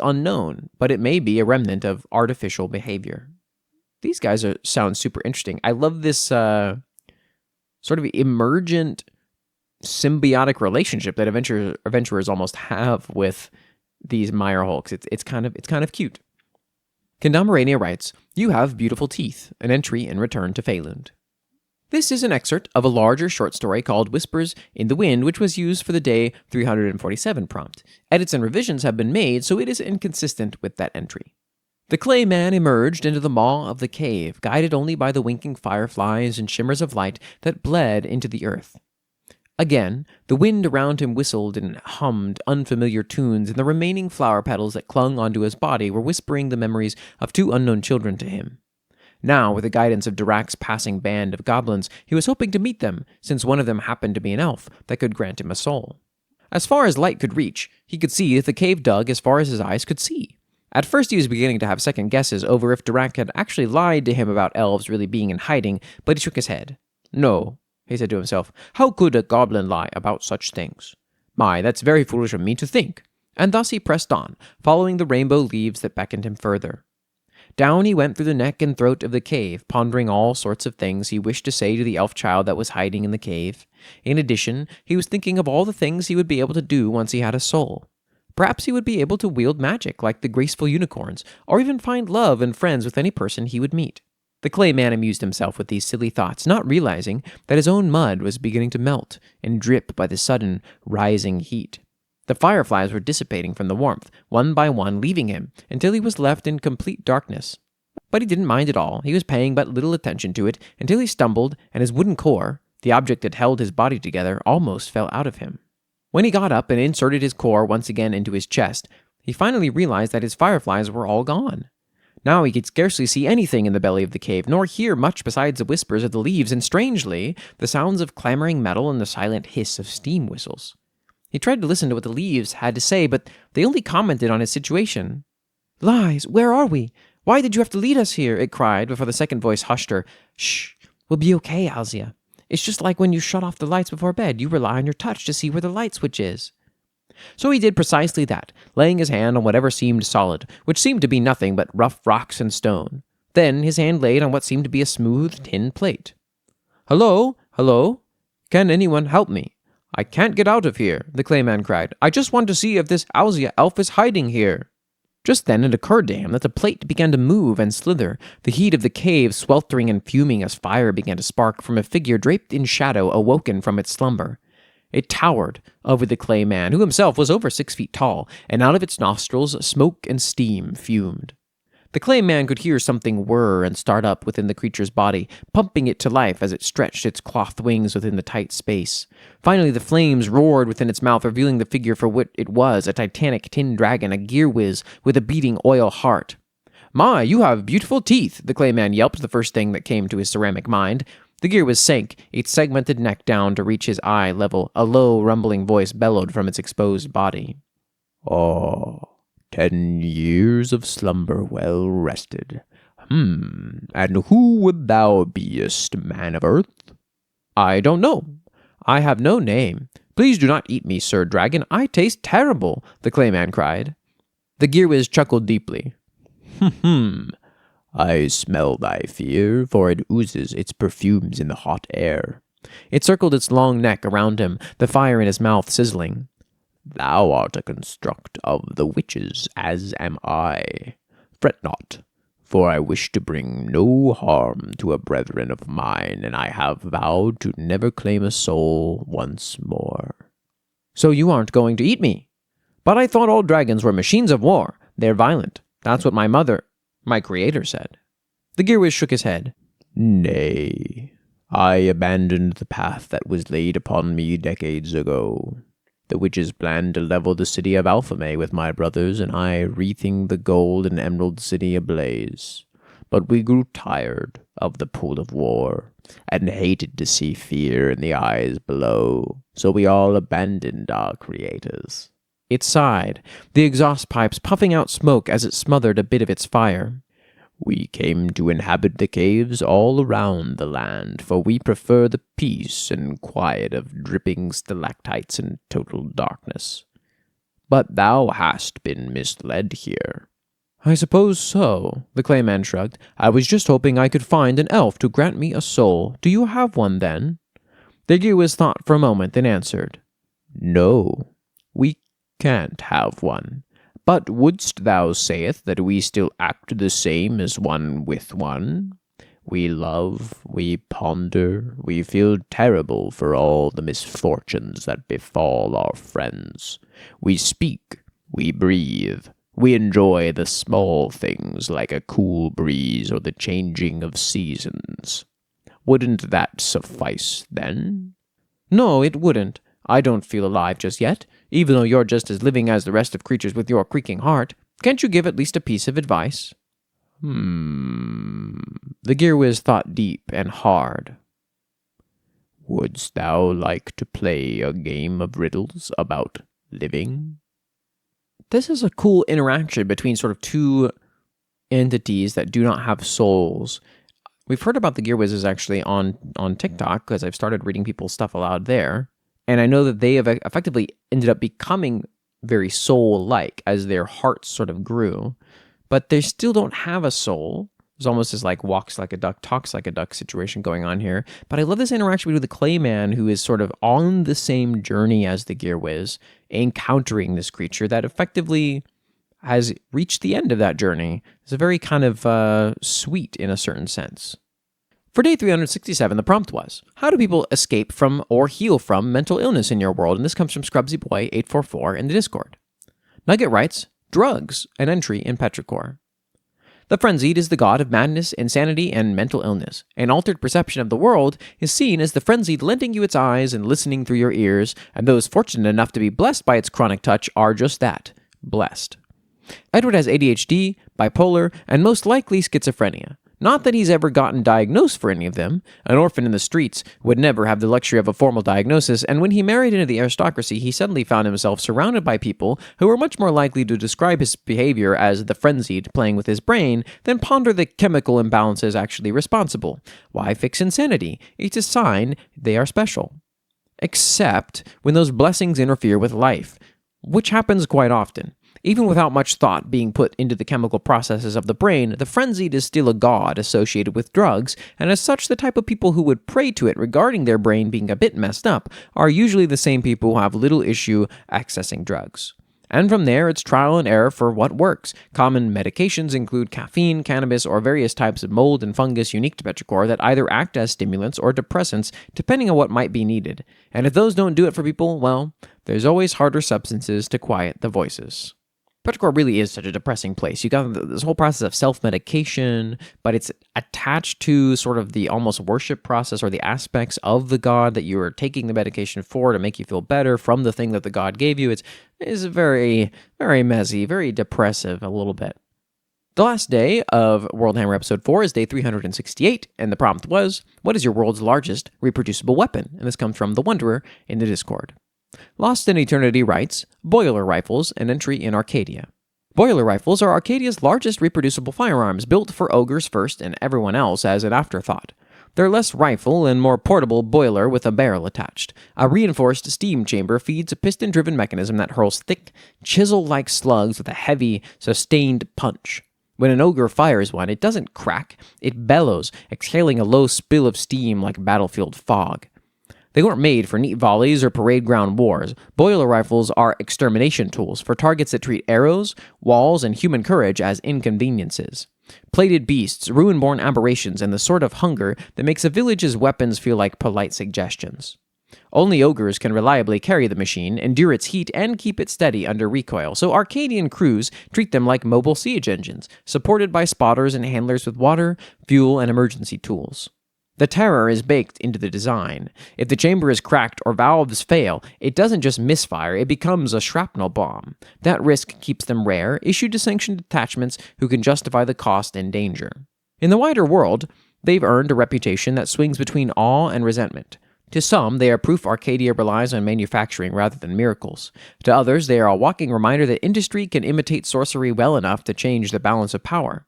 unknown, but it may be a remnant of artificial behavior. These guys sound super interesting. I love this sort of emergent symbiotic relationship that adventurers almost have with these Meyerholks. It's kind of cute. Kendamarania writes, "You have beautiful teeth, an entry in return to Feylund." This is an excerpt of a larger short story called Whispers in the Wind, which was used for the day 347 prompt. Edits and revisions have been made, so it is inconsistent with that entry. The clay man emerged into the maw of the cave, guided only by the winking fireflies and shimmers of light that bled into the earth. Again, the wind around him whistled and hummed unfamiliar tunes, and the remaining flower petals that clung onto his body were whispering the memories of 2 unknown children to him. Now, with the guidance of Durak's passing band of goblins, he was hoping to meet them, since one of them happened to be an elf that could grant him a soul. As far as light could reach, he could see that the cave dug as far as his eyes could see. At first he was beginning to have second guesses over if Durak had actually lied to him about elves really being in hiding, but he shook his head. "No," he said to himself, "how could a goblin lie about such things? My, that's very foolish of me to think." And thus he pressed on, following the rainbow leaves that beckoned him further. Down he went through the neck and throat of the cave, pondering all sorts of things he wished to say to the elf child that was hiding in the cave. In addition, he was thinking of all the things he would be able to do once he had a soul. Perhaps he would be able to wield magic like the graceful unicorns, or even find love and friends with any person he would meet. The clay man amused himself with these silly thoughts, not realizing that his own mud was beginning to melt and drip by the sudden rising heat. The fireflies were dissipating from the warmth, one by one leaving him, until he was left in complete darkness. But he didn't mind at all. He was paying but little attention to it until he stumbled, and his wooden core, the object that held his body together, almost fell out of him. When he got up and inserted his core once again into his chest, he finally realized that his fireflies were all gone. Now he could scarcely see anything in the belly of the cave, nor hear much besides the whispers of the leaves and, strangely, the sounds of clamoring metal and the silent hiss of steam whistles. He tried to listen to what the leaves had to say, but they only commented on his situation. "Lies, where are we? Why did you have to lead us here?" it cried, before the second voice hushed her. "Shh, we'll be okay, Alzia. It's just like when you shut off the lights before bed. You rely on your touch to see where the light switch is." So he did precisely that, laying his hand on whatever seemed solid, which seemed to be nothing but rough rocks and stone. Then his hand laid on what seemed to be a smooth tin plate. "Hello? Hello? Can anyone help me? I can't get out of here," the clayman cried. "I just want to see if this Owsia elf is hiding here." Just then it occurred to him that the plate began to move and slither, the heat of the cave sweltering and fuming as fire began to spark from a figure draped in shadow awoken from its slumber. It towered over the clayman, who himself was over 6 feet tall, and out of its nostrils smoke and steam fumed. The clayman could hear something whir and start up within the creature's body, pumping it to life as it stretched its cloth wings within the tight space. Finally, the flames roared within its mouth, revealing the figure for what it was, a titanic tin dragon, a gear whiz with a beating oil heart. "My, you have beautiful teeth," the clayman yelped, the first thing that came to his ceramic mind. The gear whiz sank, its segmented neck down to reach his eye level. A low, rumbling voice bellowed from its exposed body. "Oh, 10 years of slumber well rested. And who would thou beest, man of earth?" "I don't know. I have no name. Please do not eat me, Sir Dragon. I taste terrible," the clayman cried. The gearwiz chuckled deeply. "I smell thy fear, for it oozes its perfumes in the hot air." It circled its long neck around him, the fire in his mouth sizzling. "Thou art a construct of the witches, as am I. Fret not, for I wish to bring no harm to a brethren of mine, and I have vowed to never claim a soul once more." "So you aren't going to eat me? But I thought all dragons were machines of war. They're violent. That's what my creator said." The gearwiz shook his head. "Nay, I abandoned the path that was laid upon me decades ago. The witches planned to level the city of Auhminous with my brothers, and I wreathing the gold and emerald city ablaze. But we grew tired of the pool of war, and hated to see fear in the eyes below, so we all abandoned our creators." It sighed, the exhaust pipes puffing out smoke as it smothered a bit of its fire. "We came to inhabit the caves all around the land, for we prefer the peace and quiet of dripping stalactites and total darkness. But thou hast been misled here." "I suppose so," the clayman shrugged. "I was just hoping I could find an elf to grant me a soul. Do you have one, then?" The gearwiz thought for a moment, then answered, "No, we can't have one. But wouldst thou sayest that we still act the same as one with one? We love, we ponder, we feel terrible for all the misfortunes that befall our friends. We speak, we breathe, we enjoy the small things like a cool breeze or the changing of seasons. Wouldn't that suffice, then?" "No, it wouldn't. I don't feel alive just yet, even though you're just as living as the rest of creatures with your creaking heart. Can't you give at least a piece of advice?" The gearwiz thought deep and hard. "Wouldst thou like to play a game of riddles about living?" This is a cool interaction between sort of two entities that do not have souls. We've heard about the gearwizes actually on TikTok, because I've started reading people's stuff aloud there. And I know that they have effectively ended up becoming very soul-like as their hearts sort of grew. But they still don't have a soul. There's almost this like walks like a duck, talks like a duck situation going on here. But I love this interaction between the clayman, who is sort of on the same journey as the gearwiz, encountering this creature that effectively has reached the end of that journey. It's a very kind of sweet in a certain sense. For day 367, the prompt was, how do people escape from or heal from mental illness in your world? And this comes from ScrubsyBoy844 in the Discord. Nugget writes, drugs, an entry in Petrichor. The frenzied is the god of madness, insanity, and mental illness. An altered perception of the world is seen as the frenzied lending you its eyes and listening through your ears, and those fortunate enough to be blessed by its chronic touch are just that, blessed. Edward has ADHD, bipolar, and most likely schizophrenia. Not that he's ever gotten diagnosed for any of them. An orphan in the streets would never have the luxury of a formal diagnosis, and when he married into the aristocracy, he suddenly found himself surrounded by people who were much more likely to describe his behavior as the frenzied playing with his brain than ponder the chemical imbalances actually responsible. Why fix insanity? It's a sign they are special. Except when those blessings interfere with life, which happens quite often. Even without much thought being put into the chemical processes of the brain, the frenzied is still a god associated with drugs, and as such, the type of people who would pray to it regarding their brain being a bit messed up are usually the same people who have little issue accessing drugs. And from there, it's trial and error for what works. Common medications include caffeine, cannabis, or various types of mold and fungus unique to petrichor that either act as stimulants or depressants, depending on what might be needed. And if those don't do it for people, well, there's always harder substances to quiet the voices. Petrichor really is such a depressing place. You got this whole process of self-medication, but it's attached to sort of the almost worship process or the aspects of the god that you are taking the medication for to make you feel better from the thing that the god gave you. It's very, very messy, very depressive a little bit. The last day of World Hammer Episode 4 is day 368, and the prompt was, what is your world's largest reproducible weapon? And this comes from The Wanderer in the Discord. LostInEternity writes, Boiler Rifles, an entry in Arcadia. Boiler rifles are Arcadia's largest reproducible firearms, built for ogres first and everyone else as an afterthought. They're less rifle and more portable boiler with a barrel attached. A reinforced steam chamber feeds a piston-driven mechanism that hurls thick, chisel-like slugs with a heavy, sustained punch. When an ogre fires one, it doesn't crack, it bellows, exhaling a low spill of steam like battlefield fog. They weren't made for neat volleys or parade ground wars. Boiler rifles are extermination tools for targets that treat arrows, walls, and human courage as inconveniences. Plated beasts, ruin-born aberrations, and the sort of hunger that makes a village's weapons feel like polite suggestions. Only ogres can reliably carry the machine, endure its heat, and keep it steady under recoil, so Arcadian crews treat them like mobile siege engines, supported by spotters and handlers with water, fuel, and emergency tools. The terror is baked into the design. If the chamber is cracked or valves fail, it doesn't just misfire, it becomes a shrapnel bomb. That risk keeps them rare, issued to sanctioned detachments who can justify the cost and danger. In the wider world, they've earned a reputation that swings between awe and resentment. To some, they are proof Arcadia relies on manufacturing rather than miracles. To others, they are a walking reminder that industry can imitate sorcery well enough to change the balance of power.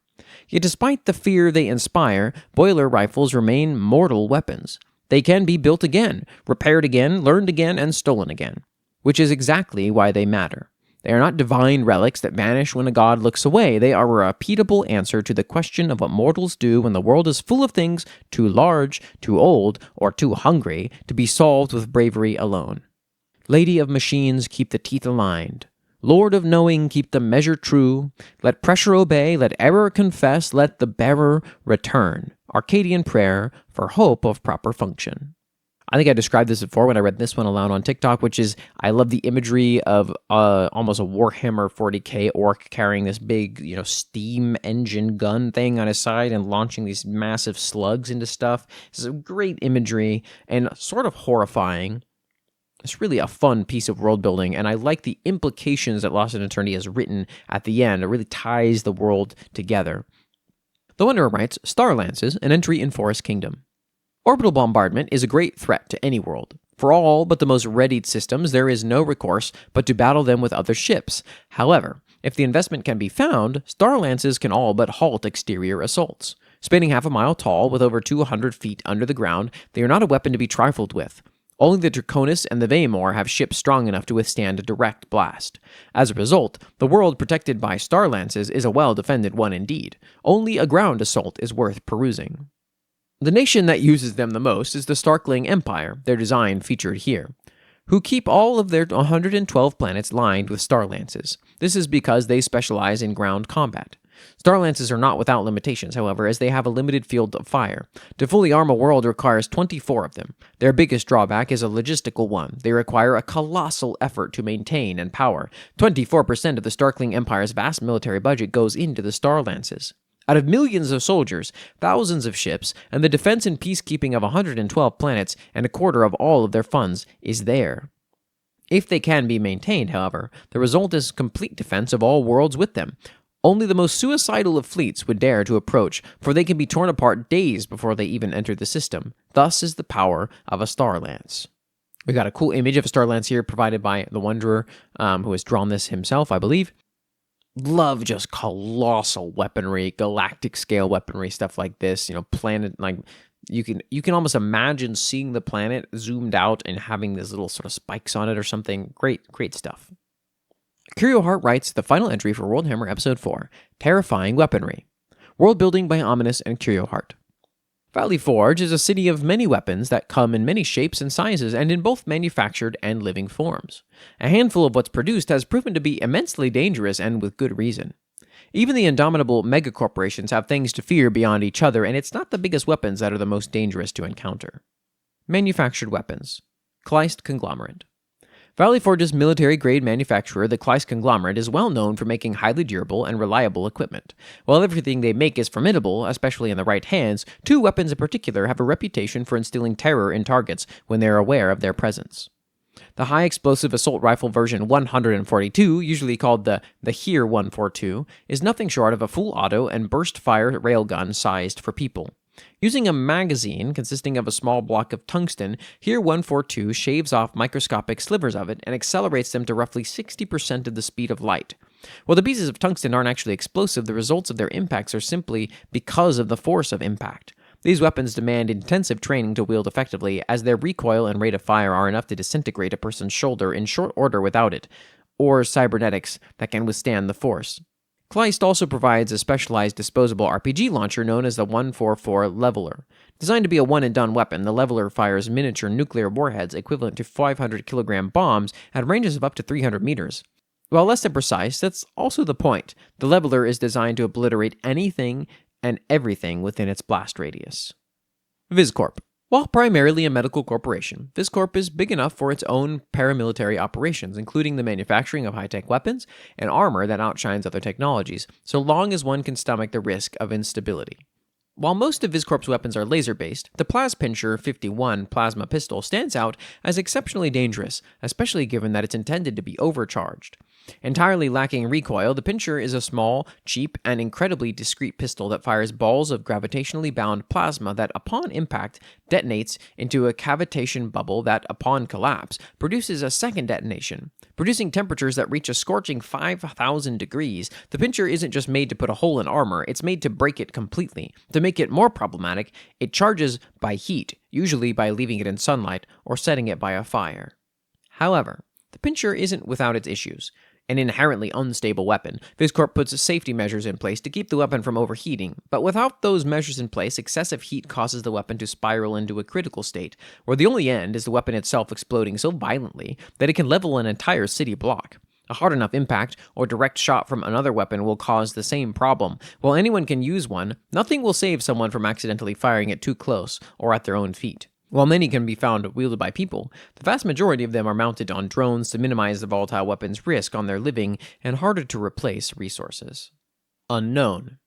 Yet despite the fear they inspire, boiler rifles remain mortal weapons. They can be built again, repaired again, learned again, and stolen again. Which is exactly why they matter. They are not divine relics that vanish when a god looks away. They are a repeatable answer to the question of what mortals do when the world is full of things too large, too old, or too hungry to be solved with bravery alone. Lady of machines, keep the teeth aligned. Lord of knowing, keep the measure true. Let pressure obey, let error confess, let the bearer return. Arcadian prayer for hope of proper function. I think I described this before when I read this one aloud on TikTok, which is, I love the imagery of almost a Warhammer 40k orc carrying this big, steam engine gun thing on his side and launching these massive slugs into stuff. This is a great imagery and sort of horrifying. It's really a fun piece of world building, and I like the implications that LostInEternity has written at the end. It really ties the world together. The Wanderer writes, Star Lances, an entry in Forest Kingdom. Orbital bombardment is a great threat to any world. For all but the most readied systems, there is no recourse but to battle them with other ships. However, if the investment can be found, Star Lances can all but halt exterior assaults. Spanning half a mile tall with over 200 feet under the ground, they are not a weapon to be trifled with. Only the Draconis and the Vaymor have ships strong enough to withstand a direct blast. As a result, the world protected by Star Lances is a well-defended one indeed. Only a ground assault is worth perusing. The nation that uses them the most is the Starkling Empire, their design featured here, who keep all of their 112 planets lined with Star Lances. This is because they specialize in ground combat. Star Lances are not without limitations, however, as they have a limited field of fire. To fully arm a world requires 24 of them. Their biggest drawback is a logistical one. They require a colossal effort to maintain and power. 24% of the Starkling Empire's vast military budget goes into the Star Lances. Out of millions of soldiers, thousands of ships, and the defense and peacekeeping of 112 planets, and a quarter of all of their funds is there. If they can be maintained, however, the result is complete defense of all worlds with them. Only the most suicidal of fleets would dare to approach, for they can be torn apart days before they even enter the system. Thus is the power of a Star Lance. We've got a cool image of a Star Lance here provided by the Wanderer, who has drawn this himself, I believe. Love just colossal weaponry, galactic scale weaponry, stuff like this. Planet, like you can almost imagine seeing the planet zoomed out and having these little sort of spikes on it or something. Great stuff. Curio Heart writes the final entry for Worldhammer Episode 4, Terrifying Weaponry. World building by Auhminous and Curio Heart. Valley Forge is a city of many weapons that come in many shapes and sizes and in both manufactured and living forms. A handful of what's produced has proven to be immensely dangerous and with good reason. Even the indomitable megacorporations have things to fear beyond each other, and it's not the biggest weapons that are the most dangerous to encounter. Manufactured weapons. Kleist Conglomerate. Valley Forge's military-grade manufacturer, the Kleist Conglomerate, is well known for making highly durable and reliable equipment. While everything they make is formidable, especially in the right hands, two weapons in particular have a reputation for instilling terror in targets when they are aware of their presence. The high-explosive assault rifle version 142, usually called the Here 142, is nothing short of a full auto and burst-fire railgun sized for people. Using a magazine consisting of a small block of tungsten, Here 142 shaves off microscopic slivers of it and accelerates them to roughly 60% of the speed of light. While the pieces of tungsten aren't actually explosive, the results of their impacts are simply because of the force of impact. These weapons demand intensive training to wield effectively, as their recoil and rate of fire are enough to disintegrate a person's shoulder in short order without it, or cybernetics that can withstand the force. Kleist also provides a specialized disposable RPG launcher known as the 144 Leveler. Designed to be a one-and-done weapon, the Leveler fires miniature nuclear warheads equivalent to 500-kilogram bombs at ranges of up to 300 meters. While less than precise, that's also the point. The Leveler is designed to obliterate anything and everything within its blast radius. VizCorp. While primarily a medical corporation, VizCorp is big enough for its own paramilitary operations, including the manufacturing of high-tech weapons and armor that outshines other technologies, so long as one can stomach the risk of instability. While most of VizCorp's weapons are laser-based, the Plas-Pincher 51 plasma pistol stands out as exceptionally dangerous, especially given that it's intended to be overcharged. Entirely lacking recoil, the Pincher is a small, cheap, and incredibly discreet pistol that fires balls of gravitationally bound plasma that, upon impact, detonates into a cavitation bubble that, upon collapse, produces a second detonation. Producing temperatures that reach a scorching 5,000 degrees, the Pincher isn't just made to put a hole in armor, it's made to break it completely. To make it more problematic, it charges by heat, usually by leaving it in sunlight or setting it by a fire. However, the Pincher isn't without its issues. An inherently unstable weapon, VizCorp puts safety measures in place to keep the weapon from overheating, but without those measures in place, excessive heat causes the weapon to spiral into a critical state, where the only end is the weapon itself exploding so violently that it can level an entire city block. A hard enough impact or direct shot from another weapon will cause the same problem. While anyone can use one, nothing will save someone from accidentally firing it too close or at their own feet. While many can be found wielded by people, the vast majority of them are mounted on drones to minimize the volatile weapon's risk on their living and harder-to-replace resources. Unknown.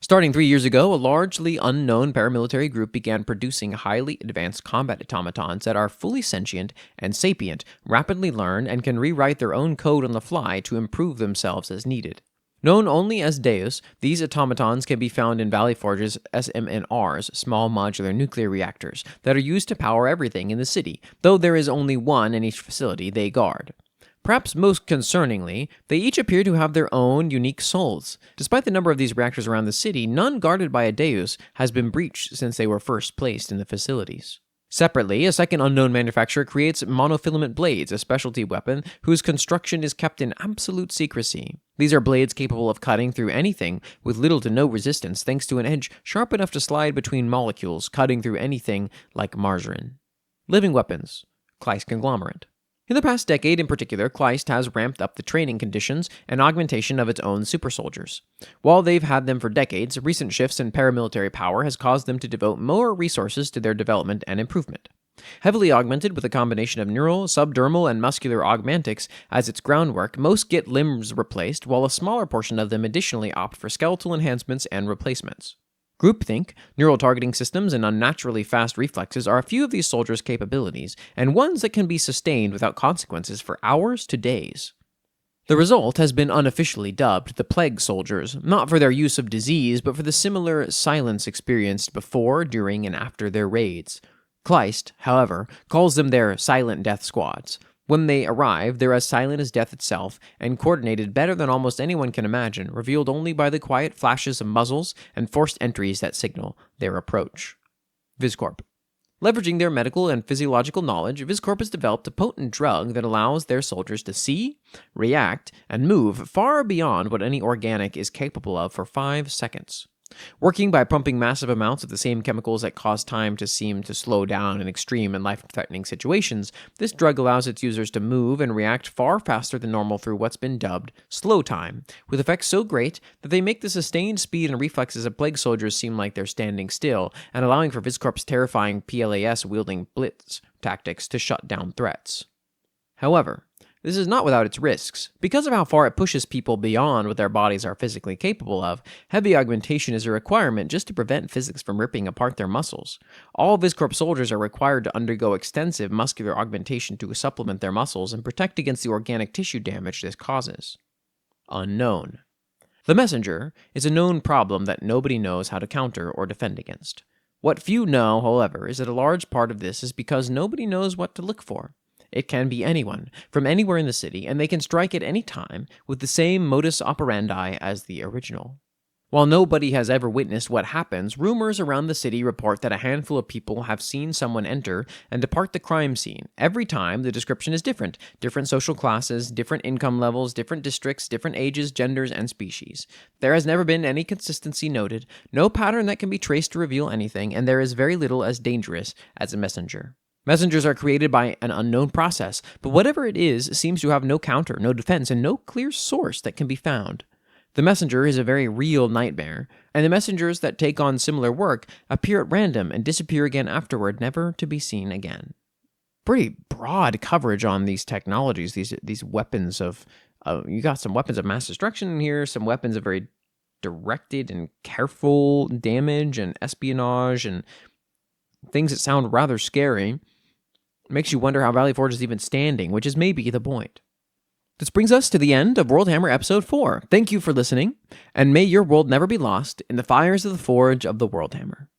Starting 3 years ago, a largely unknown paramilitary group began producing highly advanced combat automatons that are fully sentient and sapient, rapidly learn, and can rewrite their own code on the fly to improve themselves as needed. Known only as Deus, these automatons can be found in Valley Forge's SMNRs, small modular nuclear reactors, that are used to power everything in the city, though there is only one in each facility they guard. Perhaps most concerningly, they each appear to have their own unique souls. Despite the number of these reactors around the city, none guarded by a Deus has been breached since they were first placed in the facilities. Separately, a second unknown manufacturer creates monofilament blades, a specialty weapon whose construction is kept in absolute secrecy. These are blades capable of cutting through anything with little to no resistance thanks to an edge sharp enough to slide between molecules, cutting through anything like margarine. Living weapons. Kleist Conglomerate. In the past decade in particular, Kleist has ramped up the training conditions and augmentation of its own super soldiers. While they've had them for decades, recent shifts in paramilitary power has caused them to devote more resources to their development and improvement. Heavily augmented with a combination of neural, subdermal, and muscular augmentics as its groundwork, most get limbs replaced, while a smaller portion of them additionally opt for skeletal enhancements and replacements. Groupthink, neural targeting systems, and unnaturally fast reflexes are a few of these soldiers' capabilities, and ones that can be sustained without consequences for hours to days. The result has been unofficially dubbed the Plague Soldiers, not for their use of disease, but for the similar silence experienced before, during, and after their raids. Kleist, however, calls them their Silent Death Squads. When they arrive, they're as silent as death itself, and coordinated better than almost anyone can imagine, revealed only by the quiet flashes of muzzles and forced entries that signal their approach. VizCorp. Leveraging their medical and physiological knowledge, Viscorp has developed a potent drug that allows their soldiers to see, react, and move far beyond what any organic is capable of for 5 seconds. Working by pumping massive amounts of the same chemicals that cause time to seem to slow down in extreme and life-threatening situations, this drug allows its users to move and react far faster than normal through what's been dubbed slow time, with effects so great that they make the sustained speed and reflexes of plague soldiers seem like they're standing still, and allowing for Viscorp's terrifying PLAS-wielding blitz tactics to shut down threats. However, this is not without its risks. Because of how far it pushes people beyond what their bodies are physically capable of, heavy augmentation is a requirement just to prevent physics from ripping apart their muscles. All Viscorp soldiers are required to undergo extensive muscular augmentation to supplement their muscles and protect against the organic tissue damage this causes. Unknown. The messenger is a known problem that nobody knows how to counter or defend against. What few know, however, is that a large part of this is because nobody knows what to look for. It can be anyone, from anywhere in the city, and they can strike at any time with the same modus operandi as the original. While nobody has ever witnessed what happens, rumors around the city report that a handful of people have seen someone enter and depart the crime scene. Every time, the description is different. Different social classes, different income levels, different districts, different ages, genders, and species. There has never been any consistency noted, no pattern that can be traced to reveal anything, and there is very little as dangerous as a messenger. Messengers are created by an unknown process, but whatever it is seems to have no counter, no defense, and no clear source that can be found. The messenger is a very real nightmare, and the messengers that take on similar work appear at random and disappear again afterward, never to be seen again. Pretty broad coverage on these technologies, these weapons of... you got some weapons of mass destruction in here, some weapons of very directed and careful damage and espionage, and things that sound rather scary. Makes you wonder how Valley Forge is even standing, which is maybe the point. This brings us to the end of World Hammer Episode 4. Thank you for listening, and may your world never be lost in the fires of the forge of the World Hammer.